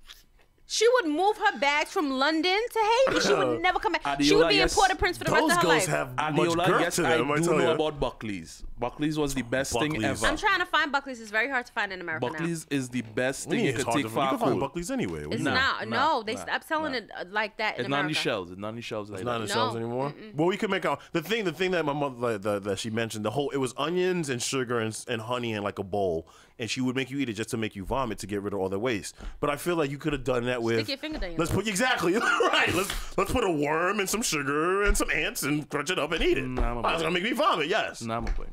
She would move her bags from London to Haiti. She would never come back. She would be in Port-au-Prince for the rest of her life. Adiola, yes, I do know about Buckley's. Buckley's was the best thing ever. I'm trying to find Buckley's. It's very hard to find in America Buckley's is the best What do thing you you mean could it's hard take to for find? You a can find cold. Buckley's anywhere. It's not. They stopped selling it like that in It's not on America. the shelves. It's not on the shelves like It's that. not on the shelves anymore. Well, we could make out the thing that my mother that she mentioned. It was onions and sugar and honey in like a bowl, and she would make you eat it just to make you vomit to get rid of all the waste. But I feel like you could have done that with. Stick your finger down your Let's put exactly right. Let's put a worm and some sugar and some ants and crunch it up and eat it. Oh, it's gonna make me vomit. Yes. Nah, my boy.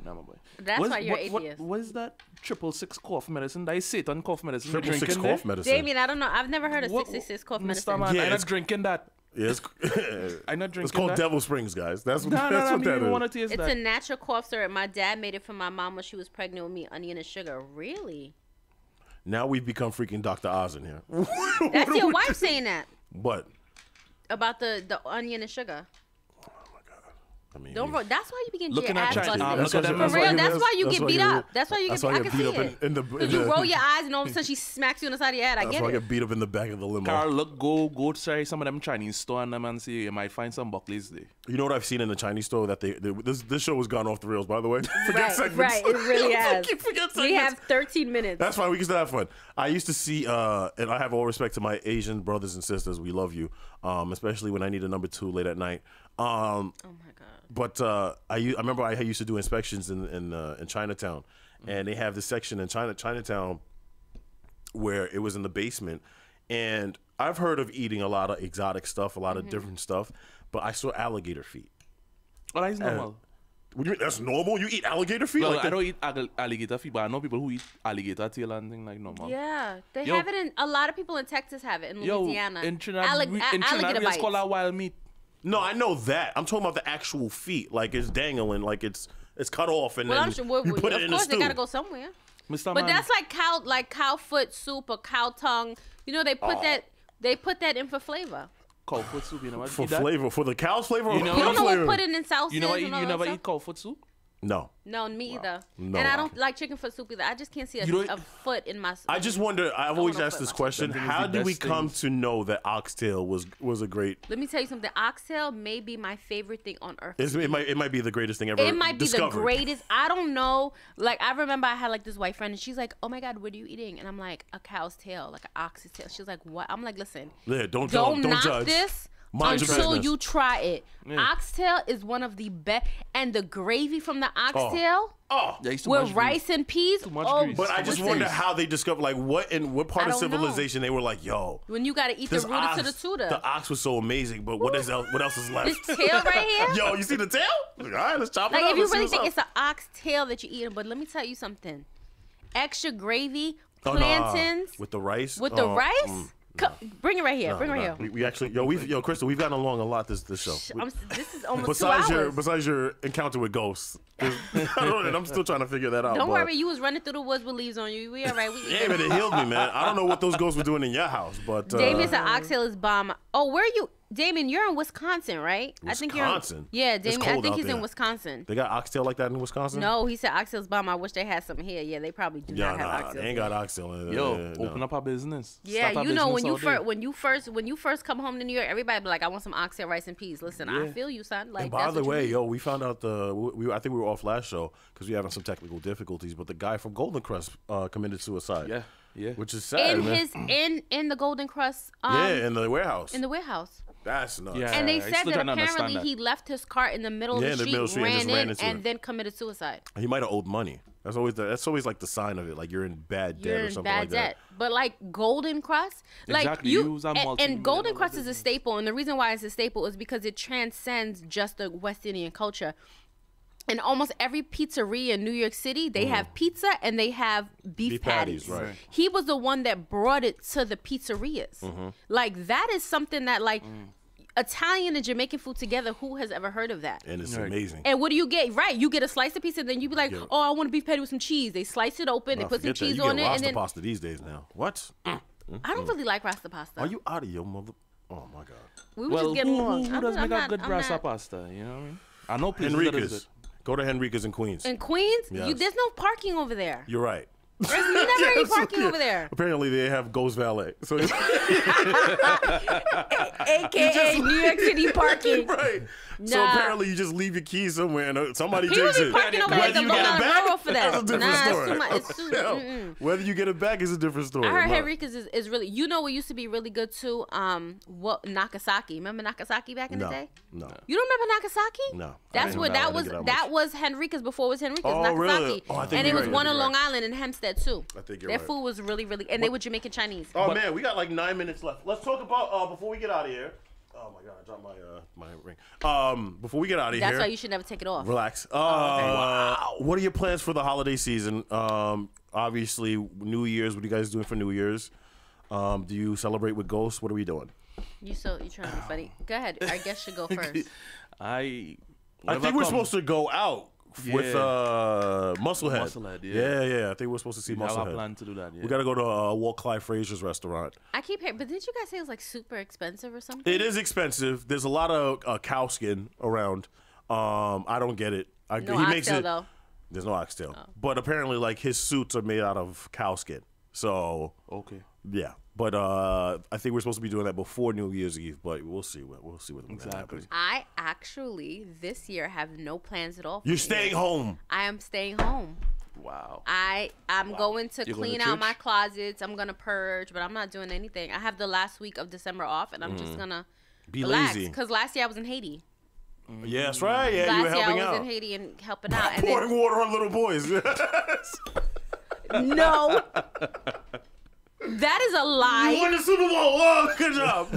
That's why you're atheist. What is that 666 cough medicine? That is Satan cough medicine. 666 cough medicine. Damien, I don't know. I've never heard of 666 cough medicine. Mr. Man, Yeah, I'm it's- not drinking that. Yeah, I'm not drinking It's called that. Devil Springs, guys. That's what Nah, that's nah, what me that even is. wanna taste It's that. a natural cough syrup. My dad made it for my mom when she was pregnant with me, onion and sugar. Really? Now we've become freaking Dr. Oz in here. That's your wife saying that But about the onion and sugar. I mean, That's why you begin Looking your at ass Chinese- busted. look at them For as real, well. that's why you That's get why beat you up. get- That's why you that's get. why I you can get beat see up it. in the- Because you roll your eyes and all of a sudden she smacks you on the side of your head. I that's get why I it. get beat up in the back of the limo. Carl, look, go try some of them Chinese store and them and see you might find some Buckley's there. You know what I've seen in the Chinese store that this show has gone off the rails, by the way. Forget segments. Right, it really has. Forget We segments. have 13 minutes. That's fine. We can still have fun. I used to see, and I have all respect to my Asian brothers and sisters. We love you, especially when I need a number 2 late at night. Oh my God. But I remember I used to do inspections in Chinatown, and they have this section in Chinatown where it was in the basement, and I've heard of eating a lot of exotic stuff, a lot of different stuff, but I saw alligator feet. Well, that's normal. What do you mean? That's normal? You eat alligator feet? Well, like I that? don't eat alligator feet, but I know people who eat alligator tail and things like normal. Yeah, they Yo. have it in. A lot of people in Texas have it in Yo, Louisiana. in Trinidad, Alligator we bites. call that wild meat. No, I know that. I'm talking about the actual feet. Like it's dangling, like it's cut off, and Well, then I'm sure. you put it in Of the course, stew. they gotta go somewhere. Mr. But Man. that's like cow foot soup or cow tongue. You know, they put that in for flavor. Cow foot soup, you know what? For Eat that? flavor, for the cow's flavor. You or know the You don't know flavor? what put it in sauces You know what? and all You that never stuff? eat cow foot soup? No. No, me either. No, And I I don't like chicken foot soup either. I just can't see You a don't- foot in my. I just wonder. I've always asked this question: That thing is how the did we best come thing. to know that oxtail was a great? Let me tell you something. Oxtail may be my favorite thing on earth. It might be the greatest thing ever. It might be discovered. the greatest. I don't know. Like, I remember I had like this white friend and she's like, "Oh my God, what are you eating?" And I'm like, "A cow's tail, like an ox's tail." She's like, "What?" I'm like, "Listen, Yeah, don't knock judge. this Mind your until business. you try it." Yeah. Oxtail is one of the best, and the gravy from the oxtail Oh, Yeah, it's too with much rice grease. and peas. Too much Oh, grease. but I just listen. wonder how they discovered, like, what part I of don't know. civilization they were like, yo. when you gotta eat the This rooter to the ox, tutor. the ox was so amazing, but what else is left? This tail right here. Yo, you see the tail? All right, let's chop Like, it up. if you Let's see really what's think up. it's an oxtail that you're eating, but let me tell you something. Extra gravy, Oh, nah. plantains with the rice. with the Oh, rice. Bring it right here. Bring it right Nah. here. We actually, yo, Crystal, we've gotten along a lot this show. This is almost Besides 2 hours. besides your encounter with ghosts, I don't know, I'm still trying to figure that out. Don't but- worry, you was running through the woods with leaves on you. We all right. We Yeah, but it healed me, man. I don't know what those ghosts were doing in your house, but Damien said oxtail is bomb. Oh, where are you? Damien, you're in Wisconsin, right? I think you're Wisconsin? Yeah, It's Damien, I cold think out he's in there. Wisconsin. they got oxtail like that in Wisconsin. No, he said oxtail's bomb. I wish they had some here. Yeah, they probably do Yeah, not have nah, oxtail. they ain't got oxtail. In Yo, no. open up a business. Yeah, Start a you know when business you out there. when you first come home to New York, everybody be like, "I want some oxtail, rice, and peas." Listen, I Yeah. feel you, son. Like, And by that's the what you way, need. yo, we found out I think we were off last show because we were having some technical difficulties, but the guy from Golden Crest committed suicide. Yeah. Yeah. Which is sad, in the Golden Krust. In the warehouse. In the warehouse. That's nuts. Yeah, and they said that apparently he left his car in the middle of the street, ran in, and then committed suicide. He might have owed money. That's always like the sign of it. Like you're in bad debt or something like that. But like Golden Krust, like exactly. and Golden Krust is a staple. And the reason why it's a staple is because it transcends just the West Indian culture. In almost every pizzeria in New York City, they have pizza and they have beef patties. Right. He was the one that brought it to the pizzerias. Like that is something that like Italian and Jamaican food together, who has ever heard of that? And it's amazing. And what do you get? Right, you get a slice of pizza, and then you be like, oh, I want a beef patty with some cheese. They slice it open, they put some cheese on it, and then pasta these days now. What? I don't really like rasta pasta. Are you out of your mother? Oh my God. We were just getting along. Who does make a good rasta pasta? You know what I mean? I know places that is good. Go to Henrica's in Queens. In Queens? Yes. There's no parking over there. You're right. There's never any parking over there. Apparently, they have Ghost Valet. So AKA New York City parking. Right. Nah. So apparently, you just leave your keys somewhere and somebody takes it. Parking over there, Whether you get it back, for that. that's a different story. It's too Whether you get it back is a different story. I heard Henrica's is really, you know what used to be really good too? What Nagasaki. Remember Nagasaki back in the day? No. You don't remember Nagasaki? No. That's what that was Henrica's before it was Henrica's. Oh, Nagasaki. really? Oh, I think and it you're was right. one on Long Island and Hempstead too. I think you're Their right. food was really, really, and they were Jamaican Chinese. Oh man, we got like 9 minutes left. Let's talk about before we get out of here. Oh my God, I dropped my ring. Before we get out of here, that's why you should never take it off. Relax. Wow. What are your plans for the holiday season? Obviously, New Year's. What are you guys doing for New Year's? Do you celebrate with ghosts? What are we doing? You trying to be funny? Go ahead. Our guest should go first. I think we're supposed to go out with Musclehead. Musclehead, yeah. Yeah. I think we're supposed to see Musclehead. I plan to do that. Yeah. We got to go to Walt Clyde Frazier's restaurant. I keep hearing, but didn't you guys say it was like super expensive or something? It is expensive. There's a lot of cow skin around. I don't get it. No he makes oxtail, it. though. There's no oxtail, but apparently, like his suits are made out of cow skin. So okay, yeah. But I think we're supposed to be doing that before New Year's Eve. But we'll see. We'll see what happens. I actually this year have no plans at all. You're staying home. I am staying home. Wow. I'm going to You're clean going to out my church? closets. I'm gonna purge, but I'm not doing anything. I have the last week of December off, and I'm just gonna Be relax. lazy. Because last year I was in Haiti. Yeah, that's right. Yeah, you were Last year helping I was out. in Haiti and helping out. And Pouring water on little boys. No. That is a lie. You won the Super Bowl. Oh, good job.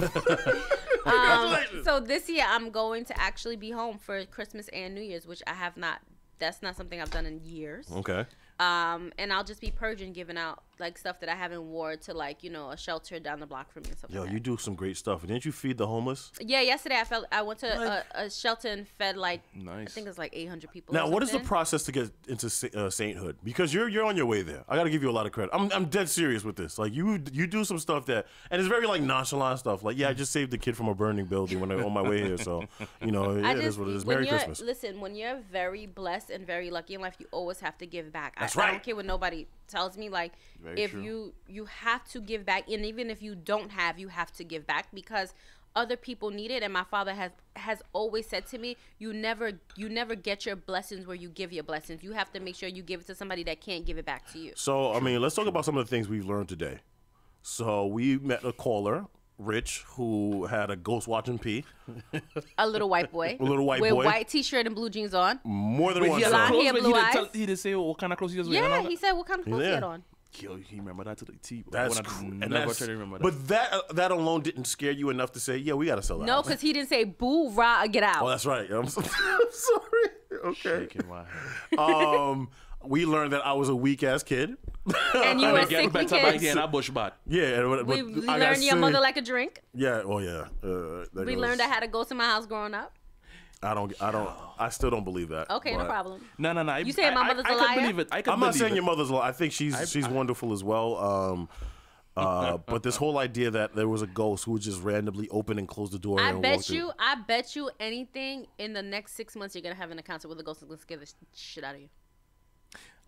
Congratulations. So this year I'm going to actually be home for Christmas and New Year's, which I have not. That's not something I've done in years. Okay. And I'll just be purging, giving out like stuff that I haven't wore to like, a shelter down the block from me and stuff like that. You do some great stuff. Didn't you feed the homeless? Yeah, yesterday I went to a shelter and fed like Nice. I think it was like 800 people. Now, or what is the something. process to get into sainthood? Because you're on your way there. I got to give you a lot of credit. I'm dead serious with this. Like you do some stuff that, and it's very like nonchalant stuff. Like I just saved a kid from a burning building when I on my way here. So it is what it is. Merry Christmas. Listen, when you're very blessed and very lucky in life, you always have to give back. That's I right. don't care what nobody tells me. Like Very if true. you have to give back, and even if you don't have, you have to give back because other people need it. And my father has always said to me, you never get your blessings where you give your blessings. You have to make sure you give it to somebody that can't give it back to you. So let's talk about some of the things we've learned today. So we met a caller, Rich, who had a ghost watching pee. A little white boy. A little white with boy. white t-shirt and blue jeans on. More than one. Blonde hair, blue eyes. He didn't say what kind of clothes he was wearing. Yeah, he said what kind of clothes he had on. Yo, he remember that to the T. That's never tried to remember that. But that alone didn't scare you enough to say, yeah, we got to sell that. No, because he didn't say boo, rah, get out. Oh, that's right. I'm sorry. Okay. Shaking my head. We learned that I was a weak ass kid. And you were sick kid. Yeah, We learned your mother like a drink. Yeah. Oh yeah. We learned I had a ghost in my house growing up. I still don't believe that. Okay, no problem. No. You saying my mother's a liar? I can believe it. I'm not saying your mother's a liar. I think she's wonderful as well. But this whole idea that there was a ghost who would just randomly open and close the door. I and bet you anything in the next 6 months you're gonna have an encounter with a ghost that's gonna scare the shit out of you.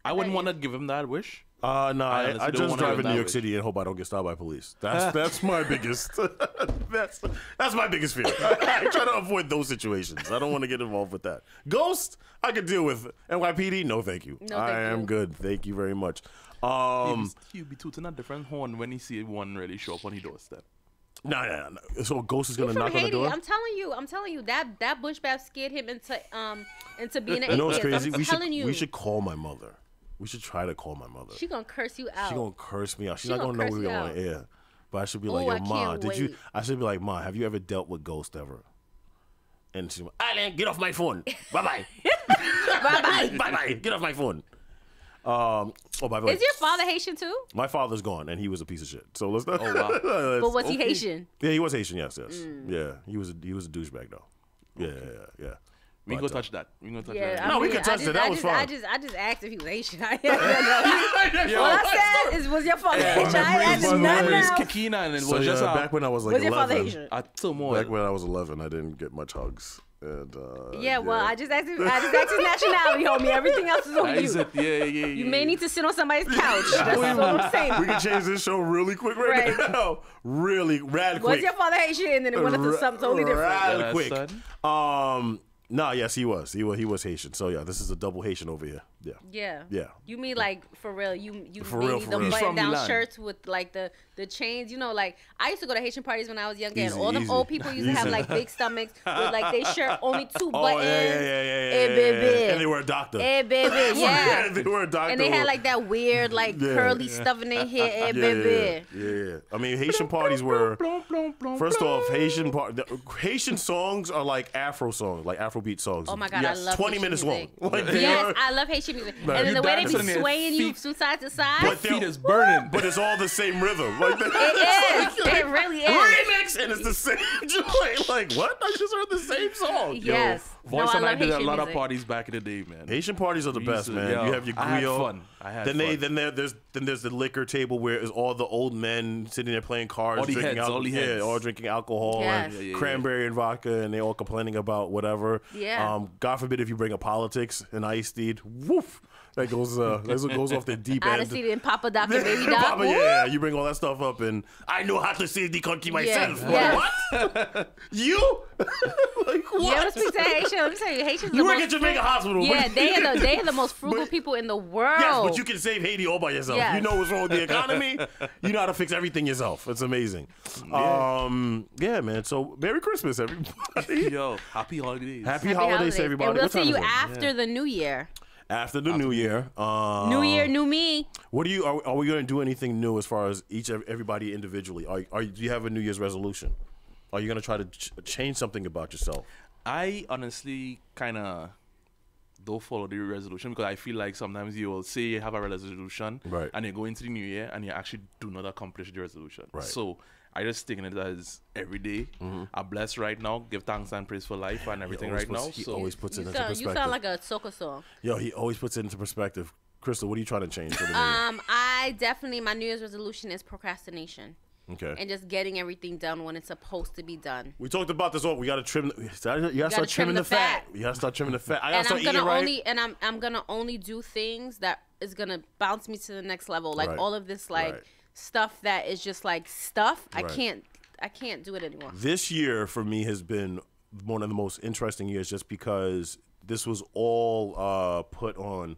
I wouldn't want to give him that wish. No, I just drive in New York wish. City and hope I don't get stopped by police. That's my biggest. that's my biggest fear. I try to avoid those situations. I don't want to get involved with that. Ghost, I could deal with. NYPD, no, thank you. No, I thank am you. good. Thank you very much. He'll be tooting a different horn when he see one really show up on his doorstep. No. So a ghost is gonna knock Haiti. on the door. I'm telling you that bush bath scared him into being an You know what's atheist. crazy? I'm telling you. We should call my mother. We should try to call my mother. She gonna curse you out. She gonna curse me out. She's She not gonna know gonna we curse were you on out. air. But I should be Ooh, like, yo, I Ma, can't wait. I should be like, Ma, have you ever dealt with ghosts ever? And she's like, Alan, get off my phone. Bye-bye. Bye-bye. Bye-bye. Get off my phone. Oh, by the way. Is your father Haitian too? My father's gone, and he was a piece of shit. So let's not. Oh, wow. But was he Haitian? Yeah, he was Haitian. Yes. Mm. Yeah, he was a douchebag though. Yeah. We can go touch that. We can go touch Yeah, that. I No, we mean, can touch I that. That was fun. I just asked if he was Haitian. What I said is, was your father Haitian? I asked nothing It's else. Kikina, and it So was just back when I was like Was your father 11. Haitian? Back when I was 11, I didn't get much hugs. And Yeah, well, I just asked his nationality, homie. Everything else is on That you. is it. Yeah. You may need to sit on somebody's couch. That's what I'm saying. We can change this show really quick right now. Really, rad quick. Was your father Haitian? And then it went into something totally different. Rad quick. Nah, yes, he was. He was Haitian. So yeah, this is a double Haitian over here. Yeah. Yeah. You mean like for real? You For made real, me for the real. He's button from down Milan. shirts with like the chains. You know, like I used to go to Haitian parties when I was younger, Easy, and all them easy. old people used to have Easy. like big stomachs with like they shirt only 2 Oh buttons. yeah. Hey baby. And they were a doctor. Hey baby, yeah. They were a doctor. And they had like that weird like Yeah. curly stuff in their hair. Hey Yeah. baby. I mean, Haitian parties were first off Haitian songs are like Afro songs, like Afrobeat songs. Oh my God, I love 20 Haitian minutes music. long. Like, they Yes, are- I love Haitian music. Man, and then you the way they dancing be in swaying you from side to side. But feet is burning. But it's all the same rhythm. Like It is. It really is. Remix, and it's the same. Like what? I just heard the same song. Yes. Voice No, I and I love did a Haitian lot of music. parties back in the day, man. Haitian parties are the We best, used to- man. yo, You have your I had griot. fun. I had then fun. there's the liquor table where it's all the old men sitting there playing cards, All the drinking heads, all the heads. all drinking alcohol Yes. and Yeah. cranberry and vodka, and they all complaining about whatever. Yeah. God forbid if you bring a politics and Ice Steed, woof, that goes off the deep I end. done see it in Papa Doc and Baby Doc. Papa, yeah, you bring all that stuff up, and I know how to save the country myself. Yes. What? You? Like what? You ever speak to Haitian? Let me tell you, Haitians. You work at Jamaica Hospital. Yeah, but- they are the most frugal people in the world. Yes, but you can save Haiti all by yourself. Yes. You know what's wrong with the economy. You know how to fix everything yourself. It's amazing. Yeah, man. So Merry Christmas, everybody. Yo, happy holidays. Happy holidays to everybody. And we'll What time see you is it? after the new year. After the new year. New year, new me. What are we going to do anything new as far as everybody individually? Do you have a New Year's resolution? Are you going to try to change something about yourself? I honestly kind of don't follow the resolution because I feel like sometimes you will say you have a resolution, right, and you go into the new year and you actually do not accomplish the resolution. Right. So I just think it as every day. I'm blessed right now. Give thanks and praise for life and everything right now. He So always puts it You into sound, perspective. you sound like a soca song. Yo, he always puts it into perspective. Crystal, what are you trying to change for the new year? I definitely, my New Year's resolution is procrastination. Okay. And just getting everything done when it's supposed to be done. We talked about this. We got to trim. You got to start trimming the fat. You got to start trimming the fat. I got to start eating right. I'm gonna only do things that is gonna bounce me to the next level. Like Right. all of this, like Right. stuff that is just like stuff. Right. I can't do it anymore. This year for me has been one of the most interesting years, just because this was all put on.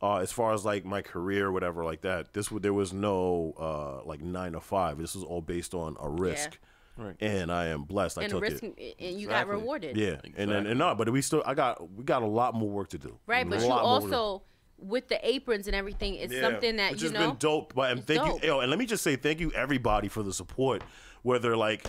As far as like my career, or whatever, like that, there was no like 9 to 5. This was all based on a risk, Right. and I am blessed. I And took risk, it. and you got rewarded. Yeah, but we got a lot more work to do. Right, but you also with the aprons and everything, it's something that which you has know. been dope. But and thank dope. you, and let me just say thank you everybody for the support. Whether like,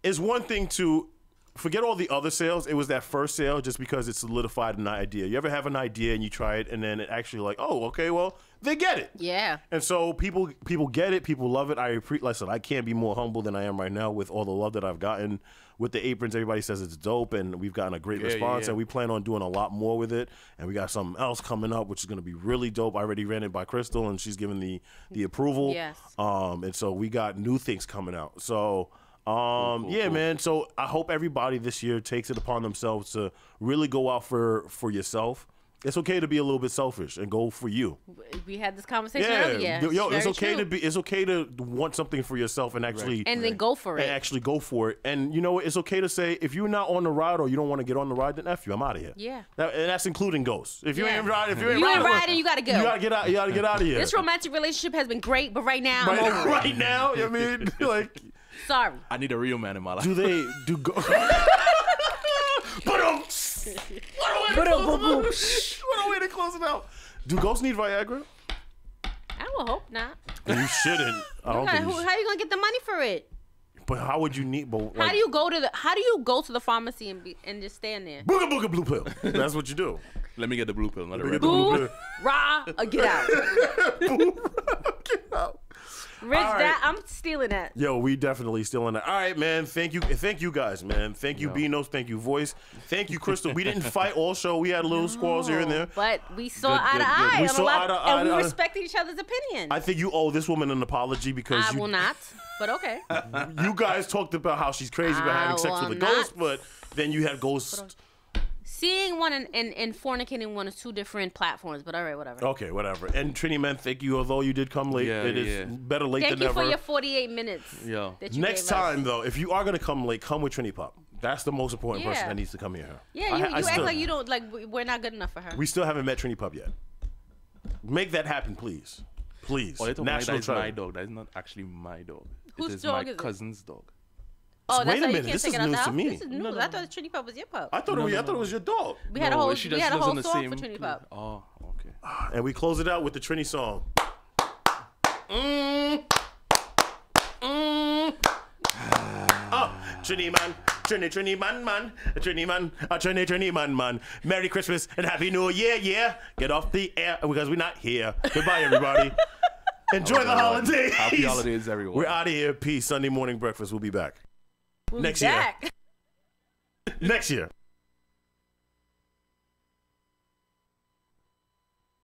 it's one thing to forget all the other sales. It was that first sale just because it solidified an idea. You ever have an idea and you try it and then it actually like, oh, okay, well, they get it. Yeah. And so people get it. People love it. Listen, I can't be more humble than I am right now with all the love that I've gotten with the aprons. Everybody says it's dope, and we've gotten a great response, and we plan on doing a lot more with it. And we got something else coming up, which is going to be really dope. I already ran it by Crystal, and she's given the approval. Yes. And so we got new things coming out. So cool. Man. So I hope everybody this year takes it upon themselves to really go out for yourself It's okay to be a little bit selfish and go for you. We had this conversation earlier. Yo, it's okay to want something for yourself and actually and then go for it. And actually go for it. And you know what? It's okay to say if you're not on the ride or you don't want to get on the ride, then F you. I'm out of here. Yeah. And that's including ghosts. If you ain't riding, riding, you gotta go. You gotta get out. You gotta get out of here. This romantic relationship has been great, but right now, I'm over right now, I mean, like. Sorry. I need a real man in my life. Do ghosts? What a way to close it out. Do ghosts need Viagra? I would hope not. You shouldn't. I don't think how are you gonna get the money for it? But how would you need? But how do you go to the pharmacy and just stand there? Booga booga blue pill. That's what you do. Let me get the blue pill, not the red pill. Rah, get out. Get out. Rich, right. I'm stealing that. Yo, we definitely stealing that. All right, man. Thank you guys, man. Thank you, Beanos. Thank you, Voice. Thank you, Crystal. We didn't fight all show. We had a little squalls here and there, but we saw eye to eye. And we respected each other's opinion. I think you owe this woman an apology because I will not. But okay. You guys talked about how she's crazy about having sex with a ghost, but then you had ghosts. Seeing one and fornicating one is two different platforms, but all right, whatever. Okay, whatever. And Trini, man, thank you. Although you did come late, it is better late than never. Thank you for your 48 minutes. Yeah. Next time, though, if you are going to come late, come with Trini Pop. That's the most important person that needs to come here. Yeah, you act like you don't, like we're not good enough for her. We still haven't met Trini Pop yet. Make that happen, please. Please. Oh, National Treasure. My dog. That is not actually my dog. Whose dog is it? My cousin's dog. Oh, wait a minute, this is news to me. This is new. I thought Trini Pop was your pup. I thought it was your dog. We had a whole song for Trini Pop. Oh, okay. And we close it out with the Trini song. Trini man, Trini man, Trini man. Merry Christmas and Happy New Year, yeah. Get off the air because we're not here. Goodbye, everybody. Enjoy the holidays. Happy holidays, everyone. We're out of here. Peace. Sunday morning breakfast. We'll be back. Next year. Next year.